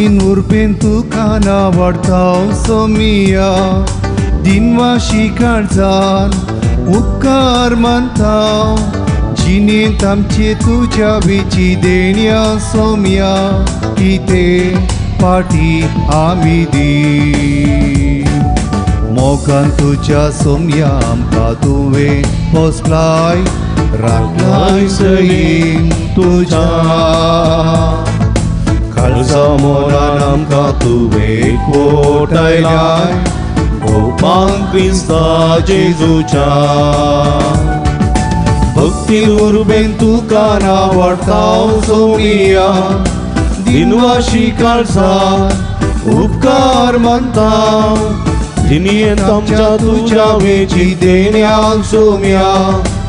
दिन उरपेन तुका नावाडताव सोमिया दिनवाशी काळजान उपकार मानताव जिणेंत आमचे तुज्या वेची देण्या सोम्या किते पाटी आमी दी मोगान तुज्या सोम्या आमकां तुवें पोसलाय राखलाय सयेन तुज्या काळजा मोलान आमकां तुवें एकवटायलाय गोपान क्रिस्ता जेजूच्या भक्ती उर्बेन तुका नावाडताव सोमिया दिनवाशी काळजान उपकार मानताव जिणेंत आमच्या तुज्या वेची देण्याक सोम्या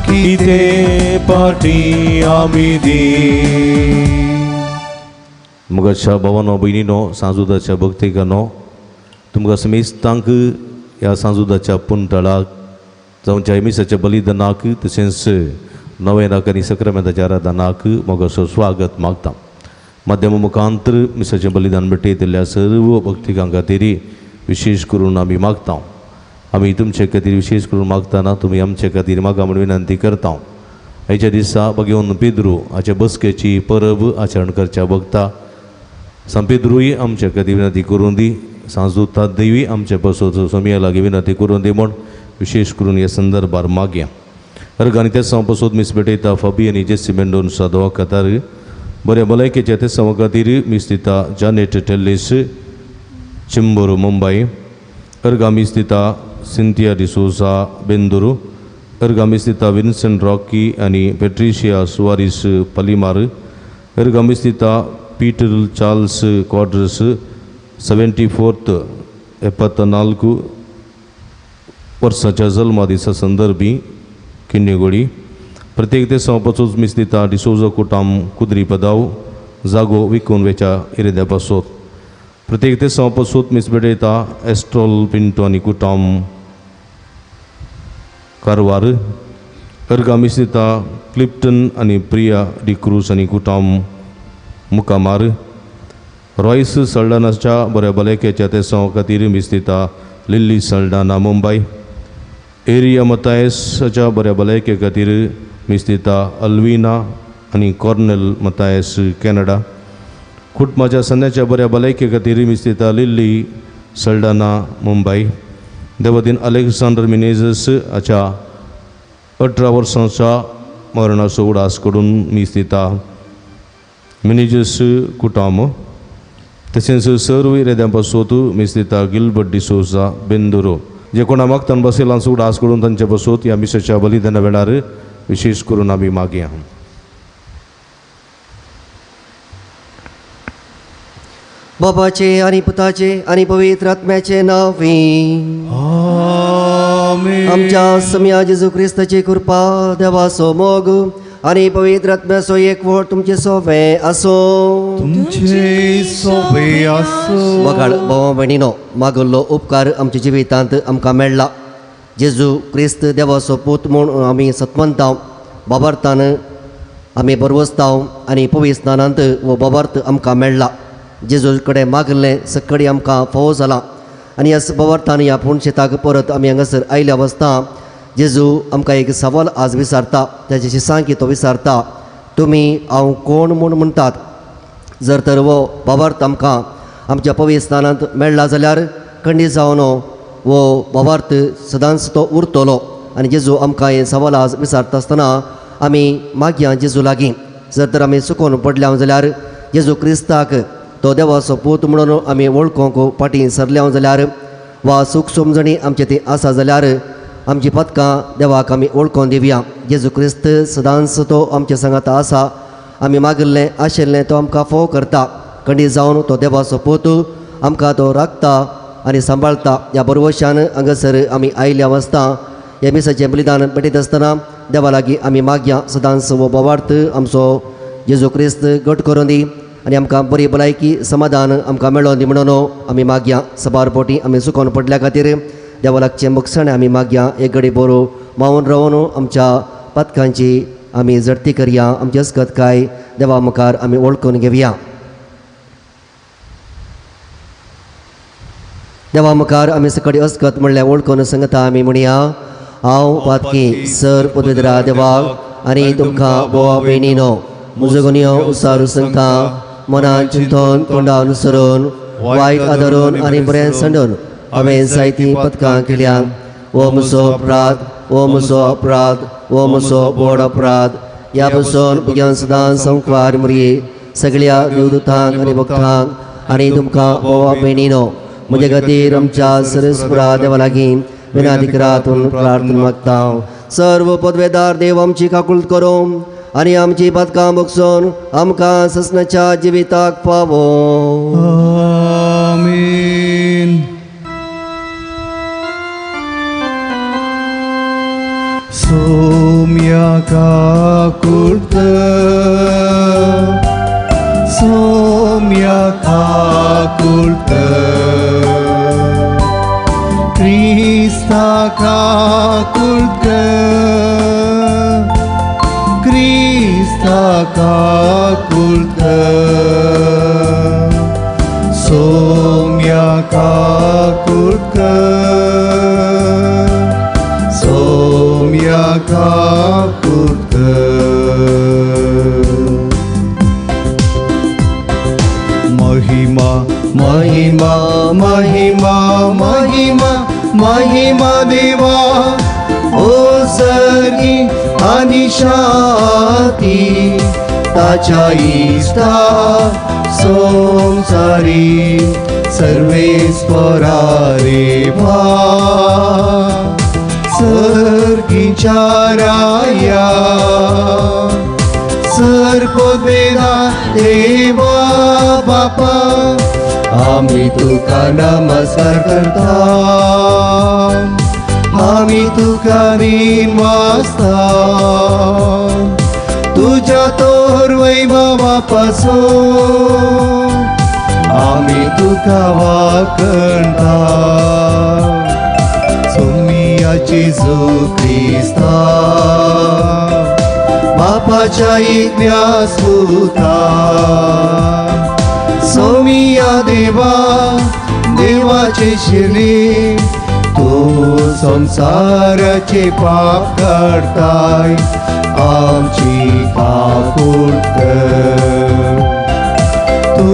किते पाटी आमी दी. मुगाच्या भावांनो भयणीनो सांजुदाच्या भक्तिकानो तुमकां समेस्तांक ह्या सांजुदाच्या पुंतळाक जावच्या मिसाच्या बलिदानाक तशेंच नवे नाक आनी सक्रामेंताच्या आराधनाक मोगाचो स्वागत मागता. माध्यमा मुखांतर मिसाचें बलिदान भेटयतल्या सर्व भक्तिकां खातीर विशेष करून आमी मागता. आमी तुमचे खातीर विशेष करून मागतना तुमी आमचे खातीर मागा म्हूण विनंती करता. हेच्या दिसा भगवन पेद्रू हाच्या बसकेची परब आचरण करच्या बगता सांत पेद्रूय आमचे खातीर विनंती करून दी. सांजुता देवी आमचे बसोचो सोमिया लागीं विनंती करून दी म्हूण विशेष करून ह्या संदर्भार मागया. अर्गांनी ते सांपसोद मीस भेटयता फबी आनी जेसी मेंडोन सादोवा खातार बऱ्या भलायकेच्या ते सवा खातीर मीस दिता जानेट टेल्लेस चिंबोर मुंबई. अर्गा मीस दिता सिंथिया डिसोजा बेंदूर. अर्गा मीस दिता विन्सेंट रॉकी आनी पेट्रिशिया सुवारिस पलिमार. अर्गा मीस दिता पीटर चार्ल्स क्वाड्रस 74th 74 वर्साच्या जल्मा दिसा संदर्भी किन्नेगोडी. प्रत्येक ते सांपसूच मीस दिता डिसोजा कुटाम कुद्री पदाव जागो विकून वेच्या इरेद्या बसोत. प्रत्येक ते सांपसूत मीस भेटयता एस्ट्रॉल पिंटो आनी कुटाम कारवार. अर्गा मीस दिता क्लिप्टन आनी प्रिया डिक्रूस आनी कुटाम मुकामार. रॉयस सल्डानाच्या बऱ्या भलायकेच्या ते सवा खातीर मीस दिता लिल्ली सल्डाना मुंबई. एरिया मतायसाच्या बऱ्या भलायके खातीर मीस दिता अल्विना आनी कॉर्नेल मतायस कॅनडा. कुटुंबाच्या सन्याच्या बऱ्या भलायके खातीर मीस दिता लिल्ली सल्डाना मुंबई. देवतीन अलेक्झांडर मिनेझस हाच्या 18 वर्सांच्या मरणाचो उडास कडून मीस दिता मिनेझस कुटाम. तशेंच सर्व रेद्यां पासोत मीस दिता गिल्बर्ट डिसोजा बेंदुरो. जे कोणा मागतान बसयलांचो उडास करून तांचे बसोत ह्या मिसाच्या बलिदाना वेळार विशेष करून आमी मागया. बाबाचे आनी पुताचे आनी पवित्र आत्म्याचे नांवी आमेन. आमच्या सम्या जेजू क्रिस्ताची कृपा देवाचो मोग आनी पवित्र आत्म्याचो एकवट तुमचे सोबे आसो. तुमचे सोबे आसो. वगाड भावा भयणीनो मागल्लो उपकार आमच्या जिवितांत आमकां मेळ्ळा. जेजू क्रिस्त देवाचो पूत म्हूण आमी सत्मंताव बाबार्थान आमी बरवस्ताव आनी पवित्र स्नानांत वो बाबार्थ आमकां मेळ्ळा. जेजू कडेन मागलें सकडी आमकां फावो जाला आनी ह्या बाबार्थान ह्या पुणशेताक परत आमी हांगासर आयल्या वसता जेजू आमकां एक सवाल आज विचारता. ताचे शिसांकी तो विचारता तुमी हांव कोण म्हूण म्हणटात. जर तर वो बाबार्थ आमकां आमच्या पवित्र स्नानांत मेळ्ळा जाल्यार खंडीत जावन वो बाबार्थ सदांच तो उरतलो. आनी जेजू आमकां हे सवाल आज विचारता आसतना आमी मागया जेजू लागीं. जर तर आमी चुकोवन पडल्या जाल्यार जेजू क्रिस्ताक तो देवाचो पूत म्हणून आमी वळखूंक फाटीं सरल्या जाल्यार वा सूख समजणी आमचे ती आसा जाल्यार आमची पदकां देवाक आमी वळखून दिवया. जेजू क्रिस्त सदांच तो आमच्या सांगात आसा. आमी मागिल्लें आशिल्लें तो आमकां फोव करता. खंडीत जावन तो देवाचो पूत आमकां तो राखता आनी सांबाळटा. ह्या बरवशान हांगासर आमी आयल्या वसता ह्या मिसाचें बलिदान पेटयत आसतना देवा लागीं आमी मागया सदांच वो बाबार्थ आमचो जेजू क्रिस्त घट करून दी आनी आमकां बरी भलायकी समाधान आमकां मेळोन दी म्हणून आमी मागया. सबार पोटी आमी चुकोवन पडल्या खातीर देवा लागचें मुखसाण आमी मागया. एक घडी बरो मावून रावन आमच्या पथकांची आमी जडती करया. आमची अस्कत काय देवा मुखार आमी वळखून घेवया. देवा मुखार आमी सकडी अस्कत म्हणल्यार वळखून सांगता आमी म्हणया हांव पातकी सर पदवीधरा देवाक आनी तुमकां बोवा भयणीनो म्हजो गुन्यो उसारू सांगता मनान चिंतून तोंडां अनुसरून वायट आदारून आनी बरें संडून हांवें जायतीं पथकां केल्यां वो म्हजो अपराध वो म्हजो अपराध वो म्हजो व्हड अपराध ह्या पासून भुरग्यांक सदां संकवार मरी सगळ्या देवदूतांक आनी भक्तांक आनी तुमकां बोवा भयणीनो म्हजे खातीर आमच्या सरस्पुरा देवा लागीं विनाधिकारातून प्रार्थना मागता सर्व पदवेदार देव आमची काकूळट करूं आनी आमची पथकां बगसून आमकां ससनाच्या जिविताक पावो आमीन. सौम्या काकूळट सौम्या काकूळट क्रिस्ता काकूळट क्रिस्ता काकूळट सौम्या काकूळट सौम्या काकूळट महिमा महिमा महिमा महिमा महिमा देवा ओ सर्गी आणि शांती ताच्या इष्टा संसारी सर्वेस्परा रे भा सर्गीच्या राया सर्पवेदा देवा बापा आम्ही तुका नमस्कार करता आम्ही तुका रीन वाजता तुझ्या तोर वैभवापासून आम्ही तुका वाकणता सोमिया जेजू ख्रिस्ता बापाच्या इतिहास पुता सोमिया देवा देवाचे शिरली तू संसाराचे पाप काढताय आमची काकूळट तू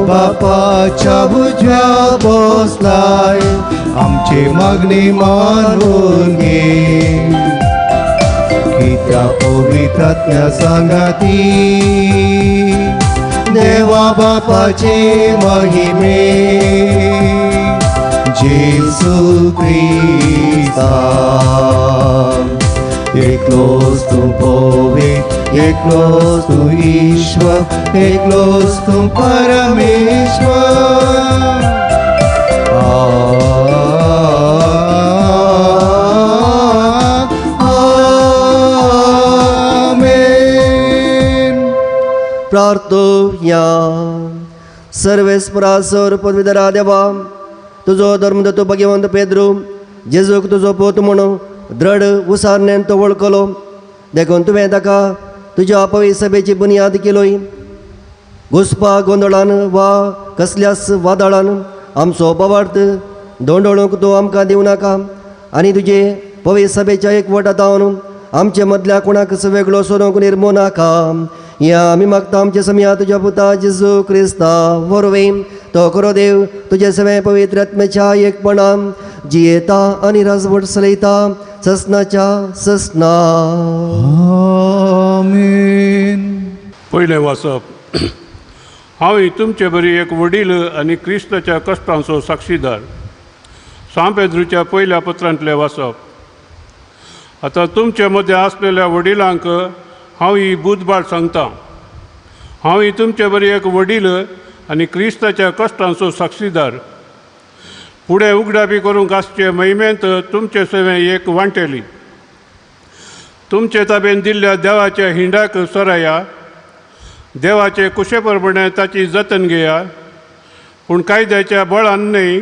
बापाच्या भुजव्या बसलाय आमचे मागणी मानून घे की त्या पवित्रात्म्या सांगाती देवा बापाचे महिमे जेसू ख्रिस्ता एकलोच तू पवित्र एकलोच तू ईश्वर एकलोच तू परमेश्वर प्रार्थोया सर्वेस्परा सर पदवीधरा देवा तुझो धर्मदत्तो भगवंत पेद्रू जेजूक तुजो पोत म्हणून दृढ उसारण्यान तो वळखलो देखून तुवें ताका तुज्या पवित्र सभेची बुनियाद केलोय घुसपा गोंदळान वा कसल्याच वादळान आमचो बोवार्थ दोंडोळूंक तूं आमकां दिवं नाका आनी तुजे पवित्र सभेच्या एकवटात रावन आमचे मदल्या कोणाक वेगळो सोडूंक निर्मू नाका या आमी मागता आमचे समिया तुज्या पुता जेजू क्रिस्ता वरवीं तो करो देव तुजे सगळे पवित्र आत्म्याच्या एकपणान जियेता आनी राजवट चलयता ससनाच्या ससना आमीन. पयलें वाचप हांव तुमचे बरी एक वडील आनी क्रिस्ताच्या कश्टांचो साक्षीदार सांत पेद्रूच्या पयल्या पत्रांतलें वाचप आतां तुमचे मदें आसलेल्या वडिलांक हांव ही बुधबार सांगता हांव तुमचे बरी एक वडील आनी क्रिस्ताच्या कश्टांचो साक्षीदार फुडें उगडापी करूंक आसचे महिमेंत तुमचे सेवे एक वांटेली तुमचे ताबेन दिल्ल्या देवाच्या हिंडाक सराया देवाचे कुशेप्रमाणे ताची जतन घेया पूण कायद्याच्या बळान न्हय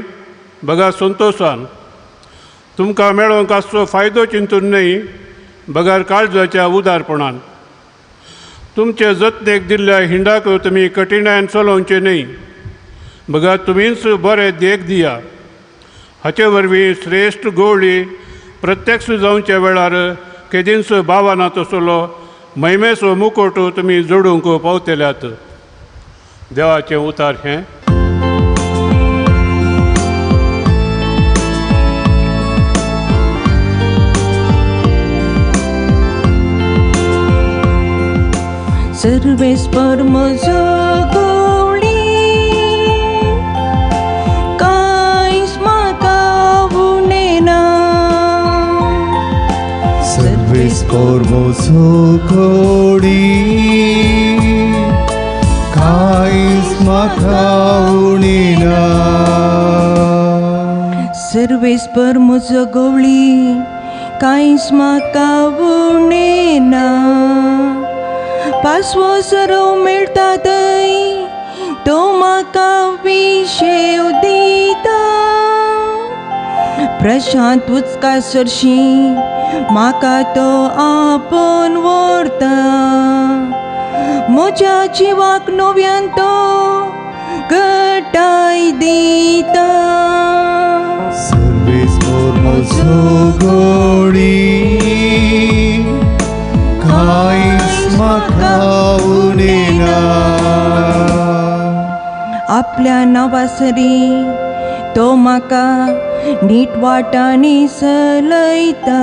बगा संतोशान तुमकां मेळोवंक आसचो फायदो चिंतून न्हय बगार काळजाच्या उदारपणान तुमचे जतनेक दिल्ल्या हिंडाक तुमी कठिणायन चलोवचे न्हय बगा तुमीच बरें देख दिया हाचे वरवीं श्रेश्ठ गवळी प्रत्यक्ष जावच्या वेळार केदींचो भावाना तसलो महिमेचो मुकोट तुमी जोडूंक पावतल्यात. देवाचें उतार हें. सर्वेस्पर म्हजो गवळी कांयच म्हाका उणेना. सर्वेस्पर म्हजो गवळी कांयच म्हाका उणेना. सर्वेस्पर म्हजो गवळी कांयच म्हाका उणेना. पासवो सरो मेळटा थंय तो म्हाका विशेव दिता. प्रशांत उदका सरशी म्हाका तो आपोवन व्हरता. म्हज्या जिवाक नव्यान तो घटाय दिता. सर्वेस्पर म्हजो गवळी कांयच म्हाका उणेना. आपल्या नांवासरी तो म्हाका नीट वाटांनी चलयता.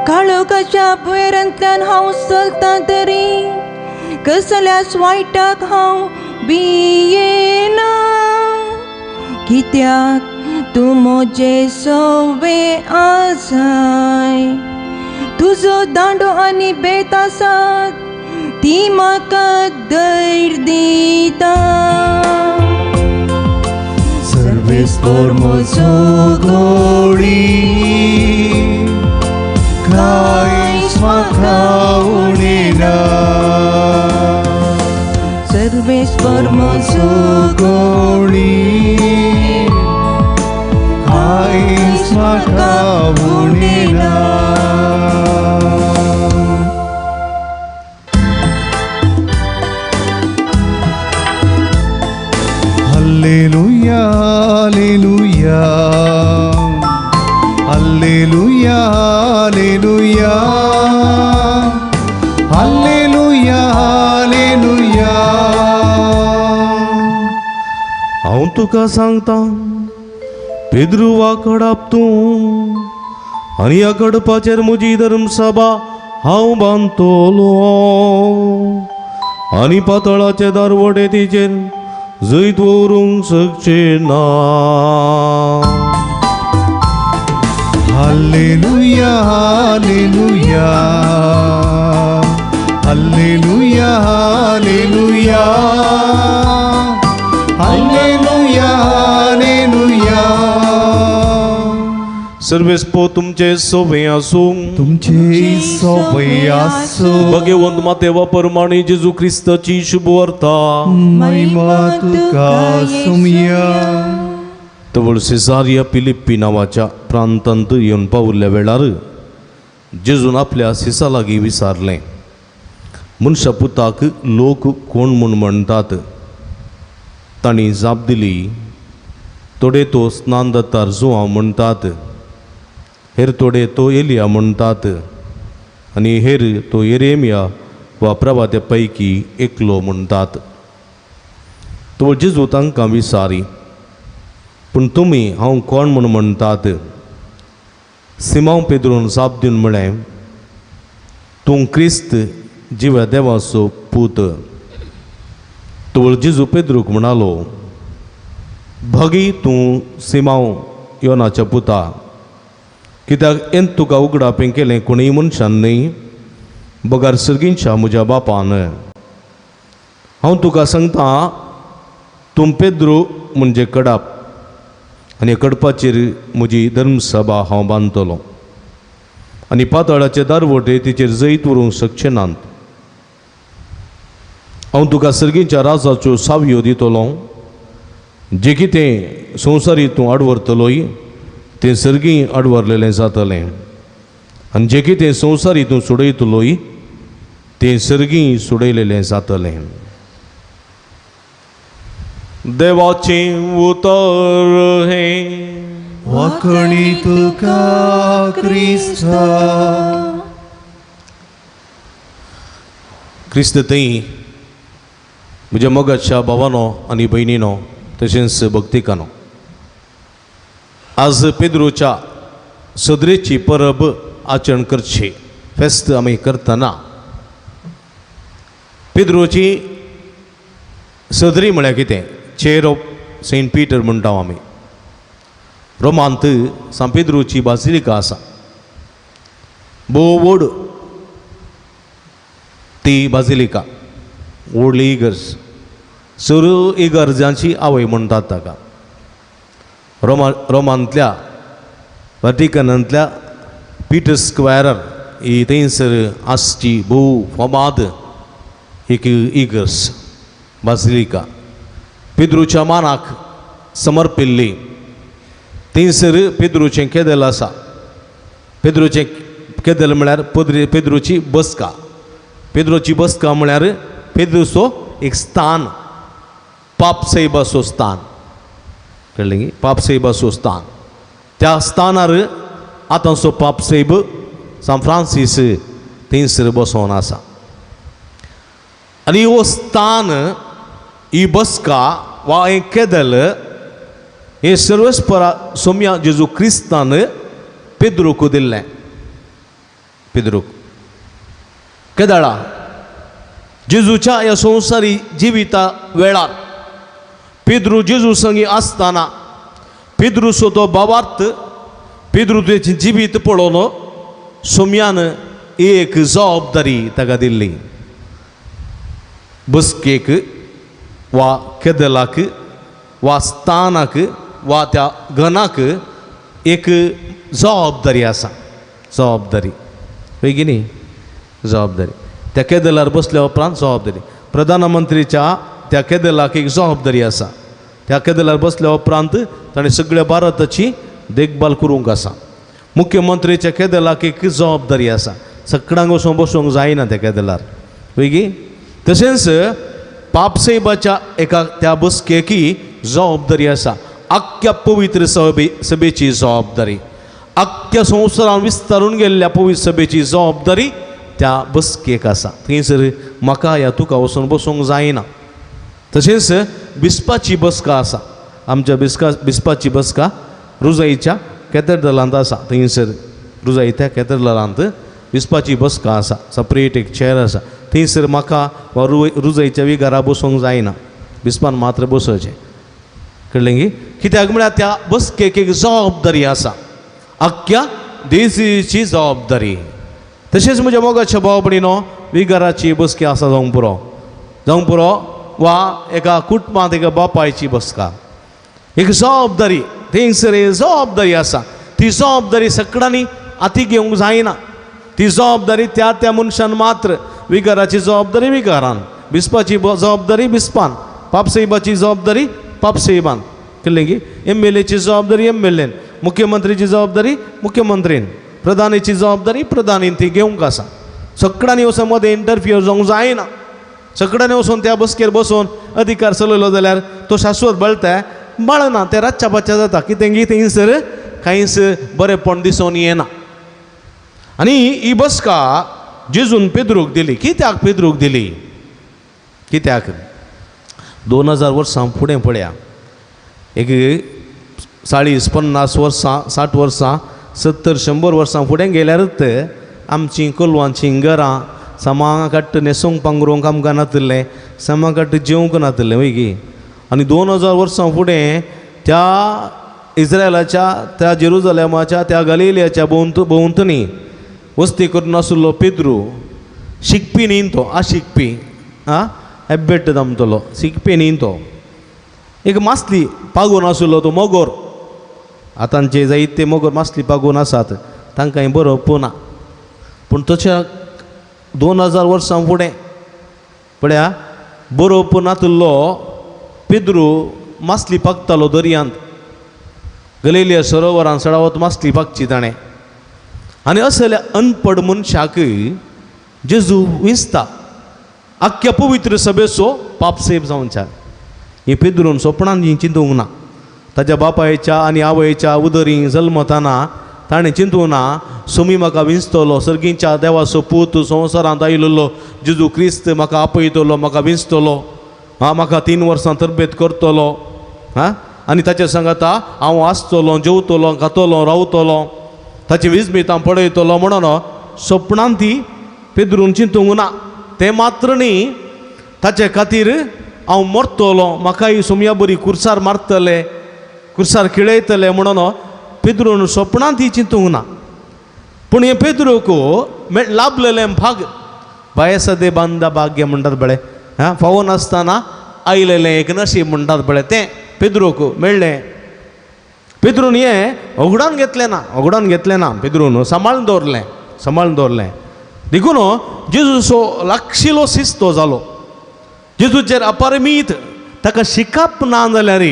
काळोखाच्या भुयेरांतल्यान हांव चलतां तरी कसल्याच वायटाक हांव भियेना. कित्याक तूं म्हजे सवे आसाय. तुजो दांडो आनी बेत आसात ती म्हाका धैर्य दिता. सर्वेस्पर म्हजो गवळी कांयच म्हाका उणेना. सर्वेस्पर म्हजो गवळी कांयच म्हाका उणेना. Alleluia, alleluia, alleluia, alleluia, alleluia, alleluia. हांव तुका सांगता पेद्रू वांकड तूं आनी ह्या कडपाचेर म्हजी धर्मसभा हांव बांदतलो. आनी पातळाचे दारवटे तिचेर जैत व्हरूंक शकचे ना. Alleluia, alleluia, alleluia, alleluia, alleluia, alleluia. सर्वेस्पो तुमचे सोबे आसूं. तुमचे सोबे आसूं. भगवंत मातेवा परमाणे जेजू क्रिस्ताची शुभ वार्ता महिमा तुका सुमया. तवळ सिसारिया फिलिप्पी नावाच्या प्रांतांत येवन पावल्ल्या वेळार जेजून आपल्या सिसा लागीं विचारलें, मनशा पुताक लोक कोण म्हूण म्हणटात? तांणी जाप दिली, थोडे तो स्नान दत्तार जुआंव म्हणटात, हेर थोडे तो एलिया म्हणटात, आनी हेर तो येरेमिया वा प्रभाते पैकी एकलो म्हणटात. तो जेजू तांकां विचारी, पूण तुमी हांव कोण म्हूण म्हणटात? सिमोन पेद्रोन जाप दिवन म्हळें, तूं क्रिस्त जिव्या देवाचो पूत. तो जेजू पेद्रूक म्हणालो, भगी तूं सिमोन योनाच्या पुता, कित्याक हें तुका उगडापें केलें कोणूय मनशान न्ही, बगार सर्गींच्या म्हज्या बापान. हांव तुका सांगता, तूं पेद्रू म्हणजे कडप, आनी कडपाचेर म्हजी धर्मसभा हांव बांदतलो, आनी पातळाचे दारवटे तिचेर जैत व्हरूंक शकचे नात. हांव तुका सर्गींच्या राजाच्यो सावयो दितलो. जे कितें संवसारी तूं आडवरतलोय तें सर्गी आडवरलेलें जातलें, आनी जे कितें संवसारी तूं सोडयतलोय तें सर्गी सोडयलेलें जातलें. देवाचे उतर हे वाकणी तुका क्रिस्ता क्रिस्त थंय म्हज्या मोगाच्या भावानो आनी भयणीनो तशेंच भक्तिकानो आज पेद्रोच्या सदरेची परब आचरण करची फेस्त आमी करतना पेद्रोची सदरी म्हळ्यार कितें चेर ऑफ सेंट पिटर म्हणटा आमी रोमांत सान पेद्रोची बासिलिका आसा भोव व्हड ती बासिलिका व्हडली इगर्ज सर इगर्जांची आवय म्हणटात ताका रोमांतल्या व्हॅटिकनांतल्या पिटर स्क्वेरार ही थंयसर आसची भोव फामाद एक इगर्ज बासिलिका पेद्रोच्या मानाक समर्पिल्ली थंयसर पेद्रोचें केदेल आसा पेद्रोचें केदेल म्हळ्यार पेद्रोची बसका पेद्रोची बसका म्हळ्यार पेद्रोचो एक स्थान पापसैबाचो स्थान कळ्ळें गी पापसैबाचो स्थान त्या स्थानार आतांचो पापसैब सान फ्रांसीस थंयसर बसोन आसा आनी हो स्थान ही बसका वा हें केदेल हे सर्वेस्परा सोम्या जेजू क्रिस्तान पेद्रोक दिल्लें पेद्रोक केदाळा जेजूच्या ह्या संवसारी जिविता वेळार पेद्रू जेजू संगी आसतना पेद्रूचो तो भावार्थ पेद्रू तेचें जिवीत पळोवन सोम्यान एक जबाबदारी ताका दिल्ली बसकेक वा केदेलाक वा स्थानाक वा त्या गणाक एक जबाबदारी आसा जबाबदारी पळय की न्ही जबाबदारी त्या केदेलार बसल्या उपरांत जबाबदारी प्रधानमंत्रीच्या त्या केदेलाक एक जबाबदारी आसा त्या केदेलार बसल्या उपरांत ताणें सगळ्या भारताची देखभाल करूंक आसा मुख्यमंत्रीच्या केदेलाक एक जबाबदारी आसा सगळ्यांक वचून बसूंक जायना त्या केदेलार पळय की तशेंच पापसैबाच्या एका त्या बसकेकी जबाबदारी आसा आख्ख्या पवित्र सभेची जबाबदारी आख्ख्या संवसारान विस्तारून गेल्ल्या पवित्र सभेची जबाबदारी त्या बसकेक आसा थंयसर म्हाका ह्या तुका वचून बसूंक जायना तशेंच बिस्पाची बसका आसा आमच्या बिस्पाची बसका रुजाईच्या कॅथेड्रलांत आसा थंयसर रुजाई त्या कॅथेड्रलांत बिस्पाची बसका आसा सपरेट एक चेअर आसा थंयसर म्हाका वा रुजाईच्या विगारा बसूंक जायना बिस्पान मात्र बसोवचें कळ्ळें गी कित्याक म्हळ्यार त्या बसकेक एक जबाबदारी आसा आख्ख्या देशीची जबाबदारी तशेंच म्हज्या मोगाच्या भाव भयणीनो विगाराची बसकी आसा जावंक पुरो वा एका कुटुंबांत एका बापायची बसका एक जबाबदारी थंयसर एक जबाबदारी आसा ती जबाबदारी सगळ्यांनी हाती घेवंक जायना ती जबाबदारी त्या त्या मनशान मात्र विगाराची जबाबदारी विगारान बिस्पाची जबाबदारी बिस्पान पापसैबाची जबाबदारी पापसैबान कळ्ळें गी MLAची जबाबदारी MLAन मुख्यमंत्रीची जबाबदारी मुख्यमंत्रीन प्रधानीची जबाबदारी प्रधानीन ती घेवंक आसा सगळ्यांनी वचून मदें इंटरफियर जावंक जायना सगळ्यांनी वचून त्या बसकेर बसून अधिकार चलयलो जाल्यार तो शाश्वत बळटा बाळना ते रातच्या पाच्या जाता कितें गी थंयसर कांयच बरेंपण दिसून येना आनी ही बसका जेजून पेद्रूक दिली कित्याक पेद्रूक दिली कित्याक 2000 वर्सां फुडें पळया एक 40-50 वर्सां 60 वर्सां 70-100 वर्सां फुडें गेल्यारच आमचीं कोलवांचीं घरां सामां काडट न्हेसूंक पांगरूंक आमकां नातलें सामां काडट जेवंक नातलें वय गी आनी 2000 वर्सां फुडें त्या इस्रायलाच्या त्या जेरुजलेमाच्या त्या गलिलियाच्या भोंवतणी वस्ती करून आशिल्लो पेद्रू शिकपी न्ही तो आशिकपी एबेट जमतलो शिकपी न्ही तो एक मासली पागून आशिल्लो तो मोगोर आतांचे जायते मोगोर मासली पागून आसात तांकांय बरोवप ना पूण तशा 2000 वर्सां फुडें पळया बरोवप नातलो पेद्रू मासली पागतालो दर्यांत गलिलिया सरोवरांत सडावत मासली पागची ताणें आनी असल्या अनपड मनशाक जेजू विसता आख्ख्या पवित्र सभेचो पापसेब जावच्या ही पेद्रून स्वप्नान ही चिंतूंक ना. ताच्या बापायच्या आनी आवयच्या उदरी जल्मताना ताणें चिंतूंक ना सुमी म्हाका विंचतलो, सर्गीच्या देवाचो पूत संवसारांत आयिल्लो जेजू क्रिस्त म्हाका आपयतलो, म्हाका विंचतलो, म्हाका 3 वर्सां तरबेत करतलो, आनी ताच्या सांगाता हांव आसतलो, जेवतलो, खातलो, रावतलो, ताची विस्मीत हांव पळयतलो म्हणून स्वप्नांत ती पेद्रून चिंतूंक ना. तें मात्र न्ही, ताचे खातीर हांव मरतलो, म्हाकाय सुमया बरी कुर्सार मारतले, कुर्सार खिळयतले म्हणून पेद्रून स्वप्नांत ही चिंतूंक ना. पूण हे पेद्रूक लाभलेलें भाग बाये सदे बांदा भाग्य म्हणटात बळे, फावो नासतना आयलेलें एक नशीब म्हणटात बळे, तें पेद्रूक मेळ्ळें. पेद्रून हें उगडान घेतलें ना, पेद्रून सांबाळून दवरलें. देखून जेजूचो लागशिल्लो शिस्तो जालो. जेजूचेर अपरिमीत ताका शिकप ना जाल्यार,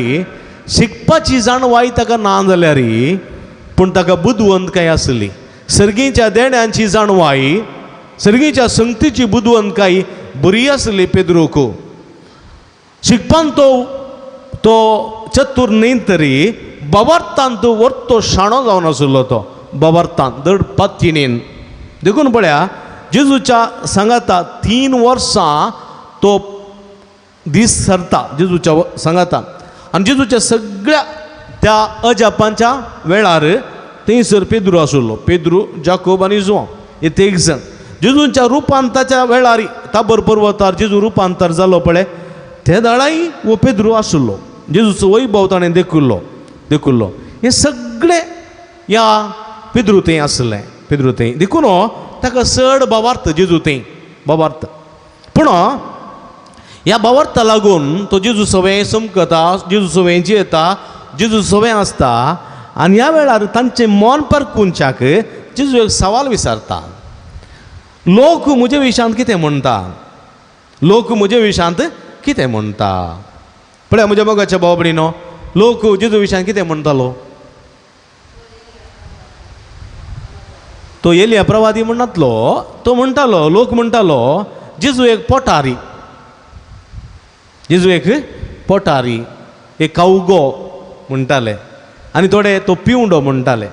शिकपाची जाणवाय ताका ना जाल्यार, पूण ताका बुदवंतकाय आसली. सर्गीच्या देण्यांची जाणवाय, सर्गीच्या संगतीची बुदवंतकाय बरी आसली पेद्रूक. शिकपान तो चतूर न्ही तरी बाबार्थांत वर्तो शाणो जावन आसलो. तो बाबार्थांत दड पातयेन देखून पळया, जेजूच्या सांगाता 3 वर्सां तो दीस सरता जेजूच्या सांगाता. आनी जेजूच्या सगळ्या त्या अजापांच्या वेळार थंयसर पेद्रू आसलो. पेद्रू, जाकोब आनी जुआंव हे 3 जण. जेजूच्या रुपांताच्या वेळार ताबर पर्वतार जेजू रुपांतर जालो पळय, त्या दाळाय वो पेद्रू आसलो. जेजूचो वैभव ताणें देखुल्लो. हे सगळे ह्या पेद्रू थंय आसलें. पेद्रू थंय देखून ताका चड भावार्थ जेजू थंय भावार्थ. पूण ह्या भावार्था लागून तो जेजू सवें समकता, जेजू सवें जियेता, जेजू सवें आसता. आनी ह्या वेळार तांचें मन परकुंच्याक जेजू एक सवाल विचारता. लोक म्हजे विशांत कितें म्हणटा? लोक म्हजे विशांत कितें म्हणटा? पळय म्हज्या मोगाच्या भाव भयणीनो, लोक जेजू विशयान कितें म्हणटालो? तो एलिया प्रवादी म्हणनातलो. तो म्हणटालो, लोक म्हणटालो जेजू एक पोटारी, जेजू एक पोटारी, एक कावगो म्हणटाले. आनी थोडे तो पिवंडो म्हणटाले.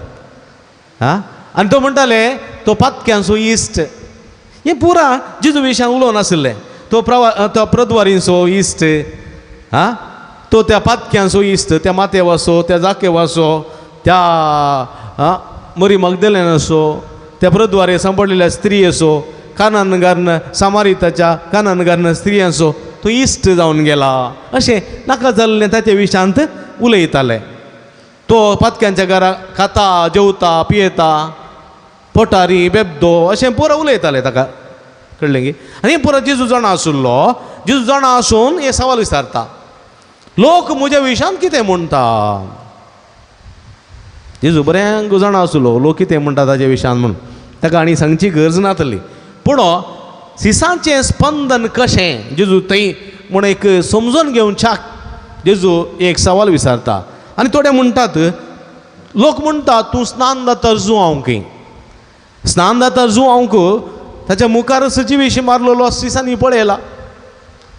आनी तो म्हणटाले तो पातक्यांचो इश्ट. हे पुरा जेजू विशयान उलोवन आसले. तो प्रद्वारींचो इश्ट, तो त्या पातक्यांचो इश्ट, त्या मातेवाचो, त्या जाकेवाचो, त्या मरी मगदलेन असो, त्या प्रद्वारे सांपडलेल्या स्त्री असो, कानानगारन सामारिताच्या कानानगारन स्त्री असो, तो इश्ट जावन गेला अशें नाका जाल्लें ताचे विशयांत उलयताले. तो पातक्यांच्या घरा खाता, जेवता, पियेता, पोटारी, बेबदो अशें पुरो उलयताले ताका. कळ्ळें गी? आनी पुरो जेजू जाणा आसलो. जेजू जाणा आसून हे सवाल विचारता, लोक म्हज्या विशयान कितें म्हणटा? जेजू बऱ्यांक जाणा आसलो लोक कितें म्हणटा ताच्या विशयान म्हणून. ताका आनी सांगची गरज नासली. पूण सिसांचें स्पंदन कशें जेजू थंय म्हूण एक समजून घेवच्याक जेजू एक सवाल विचारता. आनी थोडे म्हणटात, लोक म्हणटा तूं स्नान जाता जुआंवक. स्नान जाता जुआंवक ताच्या मुखार सजीव मारलेलो सिसांनी पळयला.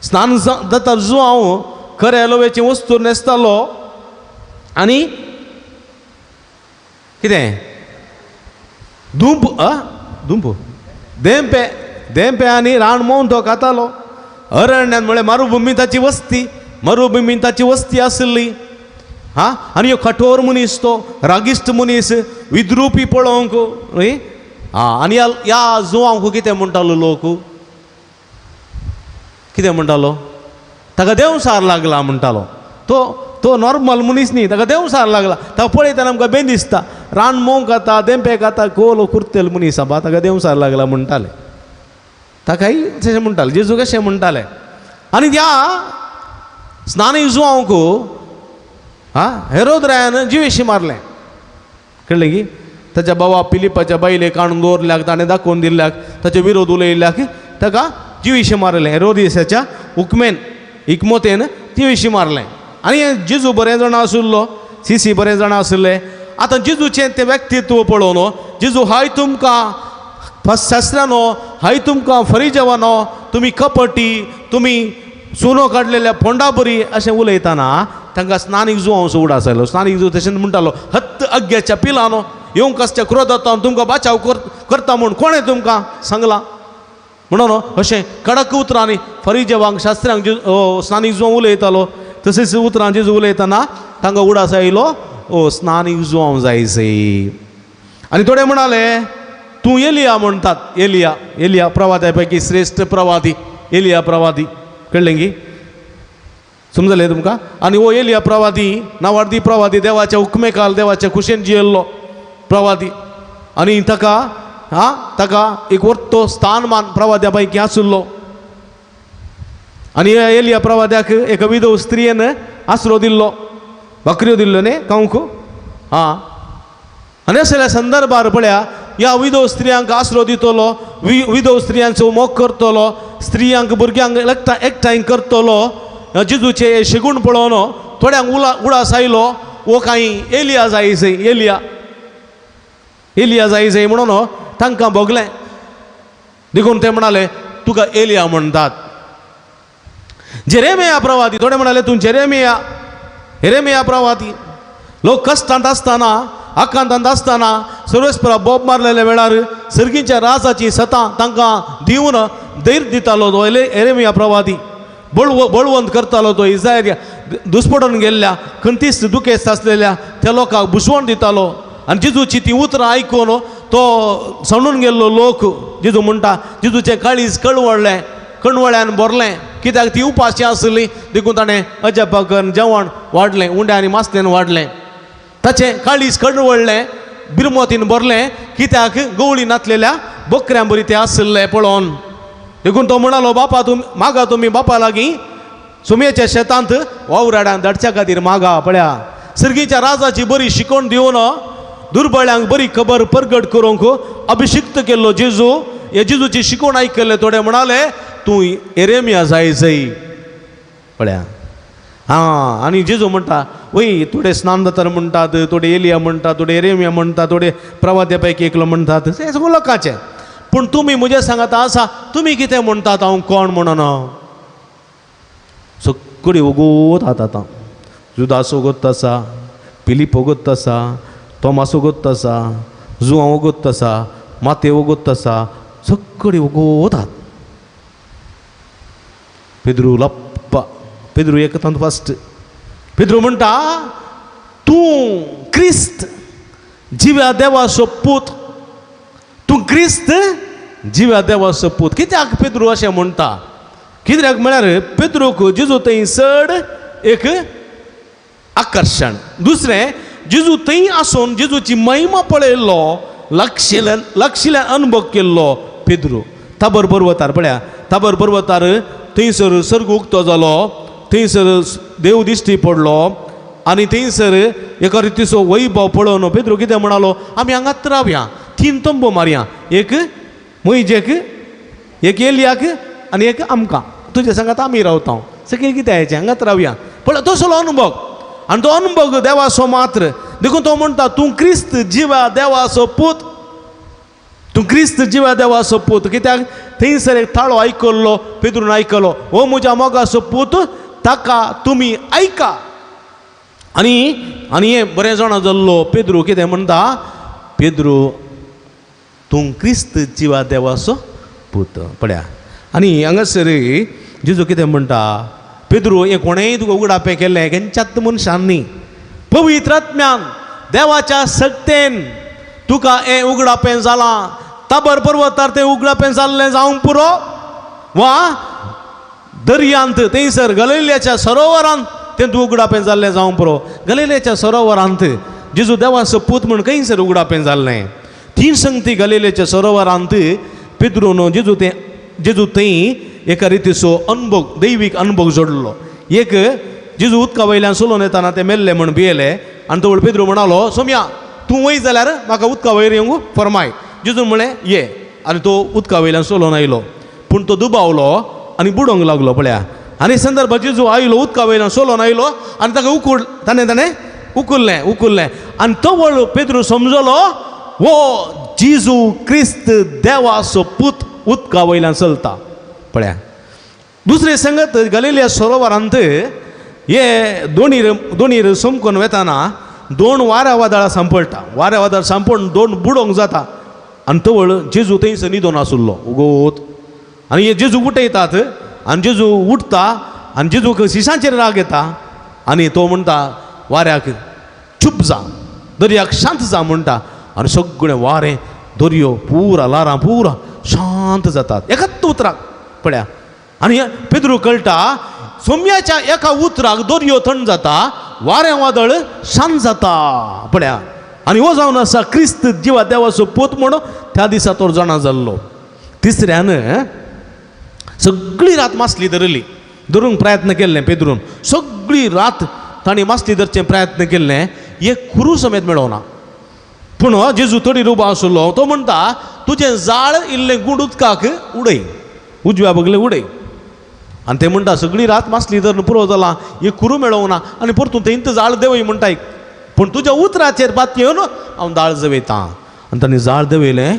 स्नान जाता जुआंव खरे एलोवेची वस्तू न्हेसतालो आनी कितें धूप देंपे आनी रान मोवन तो खातालो. अरण्यान म्हळ्यार मरुभुमी ताची वस्ती आसली. आनी ह्यो कठोर मनीस, तो रागिश्ट मनीस, विद्रुपी पळोवंक. आनी ह्या जुआंवक कितें म्हणटालो लोक? कितें म्हणटालो? ताका देंवसार लागला म्हणटालो. तो नॉर्मल मनीस न्ही, ताका देंवसार लागला. ताका पळयतना आमकां बेन दिसता, रान मोव खाता, देंपे खाता, कोलो कुर्तेल मनीस आबा, ताका देंवसार लागला म्हणटाले. ताकाय तशें म्हणटाले, जेजू कशें म्हणटाले. आनी त्या स्नानी जुआंवक हेरोद्रायान जिवेशी मारलें. कळ्ळें की? ताच्या बाबा पिलिपाच्या बायलेक काडून दवरल्याक, ताणें दाखोवन दिल्ल्याक, ताचे विरोध उलयल्ल्याक ताका जिवेशी मारलें. हेरोदिसाच्या हिकमतेन जिवेशी मारलें. आनी जेजू बरें जाणा आसलो, सीसी बरें जाणा आसले. आतां जेजूचें तें व्यक्तित्व पळोवन जेजू हाय तुमकां शास्त्रानो, हाय तुमकां फरिजवानो, तुमी कपटी, तुमी सोनो काडलेल्या फोंडा बरी अशें उलयतना तांकां स्नानीक जुवांसो उडासलो. स्नानीक जुव तशें म्हणटालो, हत्त अग्ग्याच्या पिलानो येवंक कसच्या क्रोधांत तुमकां बाचाव करता म्हूण कोणें तुमकां सांगलां म्हणून अशें कडक उतरांनी फरिजेवांक शास्त्र्यांक स्नानीक जुवां उलयतालो. तशेंच उतरां जेजू उलयतना तांकां उडास आयलो, स्नानीक जुवांव जायचे. आनी थोडे म्हणाले तूं एलिया म्हणटात. एलिया प्रवाद्या पैकी श्रेष्ठ प्रवादी, एलिया प्रवादी. कळ्ळें की समजलें तुमकां. आनी हो एलिया प्रवादी नावार्दी प्रवादी देवाच्या हुकमेकाल देवाच्या कुशेन जियेल्लो प्रवादी. आनी ताका एक वर्तो स्थानमान प्रवाद्या पैकी आसुल्लो. आनी एलिया प्रवाद्याक एका विधव स्त्रियेन आसरो दिल्लो, बकऱ्यो दिल्ल्यो न्ही खावंक. आनी असल्या संदर्भार पळया, ह्या विधव स्त्रियांक आसरो दितलो, विधव स्त्रियांचो मोग करतलो, स्त्रियांक भुरग्यांक एकठांय करतलो. जेजूचे शेगूण पळोवन थोड्यांक उडास आयलो, वो काही एलिया जायचे, एलिया जायचे म्हणून तांकां भोगलें. देखून ते म्हणाले तुका एलिया म्हणटात. जेरेमिया प्रवादी, थोडे म्हणाले तूं एरेमिया प्रवादी. लोक कश्टांत आसतना, आकांतांत आसतना, सर्वेस्परा बोब मारलेल्या वेळार सर्गीच्या राजाची सतां तांकां दिवन धैर्य दितालो तो एरेमिया प्रवादी. बळवंत करतालो तो. इस्रायल दुस्पटून गेल्ल्या खंतीस्त दुखेस्त आसलेल्या त्या लोकांक बुसवण दितालो. आनी जेजूची ती उतरां आयकून तो सणून गेल्लो लोक जेजू म्हणटा जेजूचें काळीज कणवळ्यान भरलें, कित्याक ती उपाशी आसली. देखून ताणें अजापाकन जेवण वाडलें, उंड्या आनी मासलेन वाडलें. ताचें काळीज कणवळ्ळें, बिरमोतीन भरलें, कित्याक गवळी नातलेल्या बकऱ्यां बरी तें आसलें पळोवन. देखून तो म्हणालो बापा मागा तुमी बापा लागीं सुमयेच्या शेतांत वावराड्यांक धाडच्या खातीर मागा. पळया, सर्गीच्या राजाची बरी शिकवण दिवन दुर्बळ्यांक बरी खबर परगट करूंक अभिशिक्त केल्लो जेजू. हे जेजूची शिकवण आयकल्ले थोडे म्हणाले तूं एरेमिया जायचय. पळया आनी जेजू म्हणटा वय थोडे स्नानदातर म्हणटात, थोडे एलिया म्हणटात, थोडे एरेमिया म्हणटात, थोडे प्रवाद्या पैकी एकलो म्हणटात. हें सगळें लोकांचें. पूण तुमी म्हजे सांगाता आसा तुमी कितें म्हणटात हांव कोण म्हणून. सगळीं ओगोत आतां. जुदास ओगोत आसा, पिलीप ओगोत आसा, तोमास ओगोत आसा, जुआंव ओगोत आसा, माते ओगोत आसा, सगळीं ओगोतात. पेद्रू लप्पा, पेद्रू एकतांत फस्ट. पेद्रू म्हणटा तूं क्रिस्त जिव्या देवाचो पूत, तूं क्रिस्त जिव्या देवाचो पूत. कित्याक पेद्रू अशें म्हणटा? कित्याक म्हळ्यार पेद्रूक जेजू थंय चड एक आकर्शण. दुसरें, जेजू थंय आसून जेजूची महिमा पळयल्लो, लागशिल्ल्यान अनुभव केल्लो पेद्रू. ताबर पर्वतार पळया, ताबर पर्वतार थंयसर सर्ग उक्तो जालो, थंयसर देव दिश्टी पडलो आनी थंयसर एका रितीचो वैभव पळोवन पेद्रू कितें म्हणालो आमी हांगाच रावया, 3 तंबू मारया, एक मोइजेक, एक एलियाक आनी एक आमकां. तुजे सांगात आमी रावता, सगळीं कितें हांयचें हांगाच रावया. पळय तसलो अनुभव. आनी तो अनुभव देवाचो मात्र. देखून तो म्हणटा तूं क्रिस्त जिवा देवाचो पूत, तूं क्रिस्त जिवा देवाचो पूत. कित्याक थंयसर एक थाळो आयकल्लो, पेद्रून आयकलो, हो म्हज्या मोगाचो पूत, ताका तुमी आयका. आनी हें बरें जाणा जाल्लो पेद्रू कितें म्हणटा, पेद्रू तूं क्रिस्त जिवा देवाचो पूत. पळया आनी हांगासर जेजू कितें म्हणटा, पेद्रू हें कोणेंय तुका उगडापें केल्लें खंयच्याच मनशांनी, पवित्र आत्म्यान देवाच्या सक्तेन तुका हें उगडापें जालां. ताबर पर्वतार तें उगडापें जाल्लें जावंक पुरो, वा दर्यांत थंयसर गलिलेच्या सरोवरांत तें तूं उगडापें जाल्लें जावंक पुरो. गलिलेच्या सरोवरांत जेजू देवाचो पूत म्हूण खंयसर उगडापें जाल्लें. 3 संगती गलिलेच्या सरोवरांत पेद्रून जेजू थंय एका रितीचो अनुभव, दैवीक अनुभव जोडलो. एक जेजू उदका वयल्यान सोलोवन येताना ते मेल्ले म्हूण भियेले आनी तो पेद्रू म्हणालो सोम्या तूं वय जाल्यार म्हाका उदका वयर येवंक फरमाय. जेजू म्हळें ये, आनी तो उदका वयल्यान सोलोवन आयलो. पूण तो दुबावलो आनी बुडोंक लागलो. पळया आनी संदर्भात जेजू आयलो, उदका वयल्यान सोलोवन आयलो आनी ताका ताणें उखुल्लें आनी तो वळ पेद्रू समजलो वो जेजू क्रिस्त देवाचो पूत उदका वयल्यान चलता. पळया दुसरे संगत गलिलिया सरोवरांत हे दोनी सोमकून वेताना 2 वाऱ्या वादळां सांपडटा. वाऱ्या वादळ सांपडून 2 बुडोंक जाता आनी तवळ जेजू थंयसर न्हिदोन आसुल्लो उगोत. आनी हे जेजू उठयतात आनी जेजू उठता आनी जेजूक शिशांचेर राग येता आनी तो म्हणटा वाऱ्याक चूप जा, दर्याक शांत जा म्हणटा आनी सगळें वारें दर्यो पुरा लारां पुरा शांत जातात एकाच उतराक पळया. आनी पेद्रू कळटा सोम्याच्या एका उतराक दर्यो थंड जाता, वारें वादळ शांत जाता पळया. आनी हो जावन आसा क्रिस्त जिवा देवाचो पूत म्हणून त्या दिसा तो जाणा जाल्लो. तिसऱ्यान सगळी रात मासली धरली, धरूंक प्रयत्न केल्ले पेद्रून. सगळी रात तांणी मासली धरचे प्रयत्न केल्ले, एक खुरू समेत मेळोना. पूण हो जेजू तडीर उबो आसलो तो म्हणटा तुजें जाळ इल्लें गुंड उदकाक उडय, उजव्या बगले उडय. आनी ते म्हणटा सगळी रात मासली धरून पुरो जाला, एक खुरू मेळोना आनी परतून थंय जाळ देंवय म्हणटा. पूण तुज्या उतराचेर बातमी येवन हांव जाळ देंवयतां. आनी ताणें जाळ देंवयलें.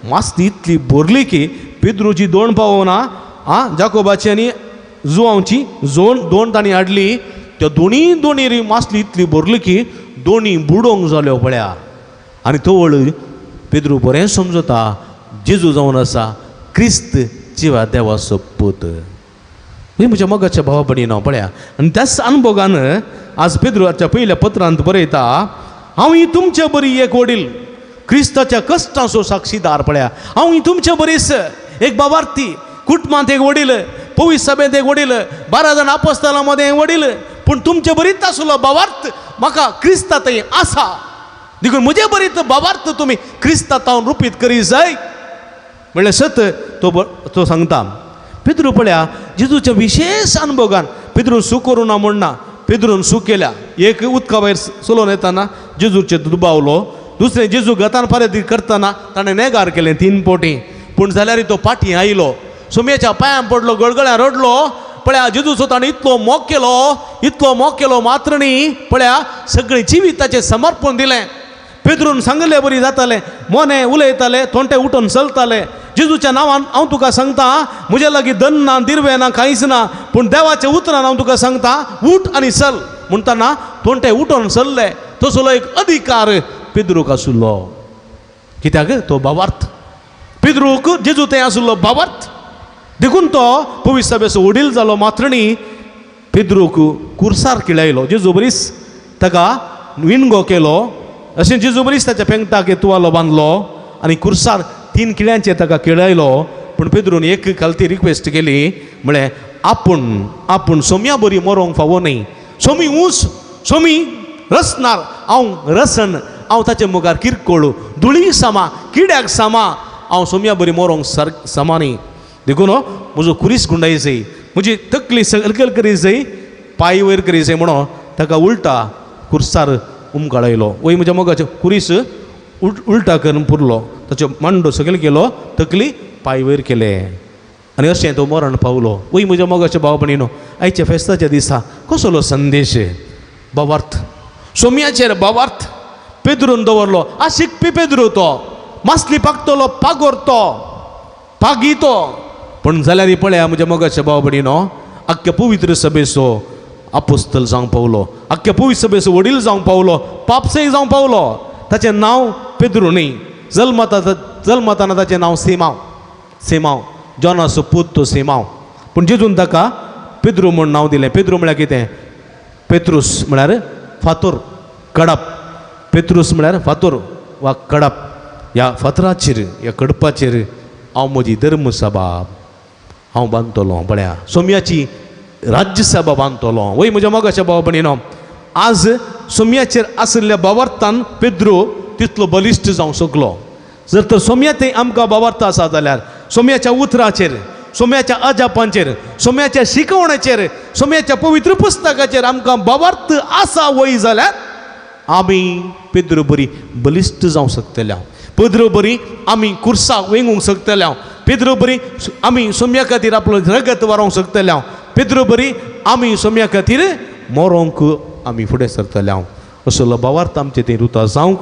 मासली इतली भरली की पेद्रूची दोण पावना. जाकोबाची आनी जुआंवची दोण तांणी हाडली. त्या दोनी मासली इतली भरली की दोनी बुडोंक जाल्यो पळया. आनी तवळ पेद्रू बरें समजता जेजू जावन आसा क्रिस्त जिवा देवाचो पूत. हे म्हज्या मोगाच्या भावा भयणीनो पळया. आनी त्याच अनुभवान आज पेद्रूच्या पयल्या पत्रांत बरयता हांव ही तुमचे बरी एक वडील क्रिस्ताच्या कश्टाचो साक्षीदार पळया. हांव ही तुमचे बरीस एक बाबार्थी, कुटुंबांत एक वडील, पवित्र सभेंत एक वडील, 12 जाण आपोस्तलां मदें एक वडील. पूण तुमचे बरीत आसलो बाबार्थ म्हाका क्रिस्तांत आसा. देखून म्हजे बरीत बाबार्थ तुमी क्रिस्तांत रुपीत करी जाय म्हणल्यार सत तो सांगता. पेद्रू पळया जेजूच्या विशेष अनुभवान पेद्रून सू करूं ना म्हणना. पेद्रून सू केल्या. एक उदका भायर चलोवन येताना जेजूचे दुबावलो. दुसरें जेजू गतान फारें करतना ताणें नेगार केलें 3 पोटी. पूण जाल्यार तो फाटीं आयलो, सोम्याच्या पांयां पडलो, गळगळ्यां रडलो. पळया जेजूचो ताणें इतलो मोग केलो मात्र न्ही पळया सगळें जिवीत ताचें समर्पण दिलें. पेद्रून सांगलें बरी जातालें, मोने उलयताले, तोंटे उठोन चलताले. जेजूच्या नांवान हांव तुका सांगता म्हजे लागीं धन ना, दिर्वे ना, कांयच ना, पूण देवाच्या उतरान हांव तुका सांगता उठ आनी चल म्हणटना तोंटे उठोन चल्ले. तसलो एक अधिकार पेद्रूक आसुल्लो. कित्याक तो बाबार्थ. पेद्रूक जेजू थंय आसुल्लो बाबार्थ. देखून तो पवित्र सभेचो वडील जालो मात्र न्ही पेद्रूक कुर्सार किळयलो. जेजू बरीस ताका विणगो केलो. अशें जेजू बरीस ताच्या पेंगटाक तुवालो बांदलो आनी कुर्सार 3 किळ्यांचेर ताका किळयलो. पूण पेद्रून एक खालती रिक्वेस्ट केली म्हळ्यार आपूण सोम्या बरी मरोंक फावो न्ही. सोमी रसनार, हांव रसन, हांव ताच्या मुखार किरकोळ धुळी सामा, किड्याक सामा, हांव सोम्या बरी मरोंक सामा न्ही. देखून म्हजो कुरीस गुंडाय जाय, म्हजी तकली सकयल करी जाय, पांय वयर करी जाय म्हणून ताका उलटा कुर्सार उमकाळयलो. वय म्हज्या मोगाचो कुरीस उलटा करून पुरलो, ताचो मांडो सकयल केलो, तकली पांय वयर केले आनी अशें तो मरण पावलो. वय म्हज्या मोगाच्या भाव भयणीनो आयच्या फेस्ताच्या दिसा कसलो संदेश. बाबार्थ, सोम्याचेर बाबार्थ पेद्रून दवरलो. शिकपी पेद्रू तो, मासली पागतलो पागोरतो, पागीतो. पूण जाल्यार पळया म्हज्या मोगाच्या भाव भयणीनो आख्ख्या पवित्र सभेचो आपोस्तल जावंक पावलो, आख्ख्या पवित्र सभेचो वडील जावंक पावलो, पापसय जावंक पावलो. ताचें नांव पेद्रू न्ही, जल्मताना ताचें नांव सेमाव, जॉनाचो पूत तो सेमाव. पूण जेजून ताका पेद्रू म्हूण नांव दिलें. पेद्रू म्हळ्यार कितें? पेत्रूस म्हळ्यार फातर, कडप. पेत्रूस म्हळ्यार फातर वा कडप. ह्या फातराचेर, ह्या कडपाचेर हांव म्हजी धर्मसभा हांव बांदतलो. पळया सोम्याची राज्यसभा बांदतलो. वय म्हज्या मोगाच्या भाव भयणीनो आज सोम्याचेर आशिल्ल्या बाबार्थान पेद्रू तितलो बलिश्ट जावंक शकलो. जर तर सोम्या थंय आमकां बाबार्थ आसा जाल्यार सोम्याच्या उतराचेर, सोम्याच्या अजापांचेर, सोम्याच्या शिकवण्याचेर, सोम्याच्या पवित्र पुस्तकाचेर आमकां बाबार्थ आसा वय जाल्यार आमी पेद्रू बरी बलिश्ट जावंक शकतले. पेद्रू बरी आमी कुर्साक वेंगूंक शकतले. पेद्रू बरी आमी सोम्या खातीर आपलो रगत व्हरोंक शकतले. पेद्रू बरी आमी सोम्या खातीर मरोंक आमी फुडें सरतले. असलो बाबार्थ आमचे थंय रुता जावंक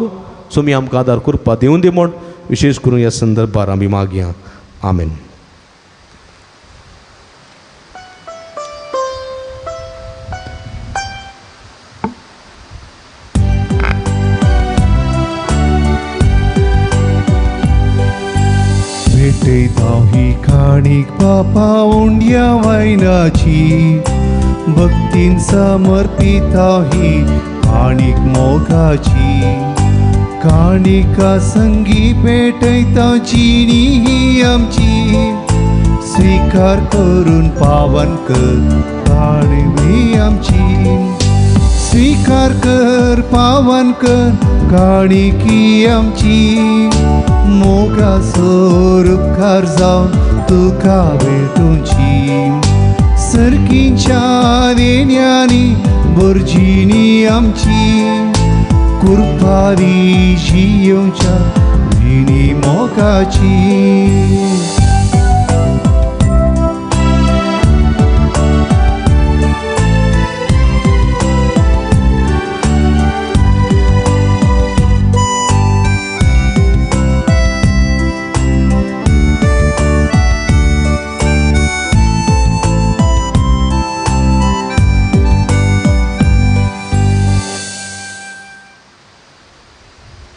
सोमी आमकां आदार करपा दिवूं दी म्हूण विशेश करून ह्या संदर्भार आमी मागया. आमेन. आनीक पापा ओंड्या वायनाची भक्तीन समर्पित ही आनीक मोगाची काणिका संगी पेटयता जिणी ही आमची स्वीकार करून पावन कर काणवी आमची स्वीकार कर पावन कर काणिकी आमची मोगाचो उपकार जावन तुका भेटूंची सरकींच्या देण्यानी बरजीनी आमची कुर्बानी जियोच्या विणी मोगाची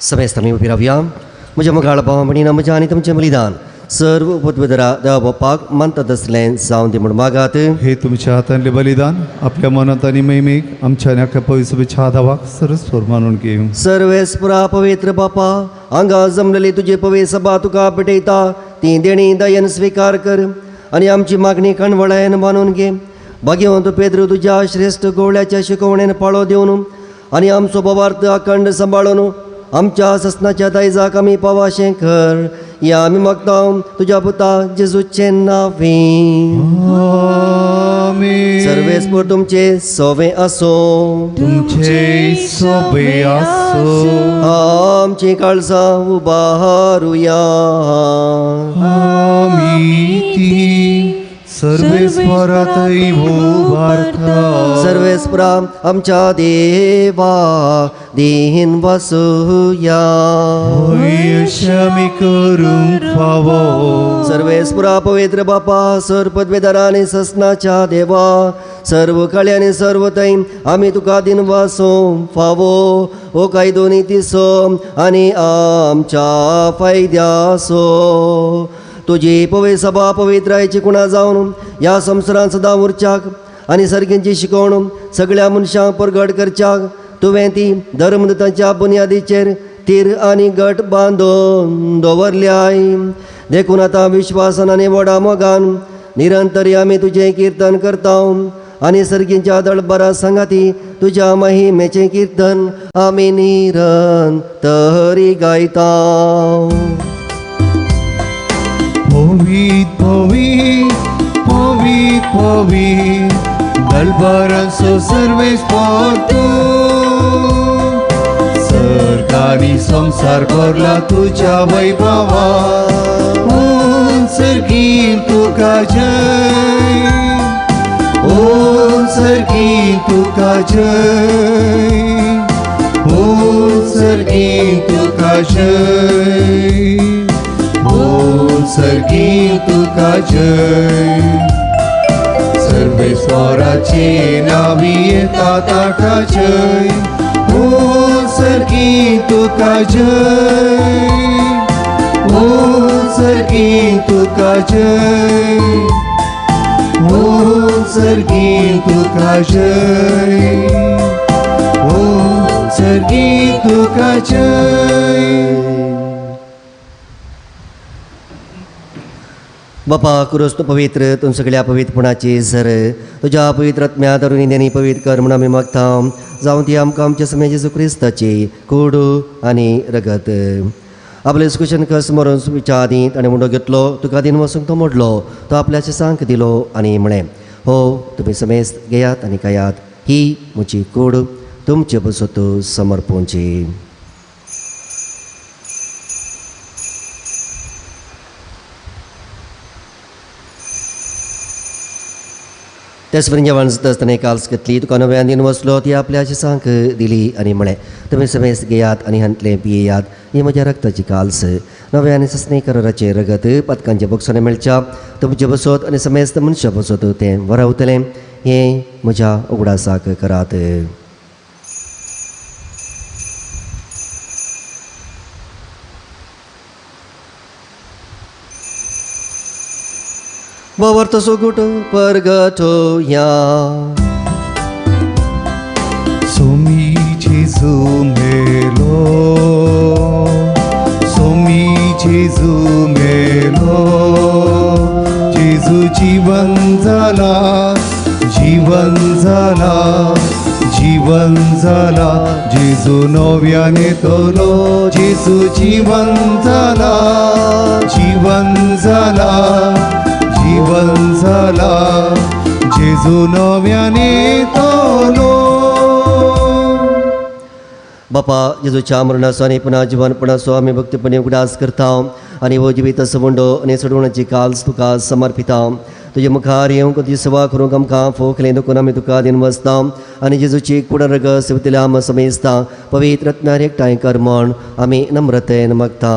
समेस्त आमी उबी रावया. म्हज्या मोगाळ भावा भयणींनो, म्हजें आनी तुमचें बलिदान सर्व उपद्वेदरा देवा बापाक मानतात असलें जावं दी म्हूण मागात. हे तुमच्या हातांतले बलिदान आपल्या मनात आणि मैमेक आमच्या नाका पवित्र छादावाक सरस्वर मानून घेऊ. सर्वेस्परा पवित्र बापा, हांगा जमलेली तुजी पवित्र सभा तुका भेटयता ती देणी दयेन स्वीकार कर आनी आमची मागणी कणवळ्यान मानून घे. भाग्यवंत पेद्र तुज्या श्रेश्ठ गोवळ्याच्या शिकवणेन पाळो दिवन आनी आमचो बोवार्थ अखंड सांबाळून आमच्या ससनाच्या दायजाक आमी पावाशें कर. या आमी मागता तुज्या पुता जेजूचें नांवी. आमेन. सर्वेस्पर तुमचे सवे आसो. तुमचे सोबे आसो. आमची काळजां उबारुया. आमी ती सर्वेस्वरातय उबारता. सर्वेस्परा आमच्या देवा देहीन वासुया. आमी करूंक फावो. सर्वेस्परा पवित्र बापा, सर पदवेदारा आनी ससनाच्या देवा, सर्व काळी आनी सर्व थंय आमी तुका दिन वासो फावो. ओ काय दोनी तिसो आनी आमच्या फायद्यासो. तुजी पवित्र सभा पवित्रायची कुणा जावन ह्या संवसारांत सदां उरच्याक आनी सर्गींची शिकवण सगळ्या मनशांक परगट करच्याक तुवें ती धर्मदतांच्या बुनयादीचेर तीर आनी गट बांदून दवरल्याय. देखून आतां विश्वासान आनी व्हडा मोगान निरंतरी आमी तुजें किर्तन करता आनी सर्गींच्या दळबरा सांगाती तुज्या महिमेचें किर्तन आमी निरंतरी गायता. Povit, povit, povit, povit, दलबरांचो सर्वेस्पर तूं. सर्गानी संसार भरला तुज्या वैभवा. सर्गीन तुका जय. सर्गीन तुका जय. सर्गीन तुका जय. सर्गीन तुका जय. सर्वेस्वराचे नावी येता ताका जय. सर्गीन तुका जय. सर्गीन तुका जय. सर्गीन तुका जय. सर्गीन तुका जय. बापा कुरोस तूं पवित्र, तूं सगळ्या पवित्रपणाची झर तुज्या पवित्र आत्म्या धरून इंद्यानी पवित्र कर म्हूण आमी मागता. जावं ती आमकां आमच्या समय जेजू क्रिस्ताची कूड आनी रगत. आपले सुकुशन कस मरून विच्या आदीं ताणें मुंडो घेतलो, तुका दिन वसूंक तो मोडलो, तो आपल्या सांक दिलो आनी म्हळें, हो तुमी समेस्त घेयात आनी खायात, ही म्हजी कूड तुमचे बसत समर्पोवची. तेच परेन जेवण जाता आसतना एक काल्स घेतली, तुका नव्यान दिन वचलो, ती आपल्या सांक दिली आनी म्हळें, तुमी समेस्त घेयात आनी हांतलें पियेयात, ही म्हज्या रक्ताची काल्स, नव्या आनी सस्ने कराराचें रगत पदकांचे बक्षांनी मेळच्या, तुमचे बसत आनी समेस्त मनशां बसत तें वरावतलें, हें म्हज्या उगडासाक करात. Bawarta sugut pergatoya. Somi Jesu melo, Somi Jesu melo, Jesu जीवन झाला, जीवन झाला, जीवन झाला, जेजू नव्याने तोलो, जेजू जीवन झाला, जीवन झाला, जीवन झाला, जेजू नव्याने तोलो. बापा जेजूच्या मरणाचो आनी पुन्हा जिवनपणाचो आमी भक्तीपणे उगडास करता आनी हो जिवीत संबंड आनी सोडवण्याची काल्स तुका समर्पिता. तुजे मुखार येवंक तुजी सेवा करूंक आमकां फोखलें दुखून आमी तुका दिन वसता आनी जेजूची कुडरग सेवतल्या आम समेजता. पवित्र रत्नार एकठांय कर म्हण आमी नम्रतेन मागता.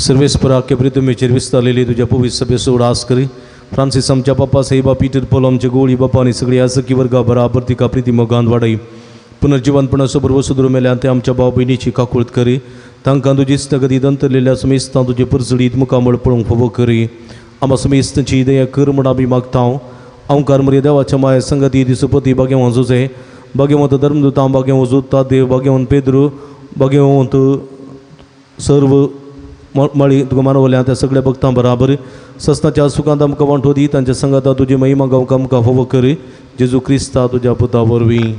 सर्वेस्परा के तुमेचेर विस्तारलेली तुझ्या पवित्र सभेचो उडास करी. फ्रांसीस आमच्या बापा साईबा पीटर पॉल आमच्या गोळी बापा आनी सगळी आसकी वर्गा बराबर तिका प्रिती मोगान वाडय. पुनर्जीवनपणाचो बरोबर सुदरू मेल्यान ते आमच्या भाव भयणीची काकुळत करी. तांकां तुजी स्थगतीत अंतरलेल्या समेस्तां तुजे परसडीत मुखामळ पळोवंक फोव करी. आम्हा समेस्तांची दया कर म्हण आमी मागता. ओंकार मर्या देवाच्या माय संगती दिसपती भाग्यवंत जोसे, भाग्यवंत धर्मदूता, भाग्यवंत जोता देव, भाग्यवंत पेद्रू, भाग्यवंत सर्व माळी तुका मानवल्या त्या सगळ्या भक्तां बराबर सस्ताच्या सुखांत आमकां वांटो दी. तांच्या संगाता तुजी महिमा गावंक आमकां फोव करी. जेजू क्रिस्ता तुज्या पुता वरवीं.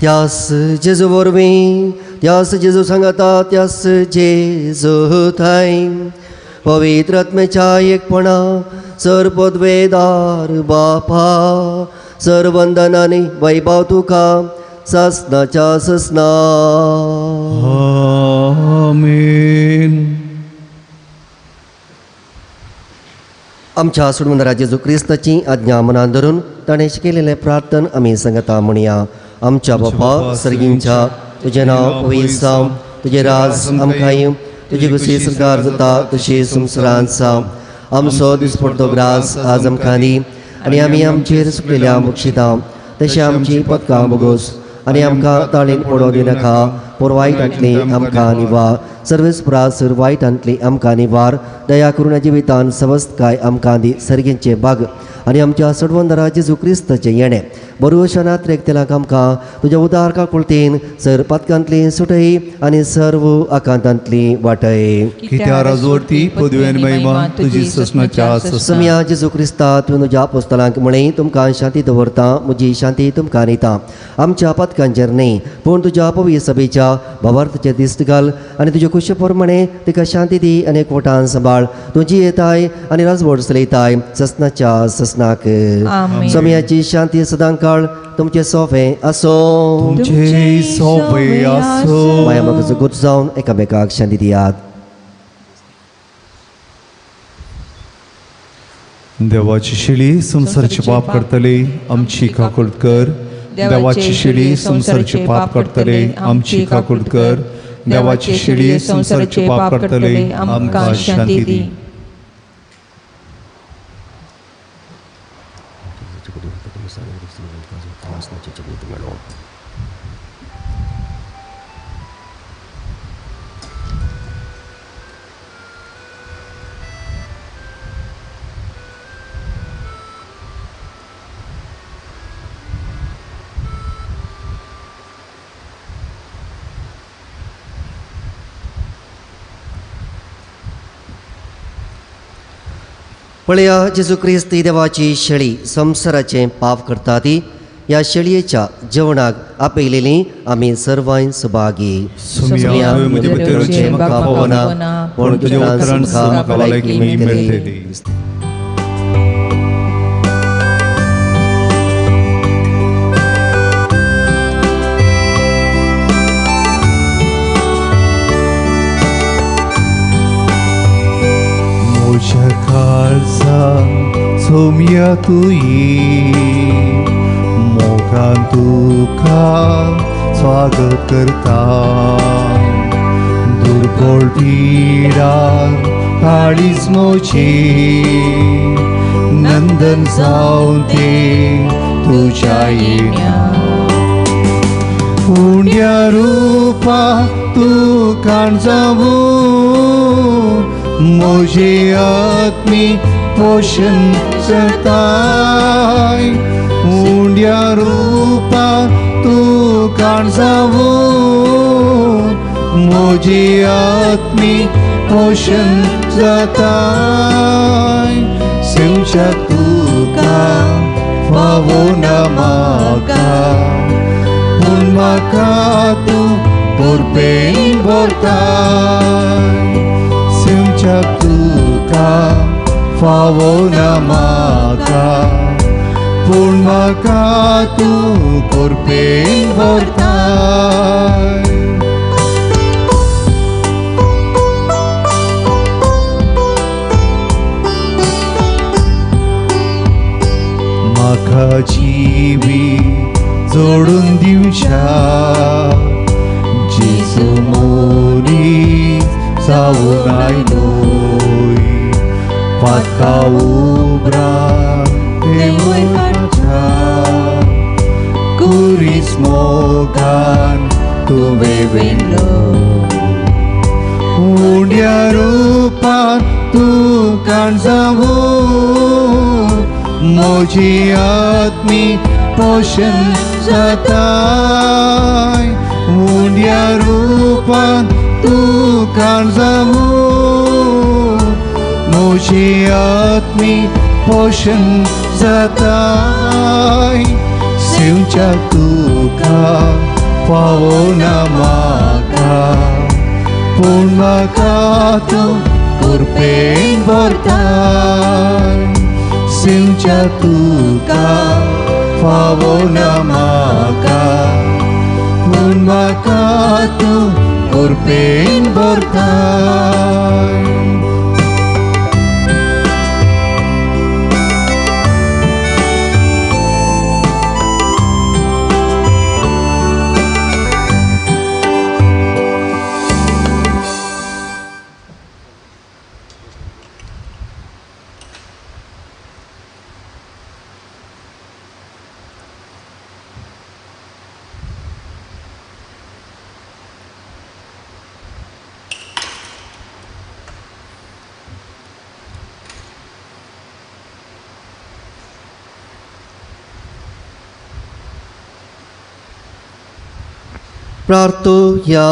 त्यास जेजू वरवीं, त्यास जेजू सांगाता, त्यास जेजू थाय पवित्र आत्म्याच्या एकपणा सर पदवेदार बापा सर वंदनानी वैभव तुका ससनाच्या ससना. आमेन. आमच्या सोडवणारा जेजू क्रिस्ताची आज्ञा मनान धरून ताणें शिकयलेलें प्रार्थन आमी सांगता म्हणया. आमच्या बापा सर्गींच्या तुजें नांव पवित्र जावं, तुजें राज आमकां येवं, तुजी कशी सरकार जाता तशी संवसारांत जावं. आमचो दिसपडटो ग्रास आज आमकां दी आनी आमी आमचेर सुकलेल्या बक्षिता तशें आमची पदकां बोगोस आनी आमकां ताळीन पडो दिनाका, पूण वायटांतली आमकां निवार. सर्वेस्परासर वायटांतली आमकां निवार. दया करून जिवितान सवस्तकाय आमकां दी सर्गेंचे भाग आनी आमच्या सोडवंदरा जेजू क्रिस्ताचें येणें बरोवशा नात्रेक तेलाक आमकां तुज्या उदार काकुळतेन सर पदकांतली सुटय आनी सर्व आकांतांतली वाटय. कित्या राजवटी पदवेन महिमा तुजी ससनाच्या ससना. समया जेजू क्रिस्ता तुवें तुज्या अपोस्तलांक म्हळें तुमकां शांती दवरता, म्हजी शांती तुमकां दिता. आमच्या पदकांचेर न्ही पूण तुज्या पवित्र सभेच्या भावार्थाचेर दिश्ट घाल आनी तुजे खुशे प्रमाणे तिका शांती दी आनी एकवटान सांबाळ. तुजी येताय आनी राजवट चलयताय ससनाच्या ससनाक. आमेन. समयाची शांती सदां काळ तुमचे सोफे आसो. तुमचे सोबे आसो. माया मोगाचो गुट जावन एकामेकाक शांती दियात. देवाची शिडी संसारचे पाप करतले आमची काकुळत कर. देवाची शिडी संसारचे पाप करतले आमची काकुळत कर. देवाची शिडी संसारचे पाप करतले आमकां शांती दी. पळया जेजू क्रिस्त ही देवाची शेळी संसाराचें पाप करता ती. ह्या शेळयेच्या जेवणाक आपयलेली आमी सर्वांय सुभागी. सुमया म्हजे भितरचे म्हाका पावना पण तुज्या उतरान म्हाका लायकी मेळटली. म्हज्या काळजांत सोमया तुयी मोगान तुका स्वागत करता. दुर्बळ पिडाक काळीज म्हजी नंदन जावन ते तुज्या येण्या. पुण्य रूप रूपा तू काणजावू म्हजे आत्मी पोषण जाताय उंड्या रूपा तू काणजावू म्हजी आत्मी पोषण जाताय सेवच्या तुका फावो ना म्हाका पूण म्हाका तू परपेन भरताय सेवच्या तुका फावो ना म्हाका पूण म्हाका तू परपेन भरताय म्हाका जिवी जोडून दिवच्या जेजू मोरी जावून आयलोय पातका उबरां देवूय काडच्या कुरीस मोगान तुवें वेलो उंड्या रूपान तूं काणजावू म्हजी आत्मी पोषण जाताय उंड्या रूपान तूं काणजावू म्हजी आत्मी पोषण जाताय सेवच्या तुका फावो ना म्हाका पूण म्हाका तूं परपेन भरताय सेवच्या तुका फावो ना म्हाका पूण म्हाका तूं परपेन भरताय प्रार्थोया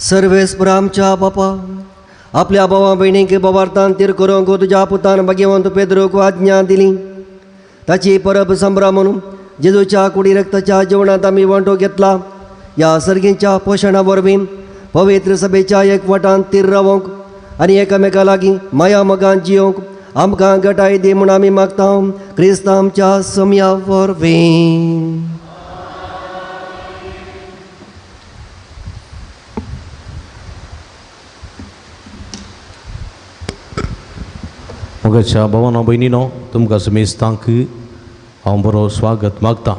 सर्वेस्पर आमच्या बापा आपल्या भावा भयणीक बोवार्थान तीर करूंक तुज्या पुतान भाग्यवंत पेद्रोक आज्ञा दिली ताची परब संभ्रम म्हणून जेजूच्या कुडी रक्ताच्या जेवणात आमी वांटो घेतला या सर्गींच्या पोशणा वरवीं पवित्र सभेच्या एकवटान तीर रावंक आनी एकामेका लागीं माया मोगान जियोंक आमकां घटाय दी म्हूण आमी मागता क्रिस्त आमच्या समया वरवीं मोगाच्या भावांनो भयणीनो तुमकां समेस्तांक हांव बरो स्वागत मागता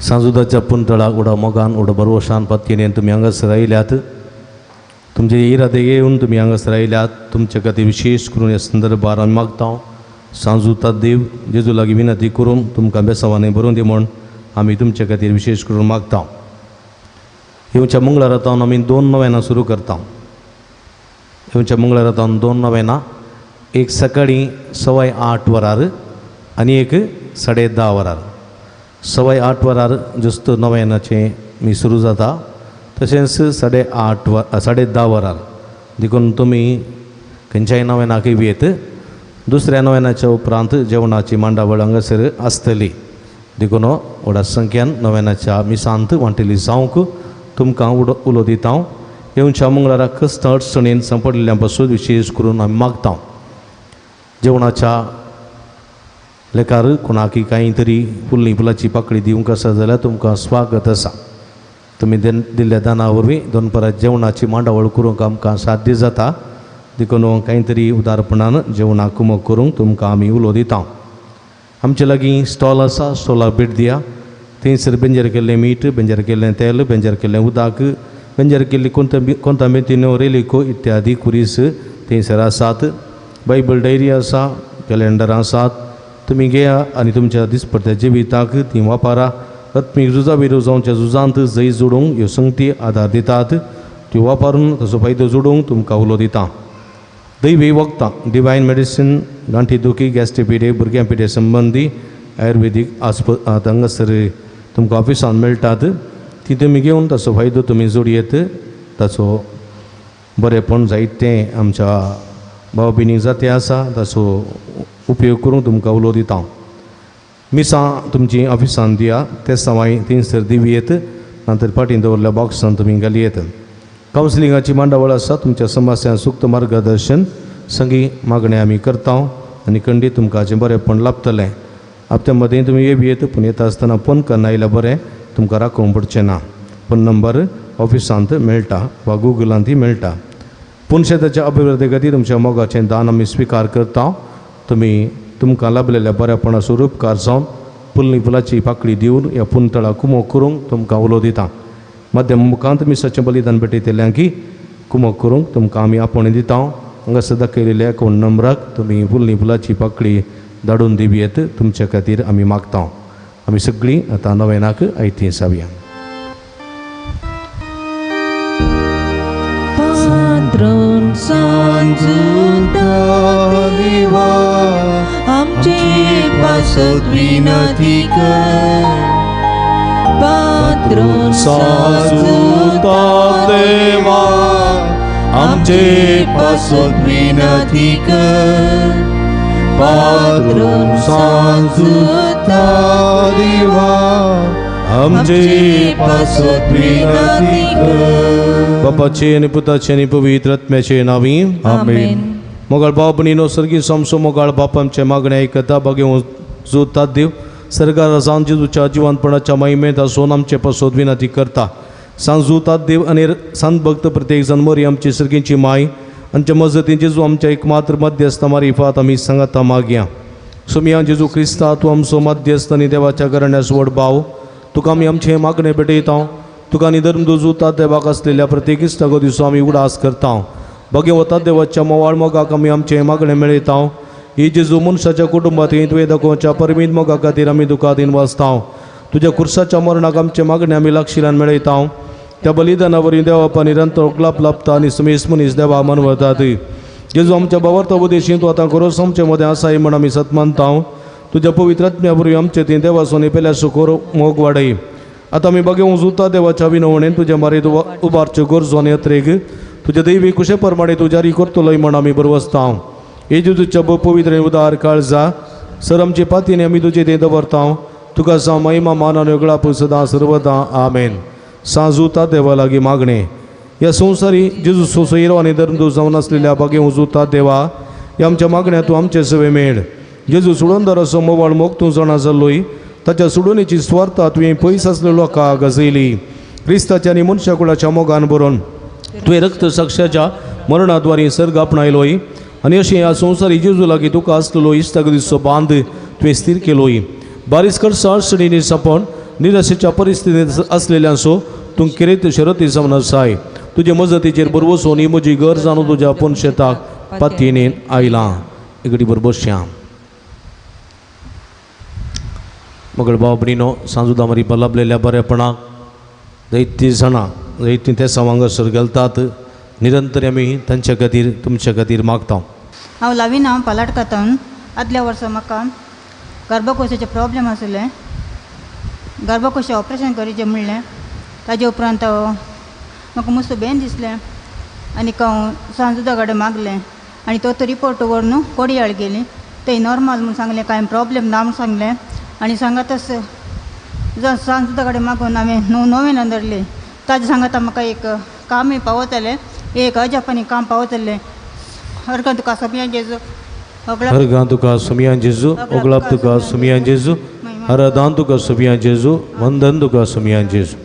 सांजुदाच्या पुंतळाक उडा मोगान उडा बरोशान पत्केन तुमी हांगासर आयल्यात तुमचे इरादे येवन तुमी हांगासर आयल्यात तुमचे खातीर विशेश करून ह्या संदर्भार आमी मागता सांजुता देव जेजू लागीं विनंती करून तुमकां बेसावांनी बरोवन दी म्हूण आमी तुमचे खातीर विशेश करून मागता येवच्या मंगळारातावन आमी 2 नोवेनां सुरू करता येवच्या मंगळारातावन 2 नोवेनां एक सकाळीं 8:15 वरार आनी एक 10:30 वरार 8:15 वरार जुस्त नोवेनाचें मी सुरू जाता तशेंच 10:30 वरार देखून तुमी खंयच्याय नोवेनाक येत दुसऱ्या नोवेनाच्या उपरांत जेवणाची मांडावळ हांगासर आसतली देखून व्हडा संख्यान नोवेनाच्या मिसांत वांटेली जावंक तुमकां उलो दिता येवच्या मंगळाराक कस्त अडचणीन सांपडलेल्या पासून विशेश करून आमी मागता जेवणाच्या लेकार कोणाकी कांय तरी फुल्ली फुलाची पाकळी दिवंक आसा जाल्यार तुमकां स्वागत आसा तुमी दिल्ल्या दाना वरवीं दोनपरां जेवणाची मांडावळ करूंक आमकां साध्य जाता देखून कांय तरी उदारपणान जेवणाक कुमक करूंक तुमकां आमी उलो दिता आमचे लागीं स्टॉल आसा स्टॉलाक भेट दिया थंयसर बेंजार केल्लें मीठ बेंजार केल्लें तेल बेंजार केल्लें उदक बेंजार केल्ली कोंतामेथीनो रेलिको इत्यादी कुरीस थंयसर आसात बायबल डायरी आसा कॅलेंडर आसात तुमी घेया आनी तुमच्या दिसपट्ट्या जिविताक ती वापरा आत्मीक झुजा विरो जावच्या झुजांत जैत जोडूंक ह्यो संगती आदार दितात त्यो वापरून ताचो फायदो जोडूंक तुमकां उलो दिता दैवी वखदां डिवायन मेडिसीन गांठी दुखी गॅस्ट्रीक पिडे भुरग्यां पिडे संबंदी आयुर्वेदीक हांगासर तुमकां ऑफिसान मेळटात ती तुमी घेवन ताचो फायदो तुमी जोडयेत ताचो बरेपण जायतें आमच्या भाव भयणीक जाते आसा ताचो उपयोग करूंक तुमकां उलो दिता मिसां तुमची ऑफिसान दिया ते सवाय तीनसर दिवयेत नंतर फाटीं दवरल्या बॉक्सान तुमी घालयेत कावन्सिलिंगाची मांडावळ आसा तुमच्या समस्या सुक्त मार्गदर्शन संगी मागणें आमी करता आनी खंडीत तुमकां हाचें बरेपण लाभतलें हप्त्या मदें तुमी येत पूण येता आसतना फोन करना आयल्यार बरें तुमकां राखूंक पडचें ना फोन नंबर ऑफिसांत मेळटा वा गुगलांतय मेळटा पूण शेताच्या अभिवृद्धी खातीर तुमच्या मोगाचें दान आमी स्विकार करता तुमी तुमकां लाभलेल्या बऱ्यापणा स्वरूप उपकार जावन फुलनी फुलाची पाकळी दिवन ह्या पुंतळाक कुमोग करूंक तुमकां उलो दिता माध्यम मुखांत मिसाचें बलिदान भेटयतल्यांक कुमोग करूंक तुमकां आमी आपोवणें दिता हांगासर दाखयलेल्या अकावंट नंबराक तुमी फुलनी फुलाची पाकळी धाडून दिवयेत तुमच्या खातीर आमी मागता आमी सगळीं आतां नोवेनाक आयतीं जावया Patron Sanjuta Deva आमचे पासत विनंती कर Patron Sanjuta Deva आमचे पासत विनंती कर Patron Sanjuta Deva आमचे पासत विनंती कर बापाचे आनी पुताचे आनी पवित्र आत्म्याचे नांवी आमेन मोगाळ भाव भयणीनो सर्गी समसो मोगाळ बाप आमचे मागणे आयकता बघेव जोतात देव सर्गार जावन जेजूच्या जिवंतपणाच्या महिमेत आसून आमचे पासत विनंती करता सांग जोतात देव आनी संत भक्त प्रत्येक जण मरी आमची सर्गीची माय आमच्या मजतीन जेजू आमच्या एकमात्र मध्यस्थ मारिफात आमी सांगता मागया सुमिया जेजू क्रिस्ता तूं आमचो मध्यस्थ आनी देवाच्या घराण्यास व्हड भाव तुका आमी आमचे मागणे भेटयता तुका निधर्म जोतात देवाक असलेल्या प्रत्येक इश्टागो दिसो आमी उडास करता बगे वतात देवाच्या मोवाळ मोगाक आमी आमचे मागणे मेळयता ही जेजू मनशाच्या कुटुंबात तुवें दाखोवच्या परमीत मोगा खातीर आमी दुखादीन वाचता तुज्या कुर्साच्या मरणाक आमचे मागणे आमी लागशिलान मेळयता त्या बलिदाना वरवीं देवापा निरंतर ओकलाप लाभता आनी समेस मनीस देवा मनवतात जेजू आमच्या भावार्थ उपदेशीं तूं आतां खरोच आमचे मदें आसाय म्हण आमी सत मानता तुज्या पवित्र आत्म्या वरवीं आमचे ती देवासोनी पेल्या सुखोर मोग वाडय आतां आमी बगेवंक जुता देवाच्या विनवणेन तुज्या मारीत उबारच्यो गरजो आनी यात्रेक तुज्या दैवी कुशे प्रमाणे तूं जारी करतलोय म्हण आमी बरवसता हे जेजूच्या पवित्र उदार काळजा सर आमचे पातीने आमी तुजे ते दवरता तुका सा महिमा मान आनी वेगळाप सदां सर्वदा आमेन सांजुता देवा लागीं मागणे ह्या संवसारी जेजू सोयरो आनी धर्म जावन आसलेल्या बगेवंक जुता देवा ह्या आमच्या मागण्या तूं आमचे सवे मेळ जेजू सुडोंदर असो मोवाळ मोग तूं जाणा जाल्लोय ताच्या सुडोवणेची स्वार्था तुवें पयस आसलेल्या लोकांक गजयली क्रिस्ताच्या आनी मनशा कुळाच्या मोगान बरोवन तुवें रक्त साक्षाच्या मरणाद्वारे सर्ग आपणायलोय आनी अशें ह्या संवसारी जेजू लागीं तुका आसलेलो इश्टागो दिसो बांद तुवें स्थिर केलोय बारीसकर अडचणींनी सापण निराशेच्या परिस्थितींत आसलेल्यांचो तूं किरेत शरती जावन आसाय तुजे मजतीचेर बरवसून ही म्हजी घर जावन तुज्या आपूण शेताक पातयेन आयलां एकडी बरोबर श्याम मगळ भाव भयणीनो सांजुदा मारी लाभलेल्या बरेपणाक दैती जाणां दैती ते हांगासर घालतात निरंतर आमी तांच्या खातीर तुमच्या खातीर मागता हांव लावीन हांव पालाटकातान आदल्या वर्सा म्हाका गर्भकोशाचे प्रॉब्लेम आसले गर्भकोशा ऑपरेशन करीचें म्हणलें ताजे उपरांत म्हाका मस्त बेन दिसलें आनीक हांव सांजुदा कडेन मागलें आनी तो रिपोर्ट व्हरून कोडयाळ गेली ते नॉर्मल म्हूण सांगलें कांय प्रॉब्लेम ना म्हूण सांगलें आनी सांगातच सांजुदा कडेन मागून हांवें नोवेन धरली ताजे सांगाता म्हाका एक कामय पावतलें एक अजापानी काम पावतलें हरकत तुका समिया जेजू हरगां तुका सुमिया जेजू ओगलाप तुका सुमिया जेजू हरदान तुका सुमिया जेजू वंदन तुका सुमिया जेजू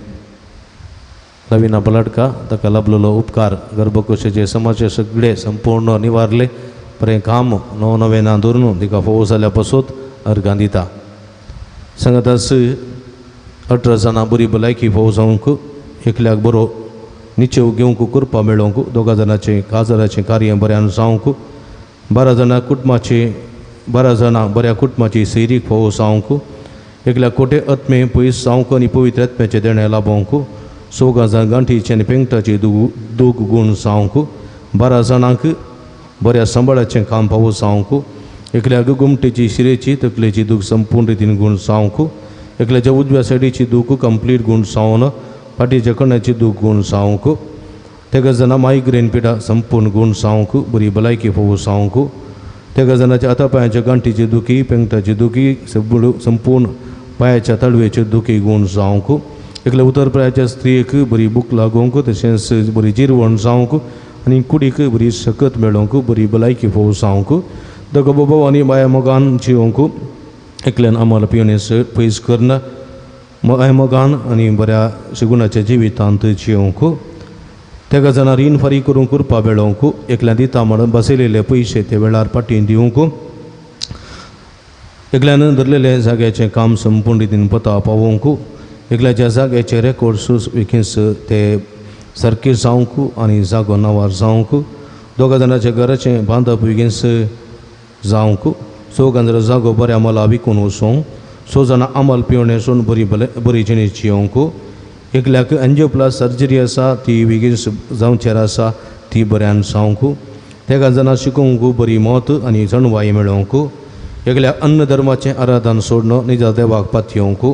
लविना पलाटका ताका लाभलेलो उपकार गर्भकोशाचे समस्या सगळे संपूर्ण निवारले बरें काम नवेना धरून तिका फोव जाल्या पासून अर्गां दिता सांगातास 18 जाणां बरी भलायकी फोव जावंक एकल्याक बरो निचेव घेवंक करपा मेळोवंक 2 जाणांचें काजाराचें कार्य बऱ्यान जावंक 12 जाणां कुटुंबाचें 12 जाणां बऱ्या कुटुंबाची सैरीक फोव जावंक एकल्या कोटे आत्मे पयस जावंक आनी पवित्र आत्म्याचे देणे लाभोवंक 16 गांठीचे आनी पेंगटाचे दूख गूण जावंक 12 जाणांक बऱ्या सांबाळाचें काम फावो जावंक एकल्या गुमटेची शिरेची तकलेची दूख संपूर्ण रितीन गूण जावंक एकल्याच्या उजव्या सायडीची दूख कंप्लीट गूण जावन फाटीच्या कण्याची दूख गूण जावंक तेगा जाणां मायग्रेन पिडा संपूर्ण गूण जावंक बरी भलायकी फोव जावंक तेगा जाणांच्या हातापांयाच्या गांठीची दुखी पेंगटाची दुखी संपूर्ण पांयाच्या तळवेचे दुखी गूण जावंक एकल्या उतरपराच्या स्त्रियेक बरी भूक लागोवंक तशेंच बरी जिरवण जावंक आनी कुडीक बरी सकत मेळोवंक बरी भलायकी फोव जावंक दोगा बाबा आनी माया मोगान जिवंक एकल्यान आम्हाला पियेस पयस करना माया मोगान आनी बऱ्या शिगुणाच्या जिवितांत जिवंक तेगा जाणां रीण फारीक करून करपा मेळोवंक एकल्यान दिता म्हणून बसयलेले पयशे ते वेळार पाटीन दिवंक एकल्यान धरलेले जाग्याचें काम संपूर्ण रितीन पता पावोवंक एकल्याच्या जाग्याचे रेकॉर्ड्स विकेस ते सारके जावंक आनी जागो नांवार जावंक दोगा जाणांच्या घराचें बांदप विकेस जावंक 6 जाणां जागो बऱ्या मोला विकून वचोवंक 6 जाणां आमाल पिवणेसून बरी जिणेस जिवंक एकल्याक एंजियोप्लास्ट सर्जरी आसा ती विकेस जावचेर आसा ती बऱ्यान जावंक तेगा जाणां शिकोवंक बरी मोत आनी जणवाय मेळोवंक एकल्या अन्न धर्माचें आराधन सोडणं निजा देवाक पातयेवंक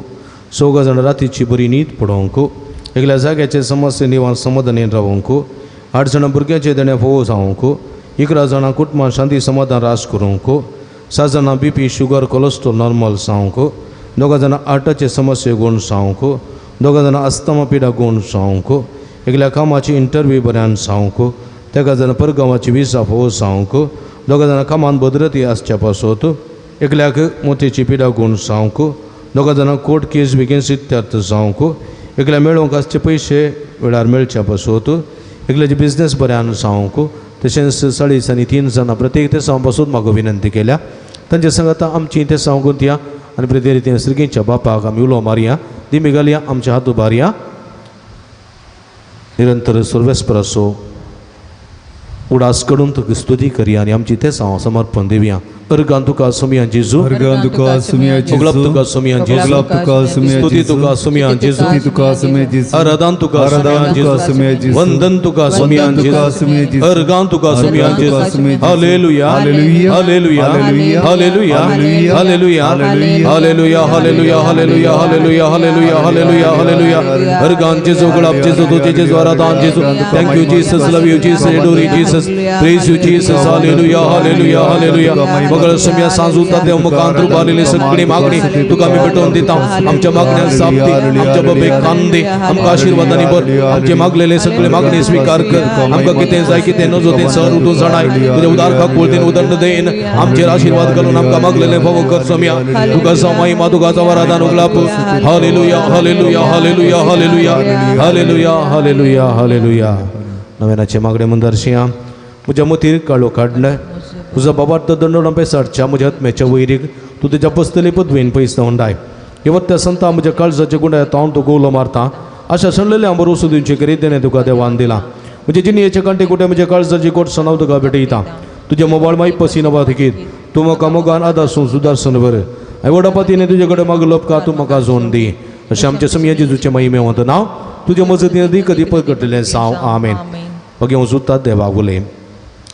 6 जाणां रातीची बरी न्हीद पडोवंक एकल्या जाग्याचे समस्या निवारण समाधानीन रावंक 8 जाणां भुरग्याचे देणे फोव जावंक 11 जाणां कुटुंबां शांती समाधान रास करूंक 7 जाणां BP शुगर कोलेस्ट्रॉल नॉर्मल जावंक 2 जाणां आर्टाचे समस्या गूण जावंक 2 जाणां अस्थमा पिडा गूण जावंक एकल्या कामाची इंटरव्यू बऱ्यान जावंक तेगा जाणां परगांवाची विजा फोव जावंक 2 जाणां कामान बदरती आसच्या पासत एकल्याक मोतीची पिडा गूण जावंक 2 जाणां कोर्ट केस विकेन्स इत्यार्थ जावंक एकल्या मेळोवंक आसचे पयशे वेळार मेळच्या पासत एकल्याचे बिझनेस बऱ्यान जावंक तशेंच 3.5 जाणां प्रत्येक ते सावन पासून म्हाका विनंती केल्या तांचे सांगात आमची ते सांगून या आनी प्रत्येक रितीन श्रीगीच्या बापाक आमी उलो मारया दिमी घालया आमचे हात उबारया निरंतर सर्वेस्पर असो उडास कडून तुका स्तुती करया आनी आमची ते समर्पण दिवया अर्गान तुका सुमिया जेजू अर्गान तुका सुमिया जेजू उगलाप तुका सुमिया जेजू उगलाप तुका सुमिया स्तुती जेजू तुका सुमिया जेजू स्तुती तुका सुमिया जेजू आराधन तुका आराधन तुका सुमिया सुमिया जेजू जेजू वंदन तुका सुमिया वंदन तुका सुमिया जेजू जेजू अर्गान तुका सुमिया अर्गान तुका जेजू सुमिया जेजू हालेलुया hallelujah hallelujah hallelujah hallelujah hallelujah hallelujah hallelujah hallelujah hallelujah hallelujah hallelujah hallelujah हालेलुया अर्गान जेजू उगलाप जेजू तुझे जेजू आराधन जेजू thank you Jesus love you Jesus adore you Jesus praise you Jesus हालेलुया हालेलुया हालेलुया मगर सुमिया सांजुता देव मुखांत रूपालेली सगळी मागणी तुका आमी भेटोवन दिता आमच्या मागण्या सापती आमच्या बाबे कांदे आमकां आशिर्वादांनी भर आमचे मागलेले सगळे मागणी स्वीकार कर आमकां कितें जाय कितें नजो तें सर उठून जाणाय तुज्या उदारखाक पळतेन उदंड देन आमचेर आशिर्वाद घालून आमकां मागलेले फावो कर सुमिया तुका जावं महिमा तुका जावं आराधन उगलाप हालेलुया hallelujah hallelujah hallelujah hallelujah hallelujah हालेलुया नव्यानाचे मागणे मंदारशिया म्हज्या मतीर काळो काडले तुझा बाबार्थ दंडोण पेसाडच्या म्हज्या आत्म्याच्या वैरीक तूं तुज्या पस्तले पदवेन पयस धांवडाय येवत त्या संता म्हज्या काळजाच्या गुंडाळ्यात हांव तुका उलो मारता अशा सणलेले हांव बरोसो दिवचे करीत देणे तुका देवान दिला म्हणजे जिणेचे कांटे कुठे म्हज्या काळजाची गोट सणाव तुका भेटयता तुज्या मोबायल माई पसी नवा देखीत तूं म्हाका मोगान आदासून सुदारसन बर आयवडापातीने तुजे कडेन मागलो उपकार तूं म्हाका जोन दी अशें आमच्या समिया जेजूचे महिमे वत नांव तुज्या मजतीन दी कधी प्रगटलें जावं आमेन मागीर हांव सुद्दां देवाक उलय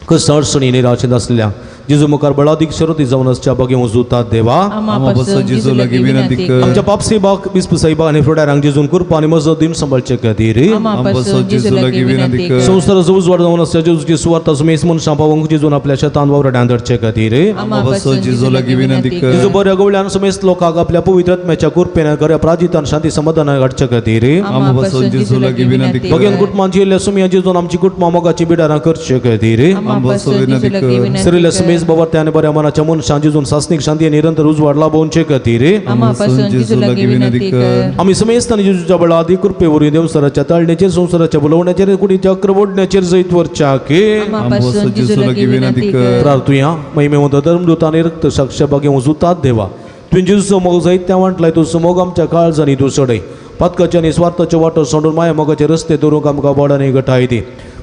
कस अडचणी निराशेत असलेल्या जेजू मुखार बळादीक शरोती जावन आसच्या बागी वचूता देवा आमापासून जेजू लागीं विनंती कर आमच्या पापसेबाक बिस्प साहिबा आनी फ्रोडारांक जेजून कृपा आनी मजत दिन सांबाळचे खातीर आमापासून जेजू लागीं विनंती कर संवसाराचो उजवाड जावन आसच्या जेजूची सुवार्ता सुमेस मनशां पावोवंक जेजून आपल्या शेतान वावराड्यान धरचे खातीर आमापासून जेजू लागीं विनंती कर जेजू बऱ्या गवळ्यान समेस्त लोकांक आपल्या पवित्र आत्म्याच्या कृपेन खऱ्या प्राजितान शांती समाधान हाडचे खातीर आमापासून जेजू लागीं विनंती कर भगवान कुटुंबांची येयल्ल्या सुमिया जेजून आमची कुटुंबां मोगाची बिडारां करचे खातीर आमापासून विनंती कर सरिल्या समेस बाबार्त्यान बऱ्या मनाच्या मनशां जेजून सासनीक शांती निरंतर उजवाड लाभोवचे खातीर आमापासून जेजू लागीं विनंती कर आमी समेस्त आनी जेजूच्या बळादी कृपे वरवीं देवसराच्या ताळणेचेर संवसाराच्या बुलवण्याचेर कुडीच्या चक्र ओडण्याचेर जैत वरच्याके आमापासून जेजू लागीं विनंती कर प्रार्थुया महिमेवंत धर्मदूतांनी रक्त साक्ष बागे वचूतात देवा तुवें जेजूचो मोग जायत त्या वांटलाय तुजो मोग आमच्या काळजांनी तूं सडय पातकाच्या आनी स्वार्थाचे वाटो सोडून माया मोगाचे रस्ते दवरूंक आमकां बोडांनी घटाय दी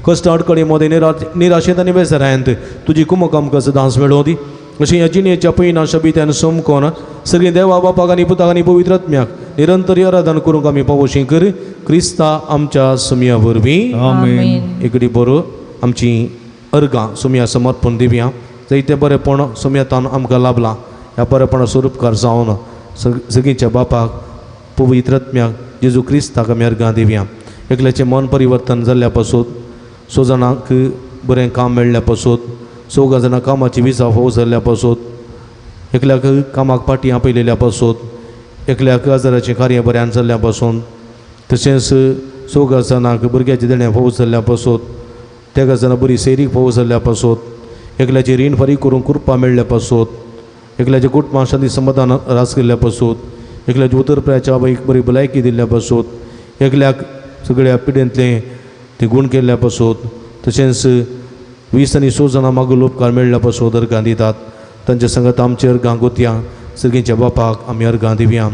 कश्ट अडकडी मध्ये निराशेत आनी बेसरायंत तुजी कुमक आमकां सदांच मेळोव दी अशी ह्या जिणेच्या पयना शबित्यान सोमकोन सगळी देवा बापाक आनी पुताक आनी पवित्र आत्म्याक निरंतर आराधन करूंक आमी पावोशी कर क्रिस्ता आमच्या सुमया वरवीं आमेन. एकडी बरो आमची अर्गां सुमया समर्पण दिवया जायते बरेपण सुमयतान आमकां लाभलां ह्या बरेपणा स्वरूपकार जावन सगळींच्या बापाक पवित्र आत्म्याक जेजू क्रिस्ताक आमी अर्गां दिवया एकल्याचें मन परिवर्तन जाल्ल्या पासून 6 जाणांक बरें काम मेळ्ळ्या पासून 6 जाणां कामाची विजा फावो जाल्ल्या पासून एकल्याक कामाक पाटी आपयलेल्या पासून एकल्याक आजाराचें कार्य बऱ्यान जाल्ल्या पासून तशेंच 6 जाणांक भुरग्याचें देणें फावो जाल्ल्या पासून 3 जाणां बरी सैरीक फावो जाल्ल्या पासून एकल्याची रीण फारीक करूंक कृपा मेळ्ळ्या पासून एकल्याच्या कुटुंबां शांती समाधान रास केल्ल्या पासून एकल्याच्या उतरप्राच्या एक बरी भलायकी दिल्ल्या पासून एकल्याक सगळ्या पिडेंतले ते गूण केल्ल्या पासून तशेंच 20 आनी 6 जाणां मागून उपकार मेळ्ळ्या पासून अर्गां दितात तांच्या संगत आमचे अर्गां गोतया सगळींच्या बापाक आमी अर्गां दिवया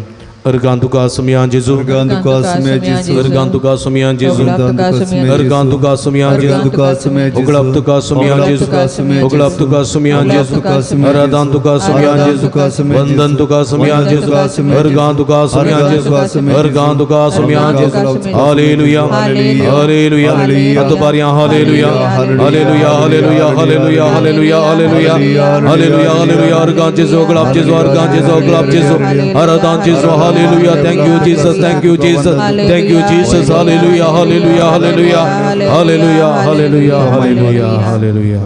अर्गां तुका सुमया जेजू अर्गां तुका सुमया जेजू अर्गां तुका सुमया जेजू अर्गां तुका सुमया जेजू उगडप तुका सुमया जेजू उगडप तुका सुमया जेजू आराधन तुका सुमया जेजू वंदन तुका सुमया जेजू अर्गां तुका सुमया जेजू अर्गां तुका सुमया जेजू हालेलुया हालेलुया अतबारिया हालेलुया hallelujah hallelujah hallelujah hallelujah hallelujah hallelujah हालेलुया अर्गां जेजू उगडप जेजू अर्गां जेजू उगडप जेजू आराधन जेजू Hallelujah, thank you Jesus, thank you Jesus, thank you Jesus, hallelujah, hallelujah, hallelujah, hallelujah, hallelujah, hallelujah, hallelujah.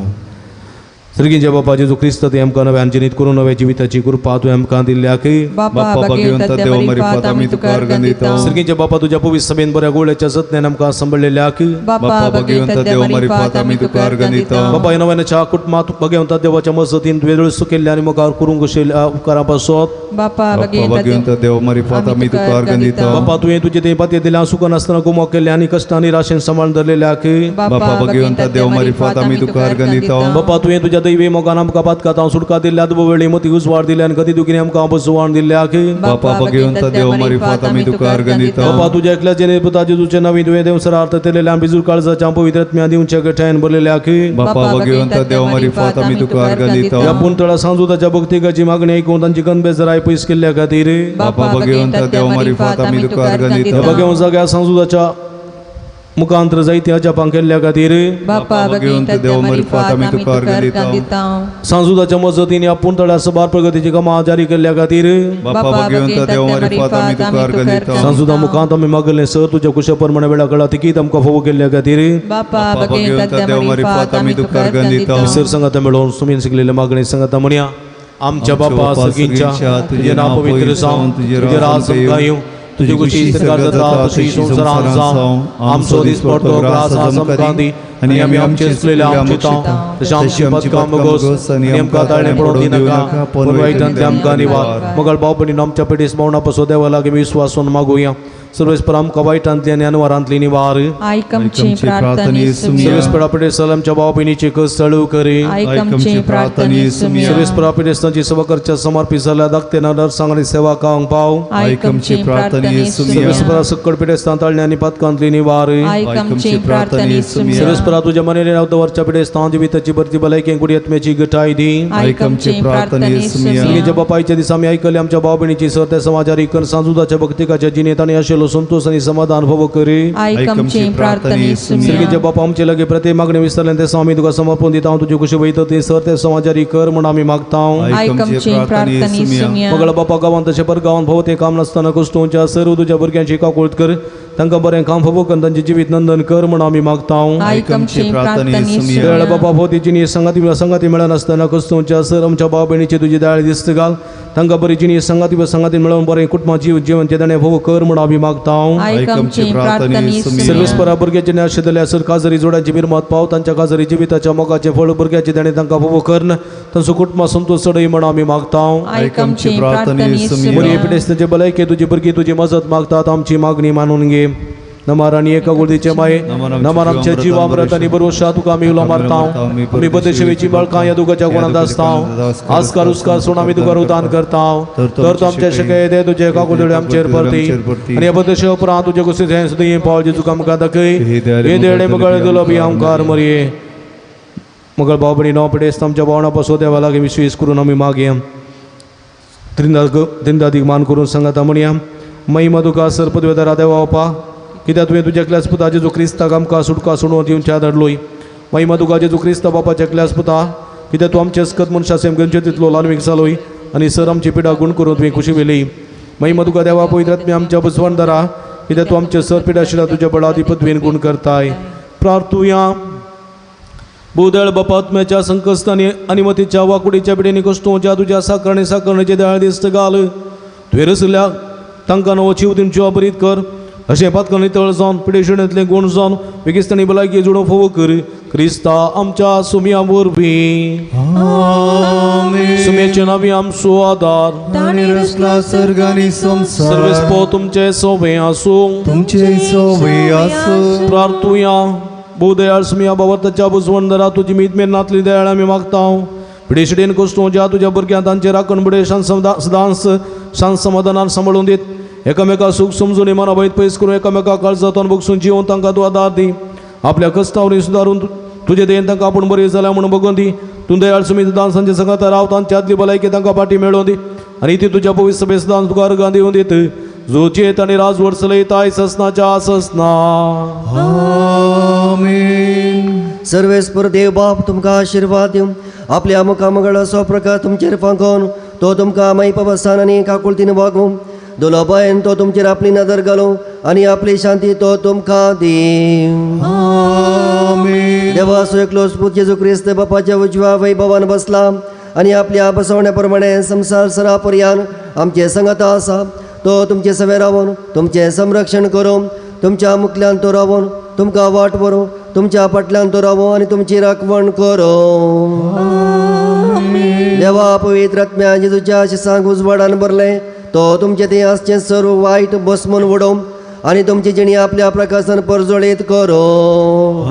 सगळींच्या बापा जेजू क्रिस्त ते आमकां नव्यान जिनीत करून नव्या जिविताची कृपा तुवें आमकां दिल्ल्याक बापा भगवंत देव मारिफात आमी तुका अर्गां दिता सगळींच्या बापा तुज्या पवित्र सभेन बऱ्या गोळ्याच्या सत्यान आमकां सांबाळलेल्याक बापा भगवंत देव मारिफात आमी तुका अर्गां दिता बापा ह्या नव्याच्या कुटुंबात भगवंत देवाच्या मसतीन वेगळ्यो सुकेल्ल्या आनी मुखार करूंक अशेल्या उपकारा पासत बापा भगवंत देव मारिफात आमी तुका अर्गां दिता बापा तुवें तुजे ते पातये दिल्या सुख नासतना गुमो केल्ल्या आनी कश्टांनी राशेन सांबाळून धरलेल्याक बापा भगवंत देव मारिफात आमी तुका अर्गां दिता बापा तुवें तुज्या दैवी मोगान आमकां पातकातां सुटका दिल्या वेळी मती उजवाड दिल्या आनी कधी दुखीने आमकां बसवान दिल्याक बापा भगवंत देव मारिफात आमी तुका अर्गां दिता बापा तुज्या एकल्या जेणे पुता जेजूचे नवी तुवें देव सरार्थ तेलेल्या बिजूर काळजाच्या पवित्र आत्म्या दिवच्या गठायन भरलेल्याक बापा भगवंत देव मारिफात आमी तुका अर्गां दिता ह्या पुंतळा सांजुताच्या भक्तिकाची मागणी ऐकून तांची गणबेजराय पयस केल्ल्या खातीर बापा भगवंत देव मारिफात आमी तुका अर्गां दिता भगवंत सगळ्या सांजुताच्या मुखांतर जायत्या जपां केल्ल्या खातीर बापा भगवंत देव मारिफात आमी तुका अर्गां दिता सांजुताच्या मजतीन ह्या पुंतळ्या सभार प्रगतीची कमा जारी केल्ल्या खातीर बापा भगवंत देव मारिफात आमी तुका अर्गां दिता सांजुता मुखांत आमी मागले सर तुज्या कुशप्रमाणे वेळा कळा तिकीत आमकां फोव केल्ल्या खातीर बापा भगवंत देव मारिफात आमी तुका अर्गां दिता सर संगता मेळोवन सुमीन शिकलेल्या मागणे संगता म्हणया आमच्या बापा सगळींच्या तुझे नाव पवित्र जावं तुझे राज समकायूं तुझी कुशी सरकार जाता तशी संवसारांत जावं आमचो दीस पडतो ग्रास आमकां दी आनी आमी आमचे चुकलेल्या आमचे तांव तशें आमची पदकां मोगोस आनी आमकां ताळणे पडोवन दिनाका पूण वायटांतले आमकां निवार मोगल भावपणीन आमच्या पिडीस पावना पासो देवा लागीं विस्वासून मागुया सर्वेस्पर आमकां वायटांतली आनी अनवरांतली निवार आयक आमची प्रार्थना येसुमिया सर्वेस्परा पिडीस आमच्या भावपणीची कस चळू करी आयक आमची प्रार्थना येसुमिया सर्वेस्परा पिडीस तांची सेवा करच्या समर्पित जाल्ल्या धाकटेना नरसांग आनी सेवा कांक पाव आयक आमची प्रार्थना येसुमिया सर्वेस्परा सकट पिडीस ताळणे आनी पदकांतली निवार आयक आमची प्रार्थना येसुमिया सर्वेस्परा तुज्या मनेन नवदवरच्या पिडीस तां जिविताची बरती भलायकी कुडी आत्म्याची गठाय दी आयक आमची प्रार्थना येसुमिया सगळींच्या बापायच्या दिसा आमी आयकले आमच्या भाव भयणीची सर त्या समाजारी इकन सांजुताच्या भक्तिकाच्या जिणेत आनी आशिल्लो संतोष आनी समाधान भोग करी आयक आमची प्रार्थना येसुमिया सगळींच्या बापा आमचे लगे प्रत्येक मागणी विसरले ते आमी तुका समर्पण दिता हांव तुजी खुशी वयता ते सर त्या समाजारी कर म्हण आमी मागता आयक आमची प्रार्थना येसुमिया मगळ बापा गांवांत तशें पर गांवांत भोव ते काम नासतना कश्टोवच्या सर्व तुज्या भुरग्यांची काकूळट कर तांकां बरें काम फोव करून तांचे जिवीत नंदन कर म्हण आमी मागता आयक आमची प्रार्थना येसुमिया दयाळ बापा भोवतीची नी संगाती मेळना आसतना कश्टोवच्या सर आमच्या भाव भयणीची तुजी दयाळ दिसत घाल तांकां बरी जिणी संगाती मेळोवन बरें कुटुंबाची जिवनचे ताणें फोव कर म्हण आमी मागता आयक आमची प्रार्थना येसुमिया सर्वेस्परा भुरग्याचे न्याय आशिल्ल्या सर काजरी जोड्यांची बिरमत पाव तांच्या काजरी जिविताच्या मोगाचे फळ भुरग्याचे ताणें तांकां फोव करन तांचो कुटुंब संतोष चडय म्हण आमी मागता आयक आमची प्रार्थना येसुमिया बरी पिडेस तांचे भलायके तुजी भुरगीं तुजी मजत मागतात आमची मागणी मानून घे नमार आनी एका गुळदीचे माये नमार आमच्या जिवामृत आनी भरोशा तुका आमी उलो मारता आमी बदेशेवेची बळकां ह्या दुगाच्या गुणांत आसता आस्कार उस्कार सोड आमी तुका उदान करता तर तूं आमच्या शक्य दे तुजे एका गुळदे आमचेर परती आनी ह्या बदेशे उपरांत तुजे कुशीत हें सुद्दां पावल जेजूक आमकां दाखय हे देडे मगळ तुलो बी आमकार मरये मगर बाबडी नाव पडेस आमच्या भावनापासून देवा लागे विश्वास करून आम्ही मागे त्रिंदादीक मान करून सांगात म्हणया महिमा तुका सरपदवेदारा देवा ओपा कित्याक तुवें तुज्या एकल्याच पुता जेजू क्रिस्ताक आमकां सुटका सोडून दिवच्या धाडलोय महिमा तुका जेजू क्रिस्ता बापाच्या एकल्याच पुता कित्याक तूं आमचे अस्कत मनशा सेमगंचे तितलो लानवीक जालोय आनी सर आमची पिडा गुण करून तुवें खुशी वेली महिमा तुका देवा पवित्रात्मे आमच्या बसवणदारा कित्याक तूं आमचे सर पिडा शिरा तुज्या बळाधिपत्वेन गुण करताय प्रार्थुया भोवदळ बापात्म्याच्या संकस्तांनी आणि मतीच्या वाकुडीच्या पिडेनी कश्टो ज्या तुझ्या साकरणेचे दयाळ दिसत घाल तुवें रसल्या तांकां नवो जीव दिवचो बरीत कर अशें पातकांनी तळ जावन पिडेशिणेंतले गुण जावन वेगिस्तांनी भलायकी जोडो फोव कर क्रिस्ता आमच्या सुमया वरवीं सुमयाचे नावी आमचो आदार ताणे रचला सर्ग आनी संसार सर्वेस्पो तुमचे सोबे आसूं तुमचे सोबे आसूं प्रार्थुया भोवदयाळ सुमया बाबताच्या बुजवणदारा तुजी मीत मेरनातली दयाळ आमी मागता पिडेशिडेन कश्टो ज्या तुज्या भुरग्यांक तांचे राखण बडे सदांच शांत समाधानान सांबाळून दीत एकामेका सुख समजून मनाभयत पयस करून एकामेका काळजातून बगसून जिवन तांकां तूं आदार दी आपल्या कस्तावरी सुदारून तुजे देन तांकां आपूण बरी जाल्या म्हणून बगोवन दी तूं दयाळ सुमीत दासांचे संगात राव तांच्या आदली भलायकी तांकां फाटी मेळोवन दी आनी ती तुज्या पवित्र सभे सदांच तुका अर्गां दिवन दीत जो चेत आनी राजवट चलयताय ससनाच्या ससना आमीन सर्वेस्पर देव बाप तुमकां आशिर्वाद दिवं आपल्या मुखामगळ असो प्रकार तुमचेर फांकोन तो तुमकां मैप बसान आनी काकुळतीन वागूं दुलोबायन तो तुमचेर आपली नदर घालूं आनी आपली शांती तो तुमकां दीव आमीन देवाचो एकलो स्पूत जेजू क्रिस्त बापाच्या उजव्या वैभवान बसला आनी आपल्या बसवण्या प्रमाणे संसार सरा पर्यंत आमचे संगत आसा तो तुमचे सवे रावून तुमचे संरक्षण करून तुमच्या मुखल्यान तो रावून तुमकां वाट व्हरूं तुमच्या फाटल्यान तो रावूं आनी तुमची राखवण करूं देवा पवित्र आत्म्या जेजूच्या शिसांक उजवाडान भरले तो तुमचे ते आसचे सर्व वायट बसमून उडोवं आनी तुमची जिणी आपल्या प्रकाशन परजोळीत करूं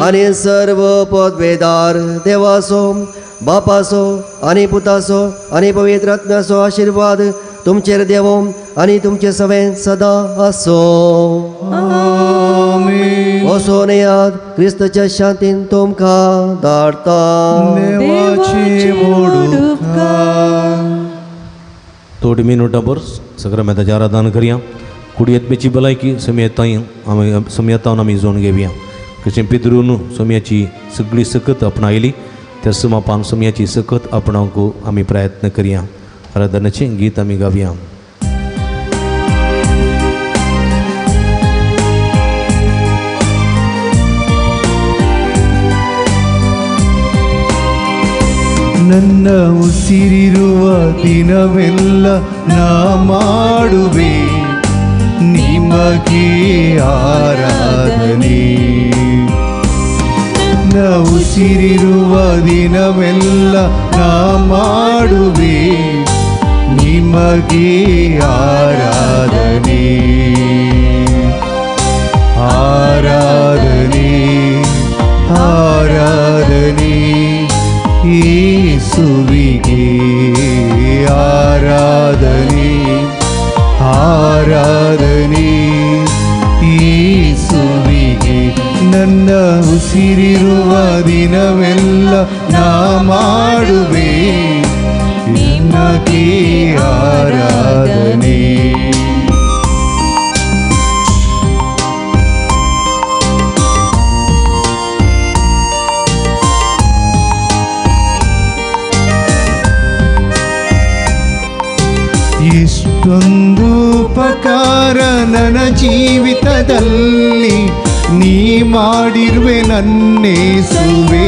आनी सर्व पदवेदार देवाचो बापाचो आनी पुताचो आनी पवित्र आत्म्याचो आशिर्वाद तुमचेर देवो आनी तुमचे सवे सदा आसो असो नेयाद क्रिस्तच्या शांतीन तुमकां धाडटा देवाची व्हड उपकार थोडी मिनटां भर सक्रामेंताचें आराधन करया कुडयेतमेची भलायकी समयेतावन आमी जोडून घेवया कशें पितरून समयाची सगळी सकत आपणायली त्या समापान समयाची सकत आपणावंक आमी प्रयत्न करया आराधनाचें गीत आमी गावया ನನ್ನ ಉಸಿರಿರುವ ದಿನವೆಲ್ಲ ನಾ ಮಾಡುವೆ ನಿಮಗೆ ಆರಾಧನೆ ನನ್ನ ಉಸಿರಿರುವ ದಿನವೆಲ್ಲ ನಾ ಮಾಡುವೆ ನಿಮಗೆ ಆರಾಧನೆ ಆರಾಧನೆ ಆರಾಧನೆ ಯೇಸುವಿಗೆ ಆರಾಧನೆ ಆರಾಧನೆ ಯೇಸುವಿಗೆ ನನ್ನ ಉಸಿರಿರುವ ದಿನವೆಲ್ಲ ನಾ ಮಾಡುವೆ ನಿಮಗೆ ಆರಾಧನೆ ಎಷ್ಟೊಂದು ಉಪಕಾರ ನನ್ನ ಜೀವಿತದಲ್ಲಿ ನೀ ಮಾಡಿರುವೆ ನನ್ನೇಸುವೆ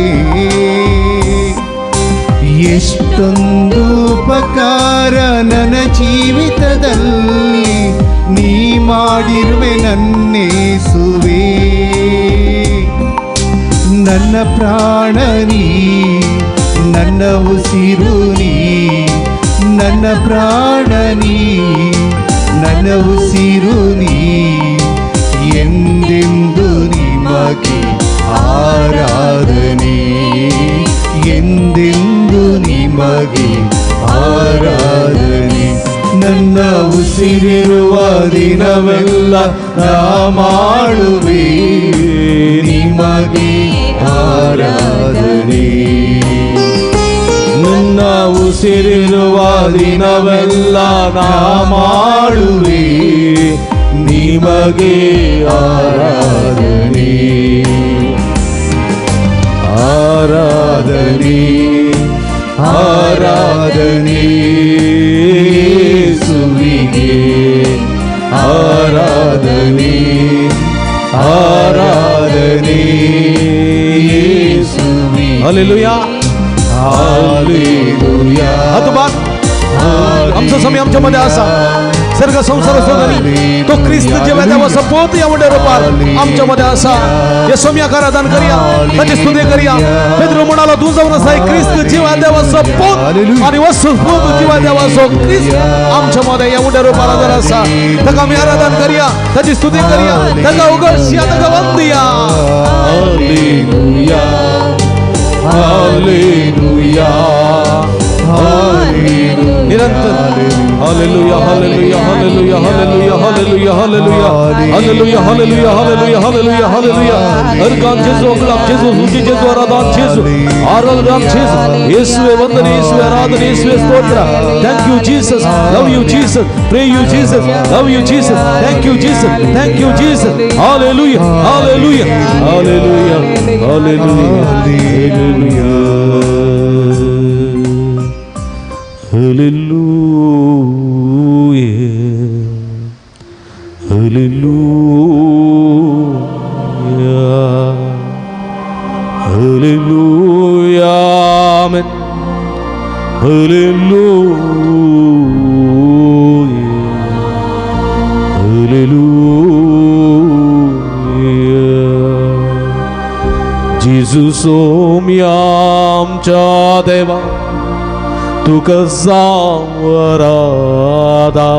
ಎಷ್ಟೊಂದು ಉಪಕಾರ ನನ್ನ ಜೀವಿತದಲ್ಲಿ ನೀ ಮಾಡಿರುವೆ ನನ್ನೇಸುವೆ ನನ್ನ ಪ್ರಾಣ ನೀ ನನ್ನ ಉಸಿರು ನೀ ನನ್ನ ಪ್ರಾಣ ನೀ ನನ್ನ ಉಸಿರು ನೀ ಎಂದೆಂದು ನಿಮಗೆ ಆರಾಧನೆ ಎಂದೆಂದು ನಿಮಗೆ ಆರಾಧನೆ ನನ್ನ ಉಸಿರಿರುವ ದಿನವೆಲ್ಲ ನಾ ಮಾಡುವೆ ನಿಮಗೆ ಆರಾಧನೆ ನನ್ನ ಉಸಿರಿರುವ ದಿನವೆಲ್ಲ ನಾ ಮಾಡುವೆ ನಿಮಗೆ ಆರಾಧನೆ ಆರಾಧನೆ ಆರಾಧನೆ ಯೇಸುವಿಗೆ ಆರಾಧನೆ ಆರಾಧನೆ ಯೇಸುವಿಗೆ हालेलुया हालेलुया हात बात आमचा समय आमच्यामध्ये असा सर्ग संसार सोडणी तो ख्रिस्त जेव्हा तेव्हा सपोत या मोठ्या रूपात आमच्यामध्ये असा या सोम्या आराधन करूया त्याची स्तुती करूया पेद्रो म्हणाला तू जाऊन असा ख्रिस्त जेव्हा तेव्हा सपोत आणि वसपोत जेव्हा तेव्हा सो ख्रिस्त आमच्यामध्ये या मोठ्या रूपात जर असा तर आम्ही आराधन करूया त्याची स्तुती करूया त्याचा उघडशिया त्याचा वंदिया हालेलुया हालेलुया हालेलुया निरंतर hallelujah hallelujah hallelujah hallelujah hallelujah hallelujah hallelujah hallelujah hallelujah hallelujah हालेलुया हर काम जेसु अगलाम जेसु स्तुति जेसु आराधना जेसु आराधना जेसु यीशुवे वंदन यीशुवे आराधना यीशुवे स्तोत्र thank you Jesus love you Jesus praise you Jesus love you Jesus thank you Jesus हालेलुया हालेलुया हालेलुया हालेलुया हालेलुया Hallelujah, Hallelujah, Hallelujah, Amen. Hallelujah, Hallelujah. Jesus आमच्या देवा तू कसा वरादा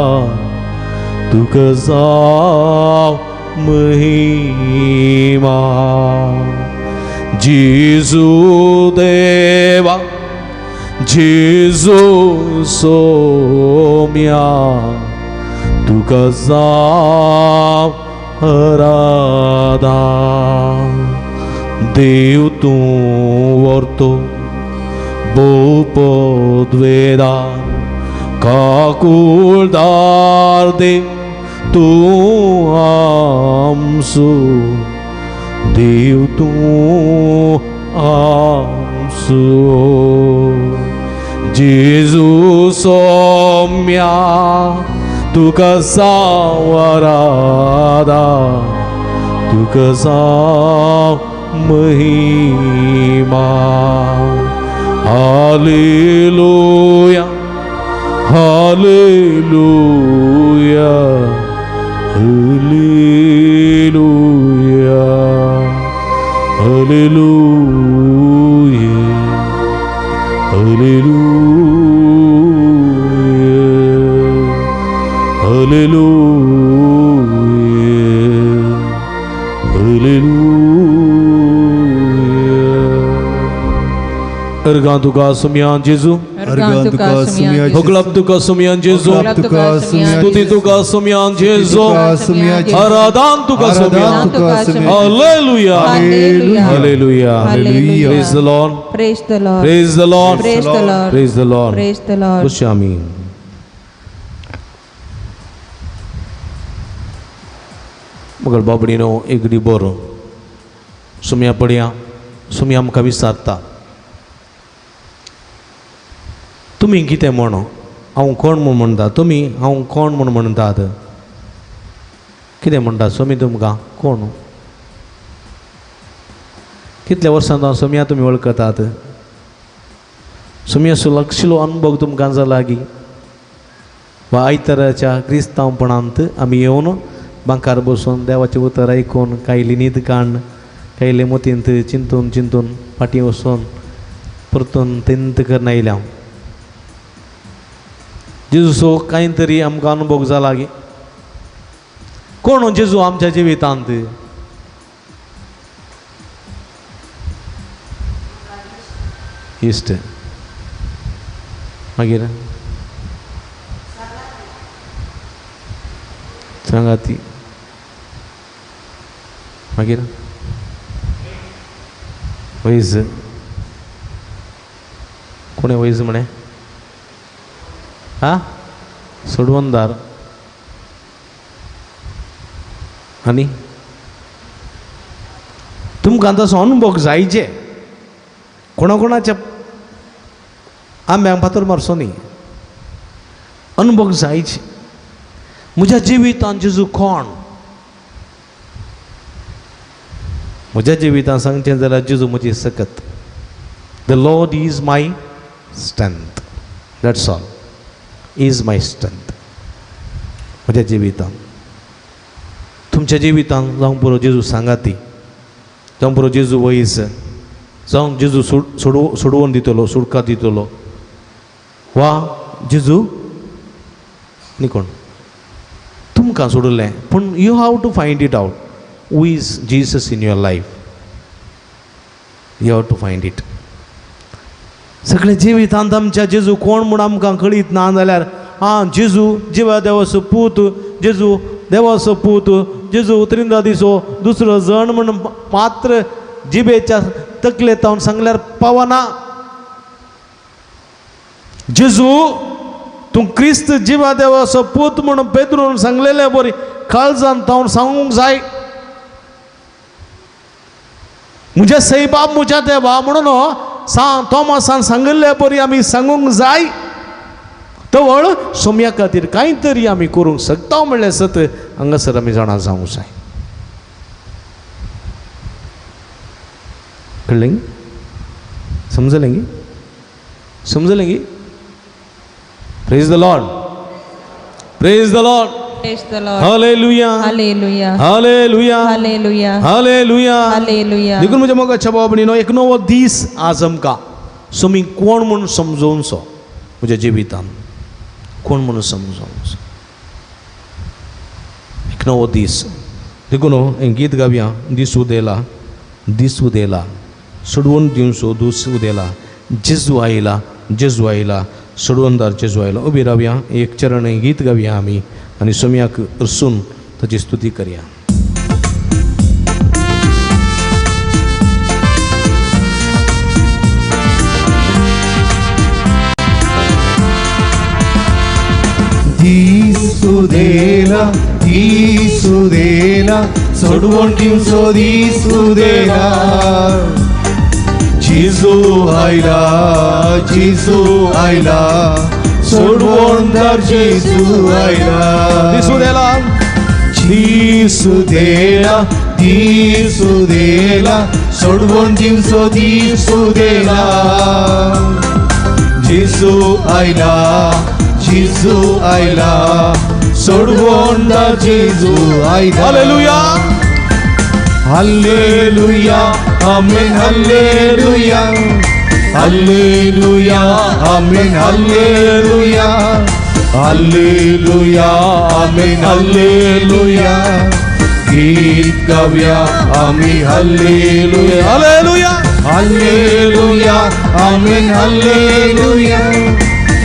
तू कसा महिमा जेजू देवा जेजू सोम्या तू कसा वरादा देव तू वर्तो Podvedar kakuldar de tu amsu dev tu amsu Jesus somya tu kasawarada tu kasa mahima Hallelujah, Hallelujah, Hallelujah, Hallelujah, Hallelujah, Hallelujah, Hallelujah. Ergan tuka sumyan Jesu, Ergan tuka sumyan Hoglap tuka sumyan Jesu, Stuti tuka sumyan Jesu, Aradan tuka sumyan. Hallelujah, Hallelujah, Hallelujah. Praise the Lord, Praise the Lord. Praise the Lord, Praise the Lord. Praise the Lord. Praise the Lord. Kushami. मगर बाबडीनो एकडी बोरो सुम्या पड्या सुम्या आमकां विचारता तुमी कितें म्हणो हांव कोण म्हूण म्हणटा तुमी हांव कोण म्हूण म्हणटात कितें म्हणटा सोमी तुमकां कोण कितल्या वर्सां जावन सोम्या तुमी वळखतात सोम्या सुलक्षिलो अनुभव तुमकां जाला की वा आयताराच्या क्रिस्तांवपणांत आमी येवन बांकार बसून देवाचें उतर आयकून कायली न्हीद काण कायले मोतींत चिंतून चिंतून फाटीं वचून परतून तेंत करन आयल्या जेजूचो कांय तरी आमकां अनुभव जाला की कोण जेजू आमच्या जिवितांत इश्ट मागीर सांगाती मागीर वैज कोणी वैज म्हणे हा सोडवणदार आनी तुमकां तसो अनुभव जायचे कोणाकोणाच्या आंब्यांक फातर मारचो न्ही अनुभव जायचे म्हज्या जिवितांत जेजू कोण म्हज्या जिवितांत सांगचें जाल्यार जेजू म्हजी सकत the Lord is my strength that's all is my strength म्हज्या जिवितांत तुमच्या जिवितांत जावं पुरो जेजू सांगाती जावं पुरो जेजू वयस जावं जेजू सोडवून दितलो सुडका दितलो वा जेजू न्ही कोण तुमकां सोडलें पूण you have to find it out who is Jesus in your life you have to find it सगळे जिवितांत आमच्या जेजू कोण म्हूण आमकां कळीत ना जाल्यार जेजू जिवा देवाचो पूत जेजू देवाचो पूत जेजू त्रिंदा दिसो दुसरो जण म्हण मात्र जिबेच्या तकलेत हांव सांगल्यार पावना जेजू तूं क्रिस्त जिवा देवाचो पूत म्हणून पेद्रून सांगलेले बरी काळजांत हांव सांगूंक जाय म्हज्या सैबाब म्हज्या देवा म्हणून तोमासान सांगिल्ले बरी आमी सांगूंक जाय तवळ सोम्या खातीर कांय तरी आमी करूंक शकता म्हणलें सत हांगासर आमी जाणा जावंक जाय कळ्ळें गी समजलें गी समजलें गी praise the Lord praise the Lord Praise the Lord. Hallelujah Hallelujah. हालेलुया Hallelujah. हालेलुया Hallelujah. देखून म्हज्या मोगाच्या बाबणीनो एक नवो दीस आज आमकां सोमी कोण म्हणून समजोवचो म्हज्या जिवितांत कोण म्हणून समजोवचो एक नवो दीस देखून हें गीत गावया दीस उदेला सोडवून दिवचो दीस उदेला जेजू आयला सोडवणदार जेजू आयला उबी रावया एक चरण हें गीत गावया आमी आनी सोम्याक अर्सून ताची स्तुती करया दीसुदेला सोडवून दिवचो दीसुदेला जेजू आयला सोडवणदार जेजू आयला दीसुदेला सोडवून दिवचो दीसुदेला जेजू आयला सोडवणदार जेजू आयला हालेलुया हालेलुया आमेन हालेलुया हालेलुया आमेन हालेलुया हालेलुया आमेन हालेलुया गीत गावया आमी हालेलुया हालेलुया हालेलुया आमेन हालेलुया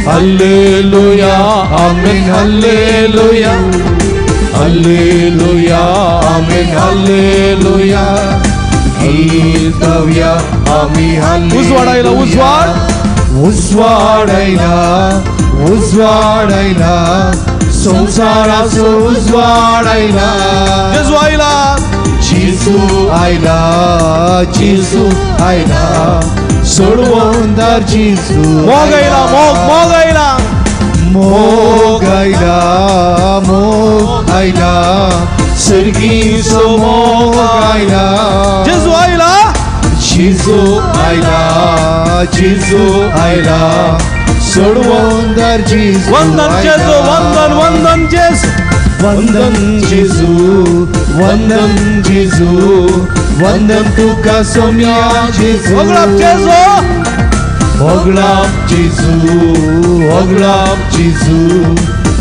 हालेलुया आमेन हालेलुया हालेलुया आमेन हालेलुया गीत गावया आमी हालेलुया उजवाडायला संसाराचो उजवाडायला जेजू आयला सोडवणदार जेजू मोग आयला सर्गीचो मोग आयला जेजू आयला सोडवणदार जेजू वंदन जेजू वंदन तुका सोम्या जेजू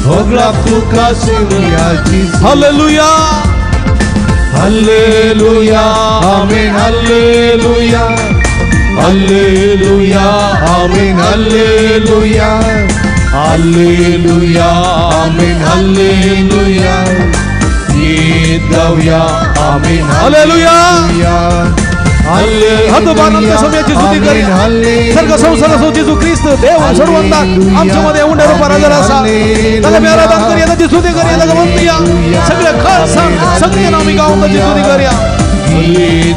होगलाप तुका सोम्या जेजू हालेलुया हालेलुया आमेन हालेलुया हालेलुया आमेन हालेलुया हालेलुया आमेन हालेलुया गीत गावया आमेन हालेलुया हतभागांच्या सोम्याची स्तुती करी सर्ग संसार जेजू ख्रिस्त देव सर्वंता आमच्या मध्ये उंडे रूप राजा असा त्याला मी आराधना करी त्याची स्तुती करी त्याला म्हणूया सगळे खर सांग सगळे नामी गाऊन त्याची स्तुती करूया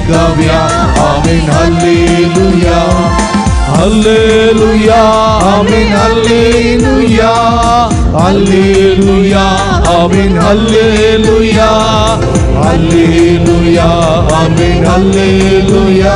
गाऊया आमेन हालेलुया हालेलुया आमेन हालेलुया हालेलुया आमेन हालेलुया हालेलुया आमेन हालेलुया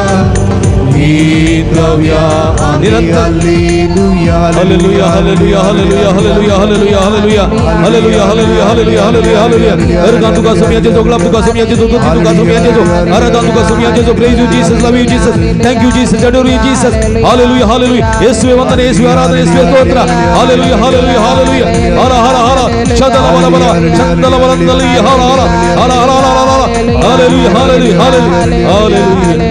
गीत गाऊया आमेन हालेलुया hallelujah hallelujah hallelujah hallelujah hallelujah hallelujah hallelujah hallelujah hallelujah हालेलुया अरे तुका सोम्याचे जो ग्लाब तुका सोम्याचे जो तुका सोम्याचे जो अरे तुका सोम्याचे जो praise you Jesus love you Jesus thank you Jesus adore you Jesus हालेलुया हालेलुया येशुवे वंदन येशुवे आराधना येशुवे स्तोत्र हालेलुया हालेलुया हालेलुया हर हर हर शदल बल बल शदल बल बल हर हर हर हर हर हालेलुया हालेलुया हालेलुया हालेलुया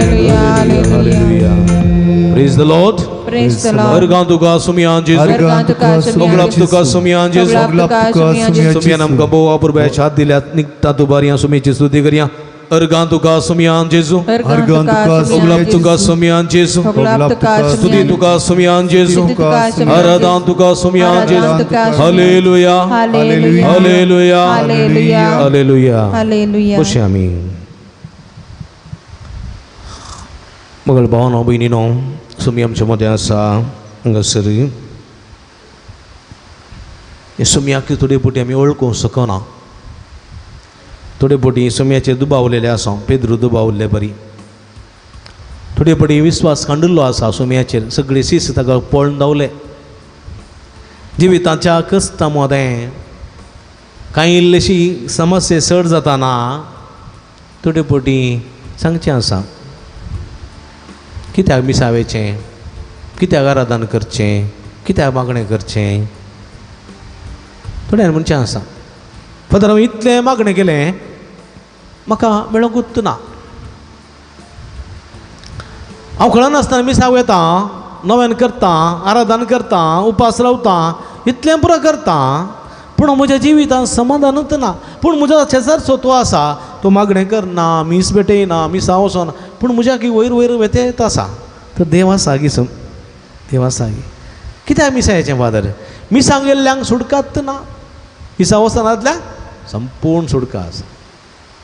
Praise the Lord. Praise the Lord. Ergan tuka sumian Jesus. Ergan tuka sumian Oglap Jesus. tuka sumian Jesus. Oglap tuka sumian Jesus. Sumian amka boa purbaya chat dilat nikta tubariyan sumici स्तुति करिया Ergan tuka sumian Jesus. Ergan tuka Oglap tuka sumian Jesus. Oglap tuka स्तुति तुका सुमियान जेसु आराधना तुका सुमियान जेसु हालेलुया Hallelujah. हालेलुया Hallelujah. हालेलुया Hallelujah. खुशी आमी मगल भावनो बहिणीनो सुमी आमच्या मध्ये आसा हांगासर हे सुमयाक थोडे पोटी आमी वळखूंक शकना थोडे पोटी सुमयाचेर दुबावलेले आसा पेद्रू दुबावले बरी थोडे पटी विश्वास कांडिल्लो आसा सुमयाचेर सगळी सीस ताका पळोवन धांवले जिविताच्या कश्टा मदें कांय इल्लीशी समस्या चड जाताना थोडे पटी सांगचें आसा कित्याक मिसावेचें कित्याक आराधन करचें कित्याक मागणें करचें थोड्यान म्हणचें आसा फादर हांवें इतलें मागणें केलें म्हाका मेळोंकूच ना हांव कळनासतना मिसाव येता नव्यान करता आराधन करता उपास रावता इतलें पुरो करता पूण म्हज्या जिवितांत समाधानूच ना पूण म्हजो शेजारचो तो आसा तो मागणें करना मीस भेटयना मिसाव वचना पूण म्हज्या की वयर वयर वेतेत आसा तर देव आसा गी देव आसा गी कित्याक मिसायेचें फादर मिसांग गेल्ल्यांक सुटकात ना मिसाव वचनांतल्यान संपूर्ण सुटका आसा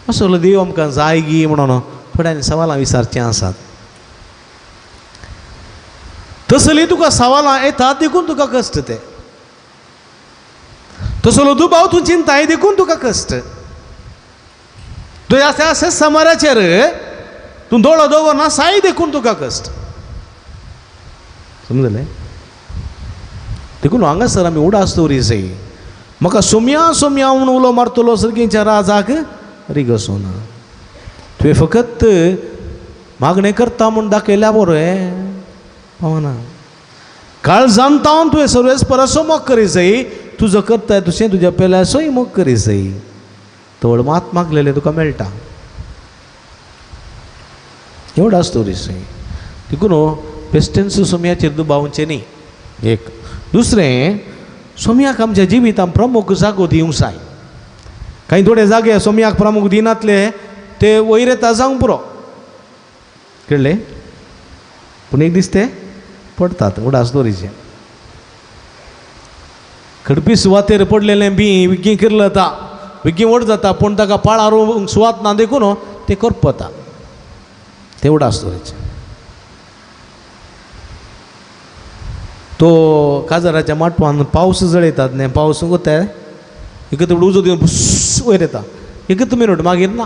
असलो देव आमकां जाय गी म्हणून थोड्यांनी सवालां विचारचीं आसात तसली तुका सवालां येतात देखून तुका कश्ट ते तसलो दुबाव तूं चिंताय देखून तुका कश्ट तुज्या त्या समाराचेर तूं दोळो दवरना साय देखून तुका कश्ट समजलें देखून हांगासर आमी उडास दवरी जाय म्हाका सोम्या सोम्या म्हणून उलो मारतलो सर्गीच्या राजाक रिगसोना तुवें फकत मागणें करता म्हूण दाखयल्या बरें पावना काळजान तावन तुवें सर्वेस परसो मोग करी जाय तुजो करताय तुजें तुज्या पेल्यासोय मोग करी जाय तवळ मात मागलेलें तुका मेळटा एवढा स्टोरी जाय देखून पेस्टेन्स सोम्याचेर दुबावचें न्ही एक दुसरें सोम्याक आमच्या जिवितांत प्रमुख जागो दिवंक जाय कांय थोडे जागे सोम्याक प्रमुख दिनातले ते वयर येता जावंक पुरो कळ्ळें पूण एक दीस ते पडतात उडास दोरीचे खडपी सुवातेर पडलेलें बी विग्गी किरलता विग्गी वड जाता पूण ताका पाळार सुवात ना देखून ते करपता ते उडास दोरीचे तो काजाराच्या माटवान पावस जळयतात न्ही पावस वता एकत्र उजो दिवन भुस्स वयर येता एकच मिनट मागीर ना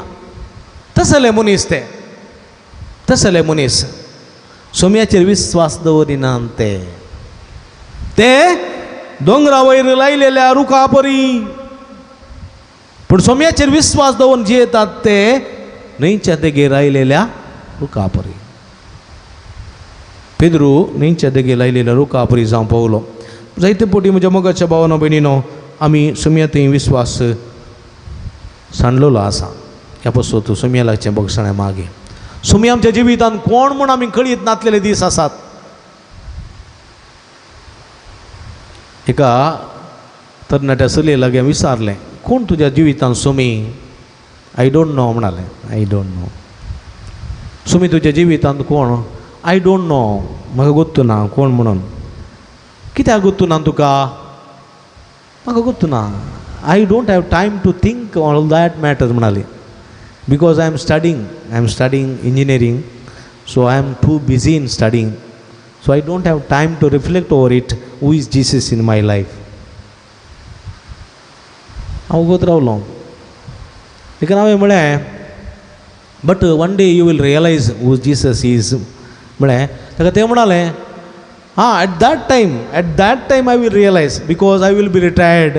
तसले मनीस तसले मनीस सोम्याचेर विश्वास दवरिनात ते दोंगरा वयर लायलेल्या रुखा परी पूण सोम्याचेर विश्वास दवरून जे येतात ते न्हंयच्या देगेर आयलेल्या रुखा परी पेद्रू न्हंयच्या देगेर लायलेल्या रुखा परी जावं पावलो जायते पोटी म्हज्या मोगाच्या भावानो भयणीनो आमी सोम्यातय विश्वास सांडलेलो आसा ह्या पासून तूं सोम्या लागचें बगसणें मागे सोमी आमच्या जिवितांत कोण म्हूण आमी कळीत नातलेले दीस आसात एका तरणाट्या चलये लागीं विचारलें कोण तुज्या जिवितांत सोमी आय डोंट नो म्हणालें आय डोंट नो सुमी तुज्या जिवितांत कोण आय डोंट नो म्हाका गोत्तू ना कोण म्हणून कित्याक गोत्तू ना तुका म्हाका गोत्तू ना I don't have time to think all that matters म्हणाली because I am studying engineering so I am too busy in studying so I don't have time to reflect over it who is Jesus in my life हांव उगत रावलो देखून हांवें म्हळें but one day you will realise who Jesus is म्हळें ताका तें म्हणालें हां at that time I will realise because I will B retired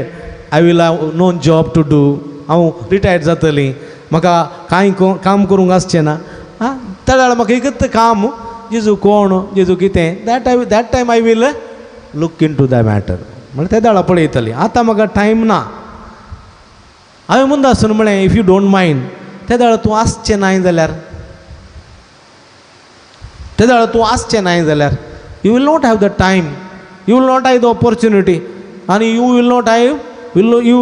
I will have no job to do हांव रिटायर्ड जातलीं म्हाका कांय काम करूंक आसचें ना हां त्या वेळार म्हाका एकच काम जेजू कोण जेजू कितें that time I will look into the matter म्हळ्यार त्या वेळार पळयतलीं आतां म्हाका टायम ना हांवें मुंदा आसून म्हळें इफ यू डोंट मायंड त्या वेळार तूं आसचें नाय जाल्यार you will not have the time you will not have the opportunity आनी you will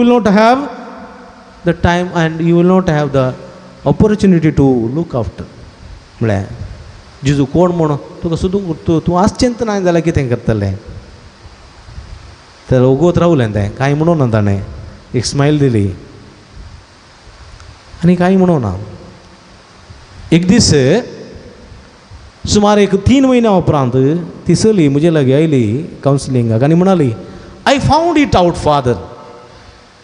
not have the time and you will not have the opportunity to look after म्हळ्यार जेजू कोण म्हणून तुका सोदूंक तूं आसचेंच नाय जाल्यार कितें करतलें तर ओगोत रावलें तें कांय म्हणूं ना ताणें एक स्मायल दिली आनी कांय म्हणूं ना एक दीस सुमार एक 3 म्हयन्या उपरांत ती चली म्हजे लागीं आयली कावन्सिलिंगाक आनी म्हणाली I found it out father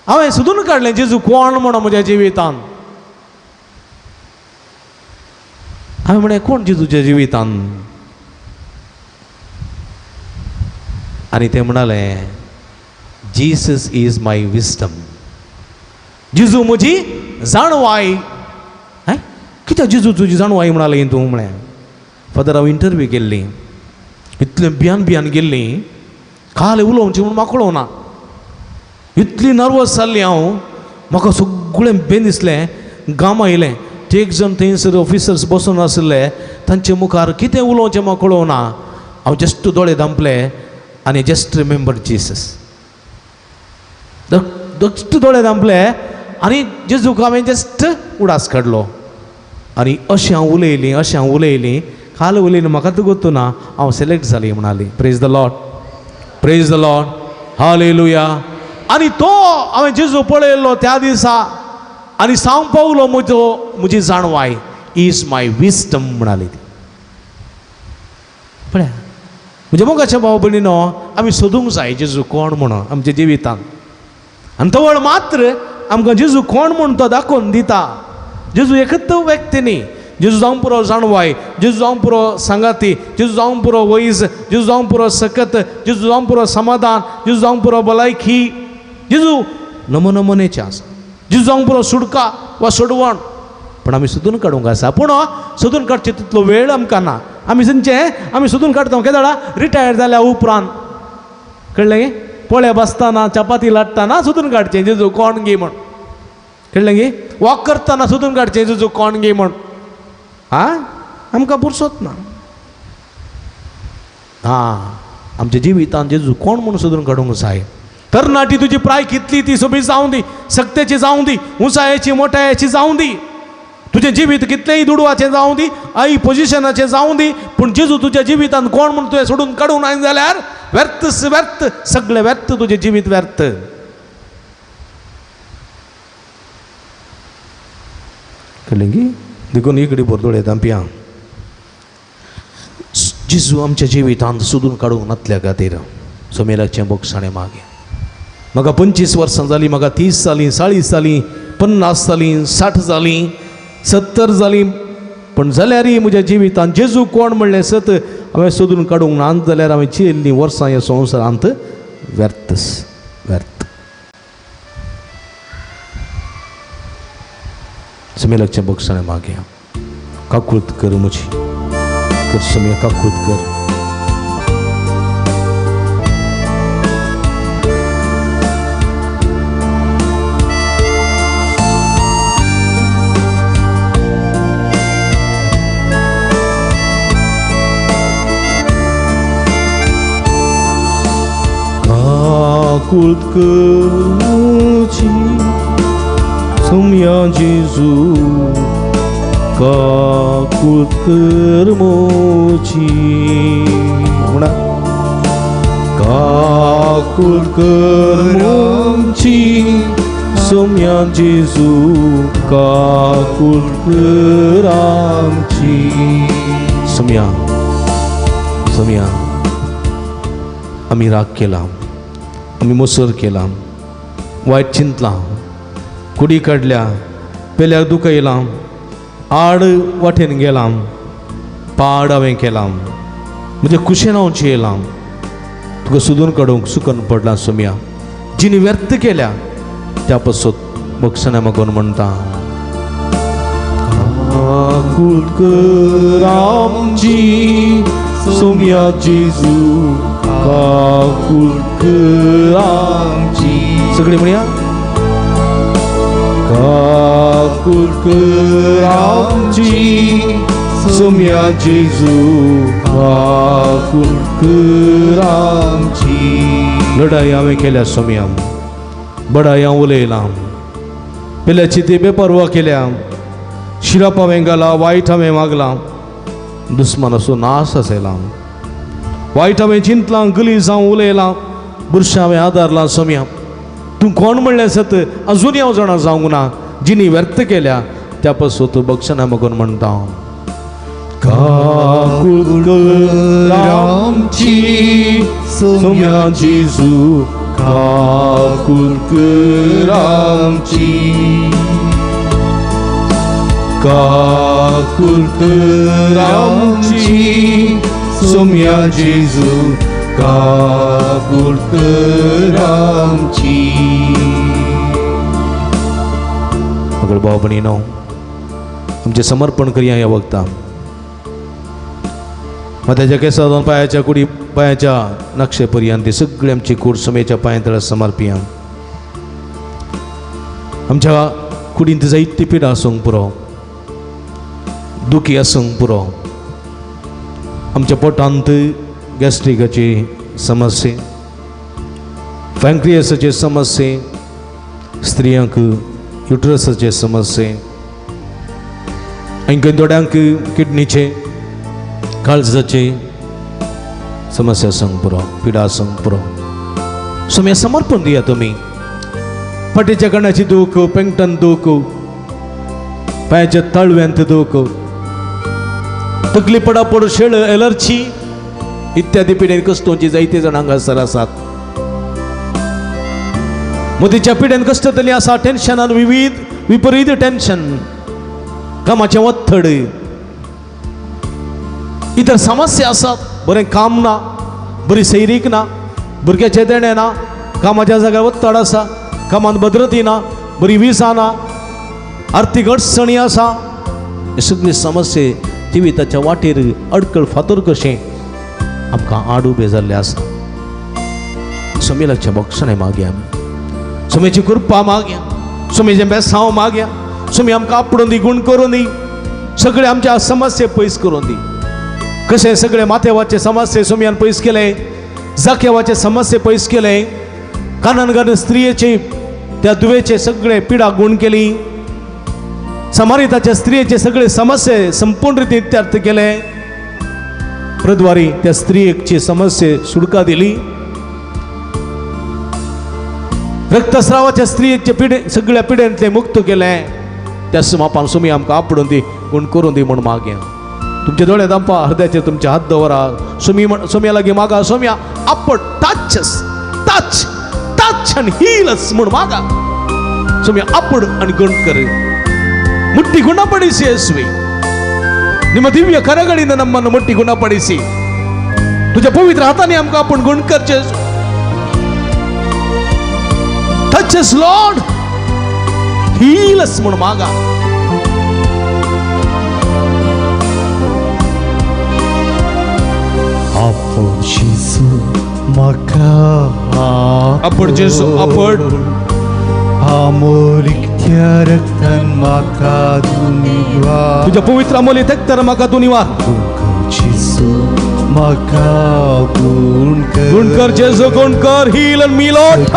हांवें सोदून काडलें जेजू कोण म्हणून म्हज्या जिवितांत हांवें म्हळें कोण जेजूच्या जिवितांत आनी तें म्हणालें जीसस इज माय विस्डम जेजू म्हजी जाणवाय कित्याक जेजू तुजी जाणवाय म्हणाली तूं म्हळें फादर हांव इंटरव्यू गेल्ली इतलें भियान गेल्ली खाले उलोवचें म्हूण म्हाका कळोना इतली नर्वस जाल्ली हांव म्हाका सगळें बेन दिसलें गाम आयलें ते एक जण थंयसर ऑफिसर्स बसून आसले तांचे मुखार कितें उलोवचें म्हाका कळोना हांव जस्ट दोळे धांपले आनी जस्ट रिमेंबर जीसस जस्ट दोळे धांपले आनी जेजूक हांवें जस्ट उडास काडलो आनी अशें हांव उलयलीं खाल उलयलीं म्हाका तूं गोत्तू ना हांव सिलेक्ट जाली म्हणाली प्रेज द लॉर्ड हालेलुया आनी तो हांवें जेजू पळयल्लो त्या दिसा आनी सांग पावलो म्हजी जाणवाय इज माय विस्डम म्हणाली ती पळया म्हणजे मोगाच्या भाव भयणीनो आमी सोदूंक जाय जेजू कोण म्हणून आमच्या जिवितांत आनी तो वेळ मात्र आमकां जेजू कोण म्हूण तो दाखोवन दिता जेजू एकच व्यक्ती न्ही जेजू जावं पुरो जाणवाय जेजू जावं पुरो सांगाती जेजू जावं पुरो वैज जेजू जावं पुरो सकत जेजू जावं पुरो समाधान जेजू जावं पुरो भलायकी जेजू नमोनमनेचें आसा जेजू जावं पुरो सुडका वा सोडवण पण आमी सोदून काडूंक आसा पूण सोदून काडचे तितलो वेळ आमकां ना आमी सोदून काडटा केदाळा रिटायर जाल्या उपरांत कळ्ळें पोळ्या बसतना चपाती लाटतना सोदून काडचें जेजू कोण गे म्हण कळ्ळें गे वॉक करतना सोदून काडचें जेजू कोण गे म्हण आमकां पुरसोत ना आमच्या जिवितांत जेजू कोण म्हूण सोदून काडूंक जाय तरणाटी तुजी प्राय कितली ती सगळी जावं दी सक्तेची जावं दी उंचायेची मोठ्याची जावं दी तुजें जिवीत कितलेंय दुडवाचें जावं दी आई पोजिशनाचें जावं दी पूण जेजू तुज्या जिवितांत कोण म्हूण तुवें सोडून काडूंक ना जाल्यार व्यर्थ सगळें व्यर्थ तुजें जिवीत व्यर्थ कळ्ळें गी देखून इकडे बोरदोळे धांपिया जेजू आमच्या जिवितांत सोदून काडूंक नातल्या खातीर सोमेलाचें बोगसाणें मागे म्हाका 25 वर्सां जालीं म्हाका 30 जालीं 40 जालीं 50 जालीं 60 जालीं 70 जालीं पण जाल्यारय म्हज्या जिवितांत जेजू कोण म्हणलें सत हांवें सोदून काडूंक ना जाल्यार हांवें चियल्लीं वर्सां ह्या संवसारांत व्यर्थ समेलाच्या बोगसाणें मागे काकुळत कर म्हजी कर समे काकुळत कर काकुळत कर म्हजी सोम्या जेजू काकूळ कर मोची म्हणा काकूळ कर मोची सोम्या जेजू काकूळ कर आमची सोम्या सोम्या आम्ही राग केला आम्ही मोसर केला वाईट चिंतला कुडी काढल्या पेल्याक दुख येला आड वाटेन गेला पाड हांवें केला म्हणजे कुशेन हांव येयला तुका सोदून काडूंक सुकन पडला सोम्या जिणी व्यर्थ केल्या त्या पासत बक्षण्या मागून म्हणटा काकूळ कर आमची सोम्या जेजू काकूळ कर आमची सगळी म्हणया काकूळ कर आमची सोम्या जेजू काकूळ कर आमची लढाई हांवें केल्या सोम्या बडाई हांव उलयलां पेल्याची ती बेपरवा केल्या शिराप हांवें घाला वायट हांवें मागलां दुस्मानाचो नाश आसयला वायट हांवें चिंतलां गलीज हांव उलयलां बुरशें हांवें आदारलां सोम्या तूं कोण म्हणलें सत अजून हांव जाणा जावंक ना जिणी व्यर्थ केल्या त्या पासून तूं बक्षण्या मागून म्हणटा काकूळ कर आमची सोम्या जेजू काकूळ कर आमची काकूळ कर आमची सोम्या जेजू काकूळ कर आमची अगळ भाव भयणीनो आमचें समर्पण करया ह्या वक्ता माथ्याच्या केंसां पांयाच्या कुडी पांयाच्या नक्षे पर्यंत ती सगळी आमची कूड सोमेच्या पांयतळा समर्पिया आमच्या कुडींत जायती पिडा आसूंक पुरो दुखी आसूंक पुरो आमच्या पोटांत गॅस्ट्रिकाची समस्या पॅन्क्रियासाचे समस्या स्त्रियांक युट्रसाचे समस्या आनी थोड्यांक किडनीचे काळजाचे समस्या आसूंक पुरो पिडा आसूंक पुरो सोम्या समर्पण दिया तुमी पाटीच्या कणाची दूख पेंगटन दूख पांयाच्या तळव्यांत दूख तकली पडापड शेळ एलर्जी इत्यादी पिडेन कश्टांची जायते जाणांक आजार आसात मोतीच्या पिड्यान कश्ट तरी आसा टेन्शनान विपरीत टेन्शन कामाचे वत्तड इतर समस्या आसात बरें काम ना बरी सैरीक ना भुरग्याचे देणे ना कामाच्या जाग्यार वत्तड आसा कामान भद्रती ना बरी विसा ना आर्थीक अडचणी आसा हे सगळी समस्या जिविताच्या वाटेर अडकळ फातर कशें आमकां आड उबे जाल्ले आसा सोमेलाच्या बक्षणे मागया आमी सोमेची कृपा मागया सोमेचें बेसांव मागया सोमी आमकां आपणून दी गुण करून दी सगळे आमच्या समस्या पयस करून दी कशें सगळे माथेवाचे समस्या सोमयान पयस केले जाकेवाचे समस्या पयस केले कानान घालून स्त्रियेचे त्या दुवेचे सगळे पिडा गुण केली समारिताच्या स्त्रियेचे सगळे समस्या संपूर्ण रितीन इत्यार्थ केले प्रद्वारी त्या स्त्रियेची समस्या सुटका दिली रक्तस्रावाच्या स्त्रियेचे पिडे सगळ्या पिड्यांतले मुक्त केले त्या समापान सोमी आमकां आपणून दी गुण करून दी म्हूण मागया तुमचे दोळे दांपा हृदयाचेर तुमचे हात दवरा सोम्या लागीं मागा सोम्या आपण टच and heal us म्हूण मागा सोम्या आपण आणि गुण कर मुट्टी गुणपडिसी येसुवे ನಿಮ್ಮ ದಿವ್ಯ ಕರಗಳಿಂದ ನಮ್ಮನ್ನು ಮುಟ್ಟಿ ಗುಣಪಡಿಸಿ तुझ्या पवित्र हाताने आमकां आपण गुण करचे touch us Lord heal us म्हूण मागा आपण जेजू म्हाका आपण जेजू आपण अमोलीक त्या रक्तान म्हाका दुनिवार तुझ्या पवित्र अमोली रक्तान म्हाका दुनिवार जेजू म्हाका गुण कर जेजू गुण कर heal and me Lord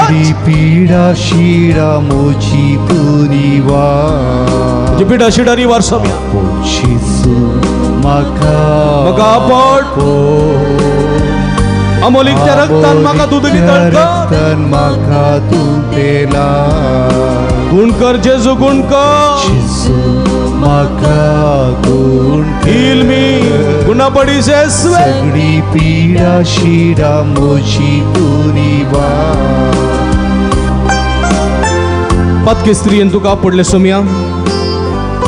पीडा शिडा मोची दुनिवार तुझे पिडा शिडा निवार सोम्या जेजू म्हाका म्हाका आपट अमोलीक त्या रक्तान म्हाका दूध नितळकर रक्तान म्हाका तूं तेला गुण कर जेजू गुण कर जेजू म्हाका गुण हील मी गुना पडी जेसवे सगळी पिडा शिडा मोची तूं निवार पातके स्त्रीयेन तुका आपडले सोम्या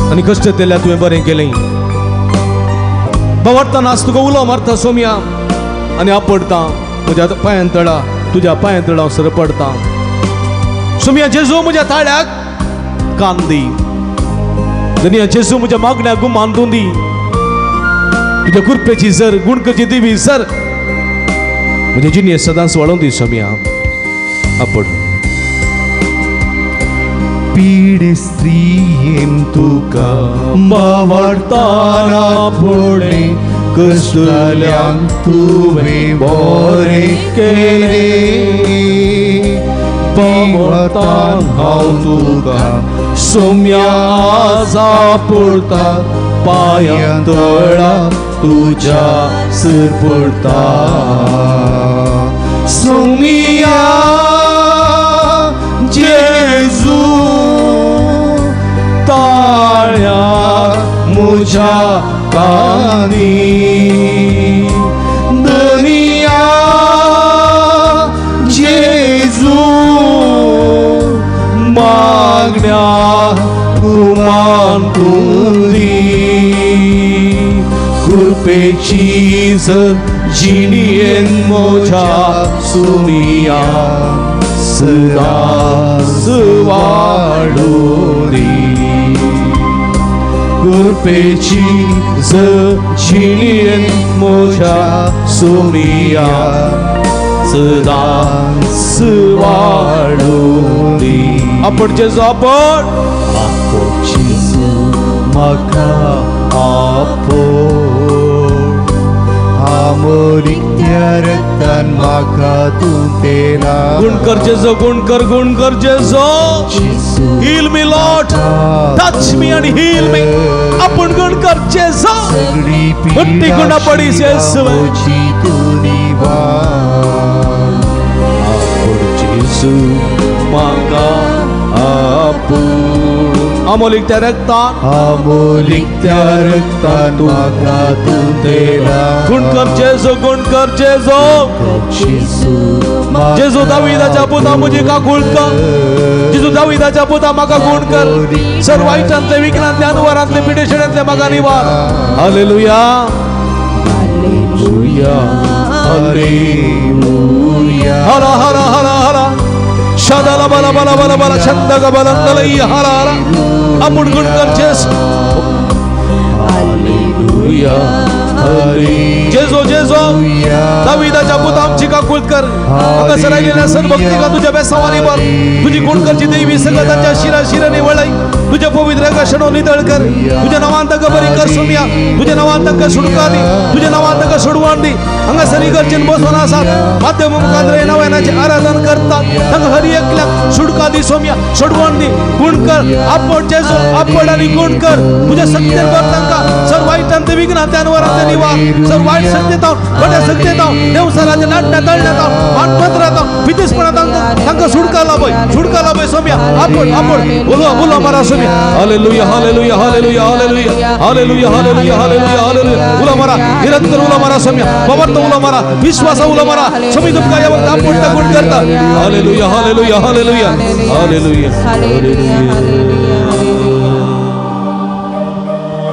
आनी कश्ट केल्या तुवें बरें केलें भवार्थान आज तुका उलो मारता सोम्या आनी आपडता म्हज्या पांयां तळा तुज्या पांयां तळा हांव सर पडता सोम्या जेजू म्हज्या ताळ्याक कान दी दुनिया जेजू म्हज्या मागण्याक गुमान दी तुज्या कुरपेची जर गुणकची दिवी सर म्हजे जिणे सदांच वाडोवन दी सोम्या आपड पीडे स्त्रीयेन तुका बावरताना पडले कसल्यांक तुवें बरें केलें बावरतान हांव तुका सोम्या पडता पांयां तळा तुज्या सर पडता सोमिया जेजू ताळ्या म्हज्या कानी दुनिया जेजू मागण्या गुमान तुली कृपेची जर जिणेन म्हज्या सुनिया सदांच वाडोली कृपेची जर जिणेन म्हज्या सुनिया सदांच वाडोली आपण जेजू आपण जेजू म्हाका आपड आमोलीक त्या रक्तान म्हाका तूं तेला गुण कर जेजू गुण कर जेजू heal me Lord touch me आणि हील मी आपण गुण कर जेजू सगळी मुट्टी गुणा पडी जेजू तूं निवार जेजू म्हाका आपड अमोलीक त्या रक्तान म्हाका तूं तेला गुण कर जेजू जेजू दाविदाच्या पुता म्हजी काकुळकर जेजू दाविदाच्या पुता म्हाका गुण कर सर्व वाईटांतले विघ्नांतले अनुवारांतले पिडेशेड्यांतले म्हाका निवार हालेलुया हालेलुया हालेलुया हरा हरा हरा हरा शदाला बला बला बला बला छंदग बलंदलई हरा हरा आपण गुण कर जेजू हालेलुया जेजू जेजू दाविदाच्या पुता आमची काकुळकर आता सरायलेल्या सर्व भक्तिका तुझ्या बेसावानी वर तुझी गुणकरची देवी सगळं त्यांच्या शिराने वळाई तुझ्या पवित्र कशनो नितळ कर तुझ्या नावांतक बरी कर सोम्या तुझ्या नावांतक सुडकादी तुझ्या नावांतक सोडवांदी हांगा सरी करचेन बसोन आसात माध्यम मुखांद्रे नावानाचे आराधन करतात तांकां हरी एकल्याक सुडकादी सोम्या सोडवांदी गुणकर आपड जेजू आपड आणि गुणकर तुझ्या सत्तेर कर तांकां सर्व वाईटांत विघ्नांत अनवरांत निवार सर्व वाईट सत्तेत बड्या सत्तेत देवसराच्या नाट्या तळण्यात मानपत्रात पितेसपणात तांकां सुडका लाभय सोम्या आपड आपड बोलो बोलो मारा सोम्या hallelujah hallelujah hallelujah hallelujah hallelujah hallelujah hallelujah hallelujah उला मारा निरंतर उला मारा सोम्या बाबत उला मारा विश्वास उला मारा सोमी तुमका या वक्त आपड गुण करता हालेलुया हालेलुया हालेलुया हालेलुया हालेलुया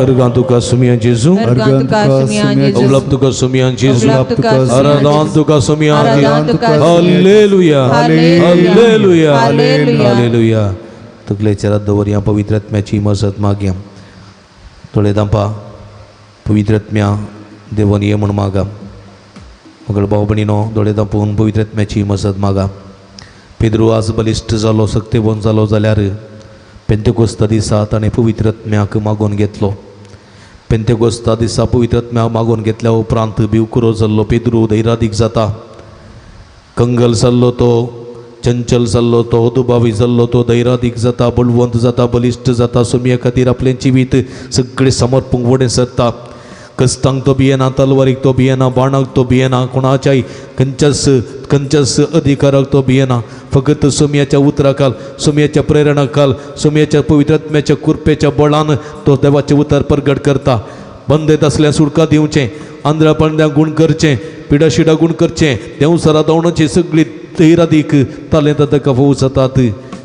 अर्गां तुका सोम्या जेजू अवलप तुका सोम्या जेजू आराधन तुका सोम्या हालेलुया हालेलुया हालेलुया तकले चरात दवरया पवित्र आत्म्याची मजत मागया थोडे दांपा पवित्र आत्म्या देवन ये म्हण मागा मगळ भाव भणीनो दोळे दांपोवन पवित्र आत्म्याची मजत मागा पेद्रू आज बलिश्ट जालो सक्तेवन जालो जाल्यार पेंतेकोस्ता दिसा ताणें पवित्र आत्म्याक मागून घेतलो पेंतेकोस्ता दिसा पवित्र आत्म्याक मागून घेतल्या उपरांत बिवकुरो जाल्लो पेद्रू धैर्यादीक जाता कंगल जाल्लो तो चंचल जाल्लो तो दुबावी जाल्लो तो दैरादीक जाता बळवंत जाता बलिश्ट जाता सुमये खातीर आपलें जिवीत सगळें समर्पूंक फुडें सरता कस्तांक तो भियेना तलवारीक तो भियेना बाणाक तो भियेना कोणाच्याय खंयच्याच अधिकाराक तो भियेना फकत सुमयाच्या उतराखाल सुमयाच्या प्रेरणाखाल सुमयाच्या पवित्र आत्म्याच्या कुरपेच्या बळान तो देवाचें उतर प्रगट करता बंदेत असल्या सुडका दिवचें आंधळ्या पडद्यांक गुण करचें पिडा शिडा गुण करचें देंवसरा दवणाची सगळी दैरादीक तालें ताका फोव जातात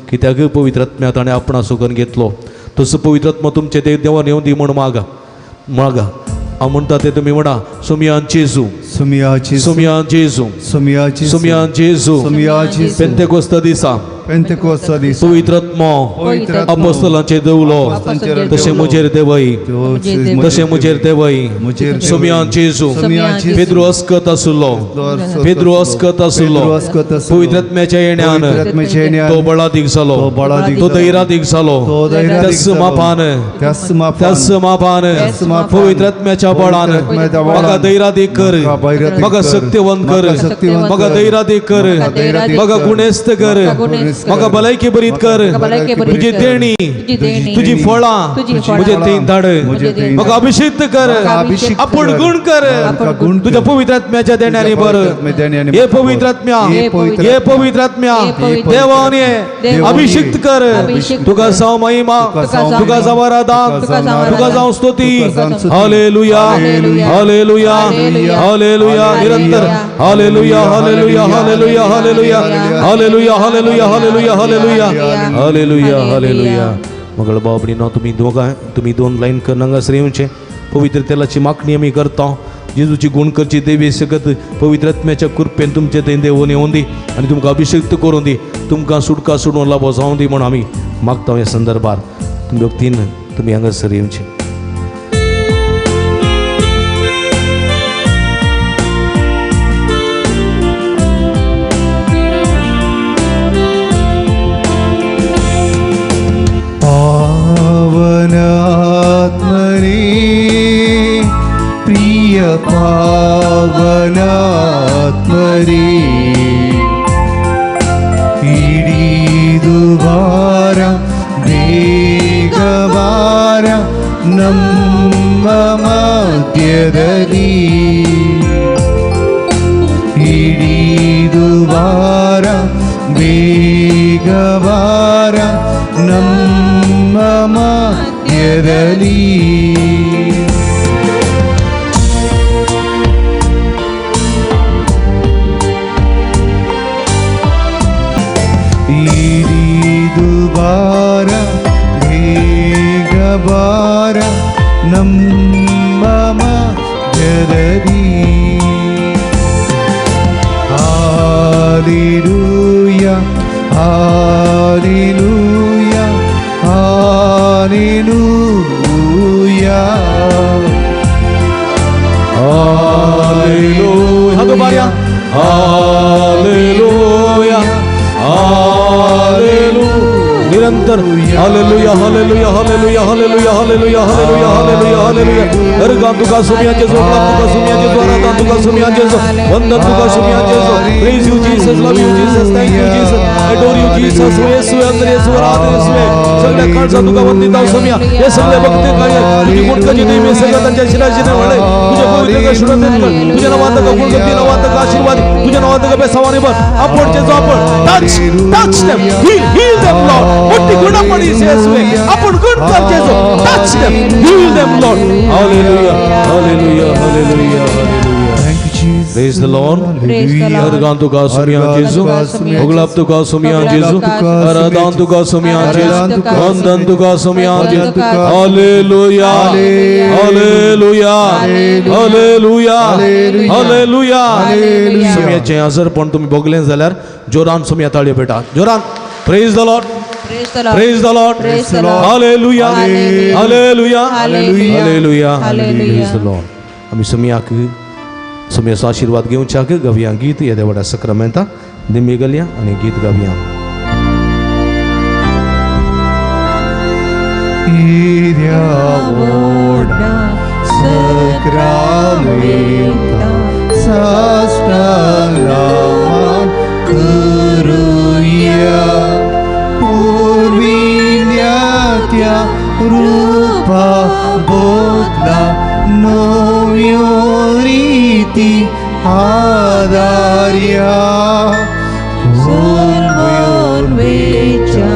कित्याक पवित्र आत्म्या ताणें आपणा सोगन घेतलो तसो पवित्र आत्मा तुमचे ते देवान येवन दी म्हण मागा हांव म्हणटा ते तुमी म्हणा सुमयान जेजू सुमयाची सुमयान जेजू सुमयाची सुमयान जेजू सुमयाची पेंतेकोस्ता दिसा पेंतेकोस्ता दीस पवित्र आत्मा पवित्र आत्मा अपोस्तलांचेर देवलो तशें म्हजेर देवय तशें म्हजेर देवय सुमयान जेजू सुमयाची पेद्रू अस्कत आसलो पेद्रू अस्कत आसलो पवित्र आत्म्याच्या येण्यान तो बळादीक जालो तो दैरादीक जालो त्याच मापान पवित्र आत्म्याच्या बळान म्हाका दैरादीक कर म्हाका सत्यवंत कर म्हाका दैरादीक कर म्हाका गुणेस्त कर म्हाका भलायकी बरीत कर तुजी देणी तुझी फळां म्हजे थंय धाड म्हाका अभिषेक कर आपूण गुण कर तुझ्या पवित्र आत्म्याच्या देण्यानी भर हे पवित्र आत्म्या हे पवित्र आत्म्या देवान ये अभिषेक कर तुका जाव महिमा तुका जाव आराधना तुका जाव स्तुती हालेलुया हालेलुया हालेलुया निरंतर hallelujah hallelujah hallelujah hallelujah hallelujah hallelujah hallelujah hallelujah hallelujah हालेलुया मगळ बाबडीनो तुम्ही दोन लाईन करनांगासर येवचे पवित्र तेलाची मागणी आमी करता जेजूची गुण करची देवी सगत पवित्र आत्म्याच्या कृपेन तुमचे थंय देवून येवन दी आनी तुमकां अभिषेक करून दी तुमकां सुटका सोडून लाभो जावं दी म्हण आमी मागता ह्या संदर्भात तुमी व्यक्तीन तुमी हांगासर येवचे प्रिय पावनात्मरे ಹಿಡಿದುವಾರ ಬೇಗವಾರ ನಮ್ಮ ಮಧ್ಯದಲ್ಲಿ ಹಿಡಿದುವಾರ ಬೇಗವಾರ ನಮ್ಮ ಮಧ್ಯದಲ್ಲಿ ಬಾರ ಬೇಗ ಬಾರ ನಮ್ಮ ಮಧ್ಯದಲ್ಲಿ ಹಾಲೆಲೂಯ ಹಾಲೆಲೂಯ ಹಾಲೆಲೂಯ ಹಾಲೆಲೂಯ ಅದು ಬಾರ್ಯಾ ಹಾಲೆಲೂಯ निरंतर hallelujah hallelujah hallelujah hallelujah hallelujah hallelujah hallelujah hallelujah अर्गा तुका सुमियाचे जोडला तुका सुमियाचे द्वारा तुका सुमियाचे वंदन तुका सुमियाचे praise you Jesus love you Jesus thank you Jesus adore you Jesus Yesu अंदर येशू आराधना येशू सगळ्या काळचा तुका वंदिता सुमिया हे सगळे भक्त काय तुझी गुणकाची नेहमी सगळं त्यांच्या शिराजीने वळे तुझे पवित्र शुद्ध तुझ्या नावात का गुणगती नावात का आशीर्वाद तुझ्या नावात का बेसवानी बर आपण जे जो आपण touch them heal them Lord मोठी गुणपणी येशूवे आपण गुण कर जेजू touch them heal them Lord hallelujah hallelujah hallelujah hallelujah thank you Jesus praise the Lord अर्गान तुका सुमिया जेजू उगलाप तुका सुमिया जेजू आराधना तुका सुमिया जेजू वंदन तुका सुमिया जेजू हालेलुया हालेलुया हालेलुया हालेलुया सुमियाचे हजर पण तुम्ही बघले जाल्यार जोरान सुमिया ताळयो PETA Zohran praise the Lord praise the Lord hallelujah hallelujah hallelujah praise the Lord आमी सुमियाक सुमियाचो आशीर्वाद घेवच्याक गवया गीत या देवाच्या सक्रामेंता दिमी गलया आनी गीत गवया सक्रामेंता साष्टांग नमन करूया कृपा बोधला नव्यो रीती आदार्या सर्वोन्वेच्या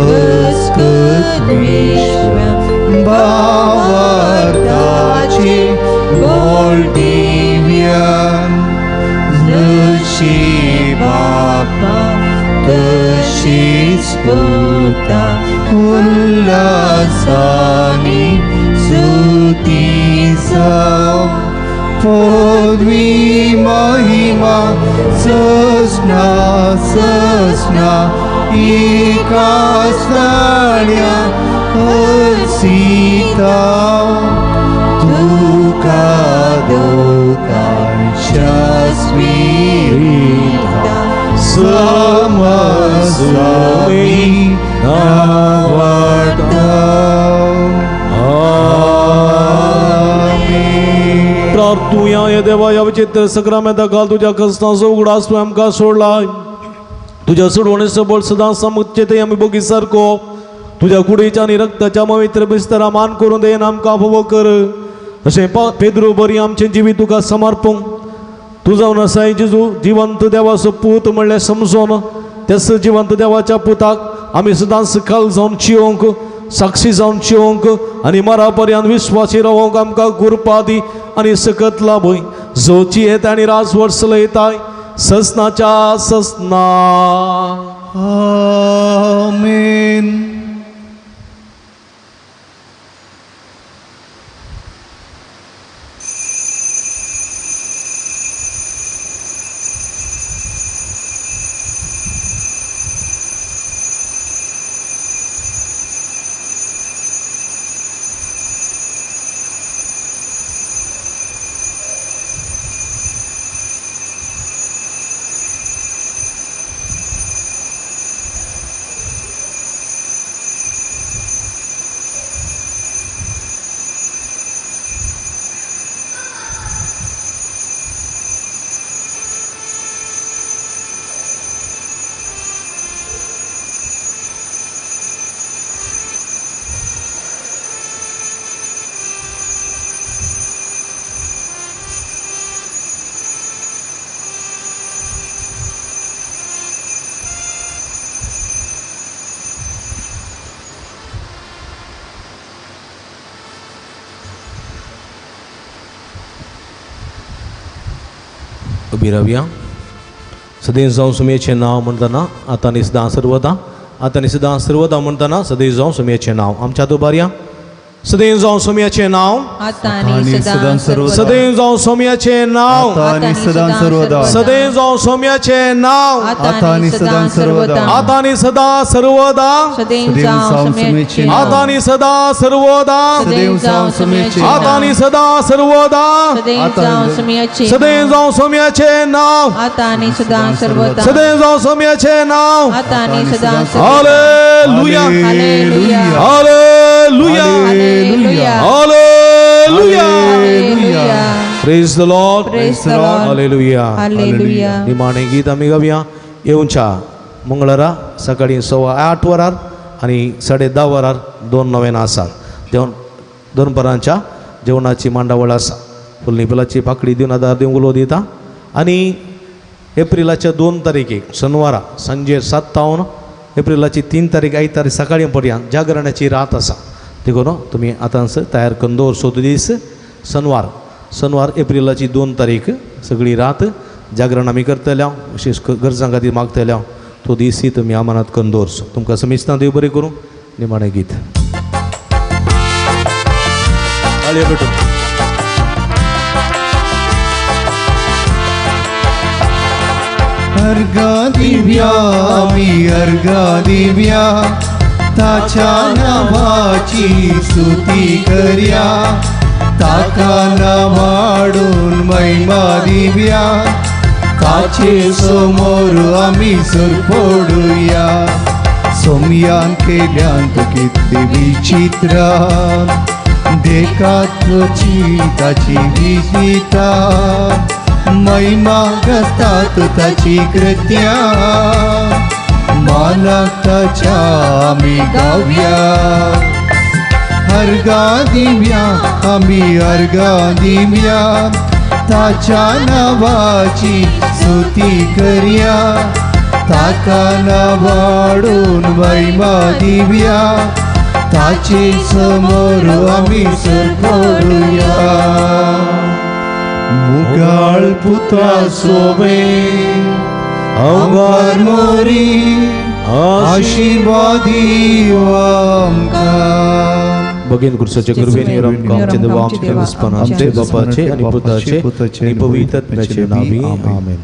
अस्कत विश्वं भावार्थाचे गोल्डिव्यान जशी बापा तशीच पुता उल्हासानी स्तुती जाव पदवी महिमा सजना सजना एका स्थाण्या हसिता तुका दोकांच्या स्वीरिता समजवी आवडता. प्रार्थूया ये देवा या विचित्र सक्रामेंता काल तुझ्या कष्टाचो उगडास तू आमकां सोडलाय. तुझ्या सोडवणेचो बळ सदां समुच्चेते आमी बोगी सारको तुझ्या कुडीच्या आनी रक्ताच्या पवित्र बिस्तरा मान करून देन आमकां फोव कर. अशें पेद्रू बरी आमचें जिवीत तुका समर्पूंक तू जावन आसाय जेजू जिवंत देवाचो पूत म्हणलें समजोन त्याच जिवंत देवाच्या पुताक आमी सदां सकाळ जावन जियोंक साक्षी जावन जियोंक आनी मरा पर्यंत विश्वासी रावोंक आमकां कृपा दी आनी सकत लाभय. जोची येता आनी राजवट चलयताय ससनाच्या ससना. आमेन. उभी सदैव जावं सुमेचें नांव म्हणटना आतां सदां सर्वदा आतां सदां सर्वदा म्हणटना सदैव जावं सुमेचें नांव. आमच्या दुबाऱ्या सदैव जावं सुम्याचें नांव आतांनी सदां सर्वदा सदैव जावं सुम्याचें नांव आतांनी सदां सर्वदा सदैव जावं सुम्याचें नांव आतांनी सदां सर्वदा आतांनी सदां सर्वदा सदैव जावं सुमेचें नांव आतांनी सदां सर्वदा सदैव जावं सुमेचें नांव आतांनी सदां सर्वदा सदैव जावं सुमेचें सदैव जावं सुम्याचें नांव आतांनी सदां सर्वदा सदैव जावं सुम्याचें नांव. आतांनी सदां hallelujah hallelujah hallelujah hallelujah hallelujah. Hallelujah. Praise the Lord Praise the Lord. Hallelujah. Hallelujah. निमाणें गीत आमी गावया येवच्या मंगळारा सकाळी 8:15 वरार आनी 10:30 वरार 2 नवेन आसात. दनपरांच्या जेवणाची मांडावळ आसा. फुलनी फुलाची पाकळी दिवन आदार दिवंक उलो दिता आनी एप्रिलाच्या 2 तारीखेक शनिवारा सांजे 7 तावन एप्रिलाची 3 तारीख आयतार सकाळी पर्यंत जागरणाची रात आसा. देखून तुमी आतांच तयार करून दवरचो दीस शनिवार एप्रिलाची 2 तारीख सगळी रात जागरण आमी करतल्या विशेष गरजां खातीर मागतल्या तो दीसय तुमी आमानात करून दवरचो. तुमकां समेस्तां देव बरें करूं. निमाणें गीत अर्घा दिव्या मी अर्घा दिव्या ताच्या नावाची स्तुती करया ताका नावाडून महिमा दिव्या ताचे समोर आमी सरपडुया. सोमयान केल्यांत कितली विचित्रा देखात ताची विजिता महिमा गसतात ताची कृत्या मानाक ताच्या आमी गावया. अर्गा दिवया आम्ही अर्गा दिवया ताच्या नावाची स्तुती करया ताका नावाडून महिमा दिवया ताचे समोर आम्ही सर करूया मुगाळ पुत्रा सोबे अवघार मोरी आशीर्वादी आमकां भगीन कुर्साच्या कृपेने आमकां आमचे देवा आमचे देवस्थान आमचे बापाचे आणि पुताचे आणि पवित्र आत्म्याचे नामी आमेन.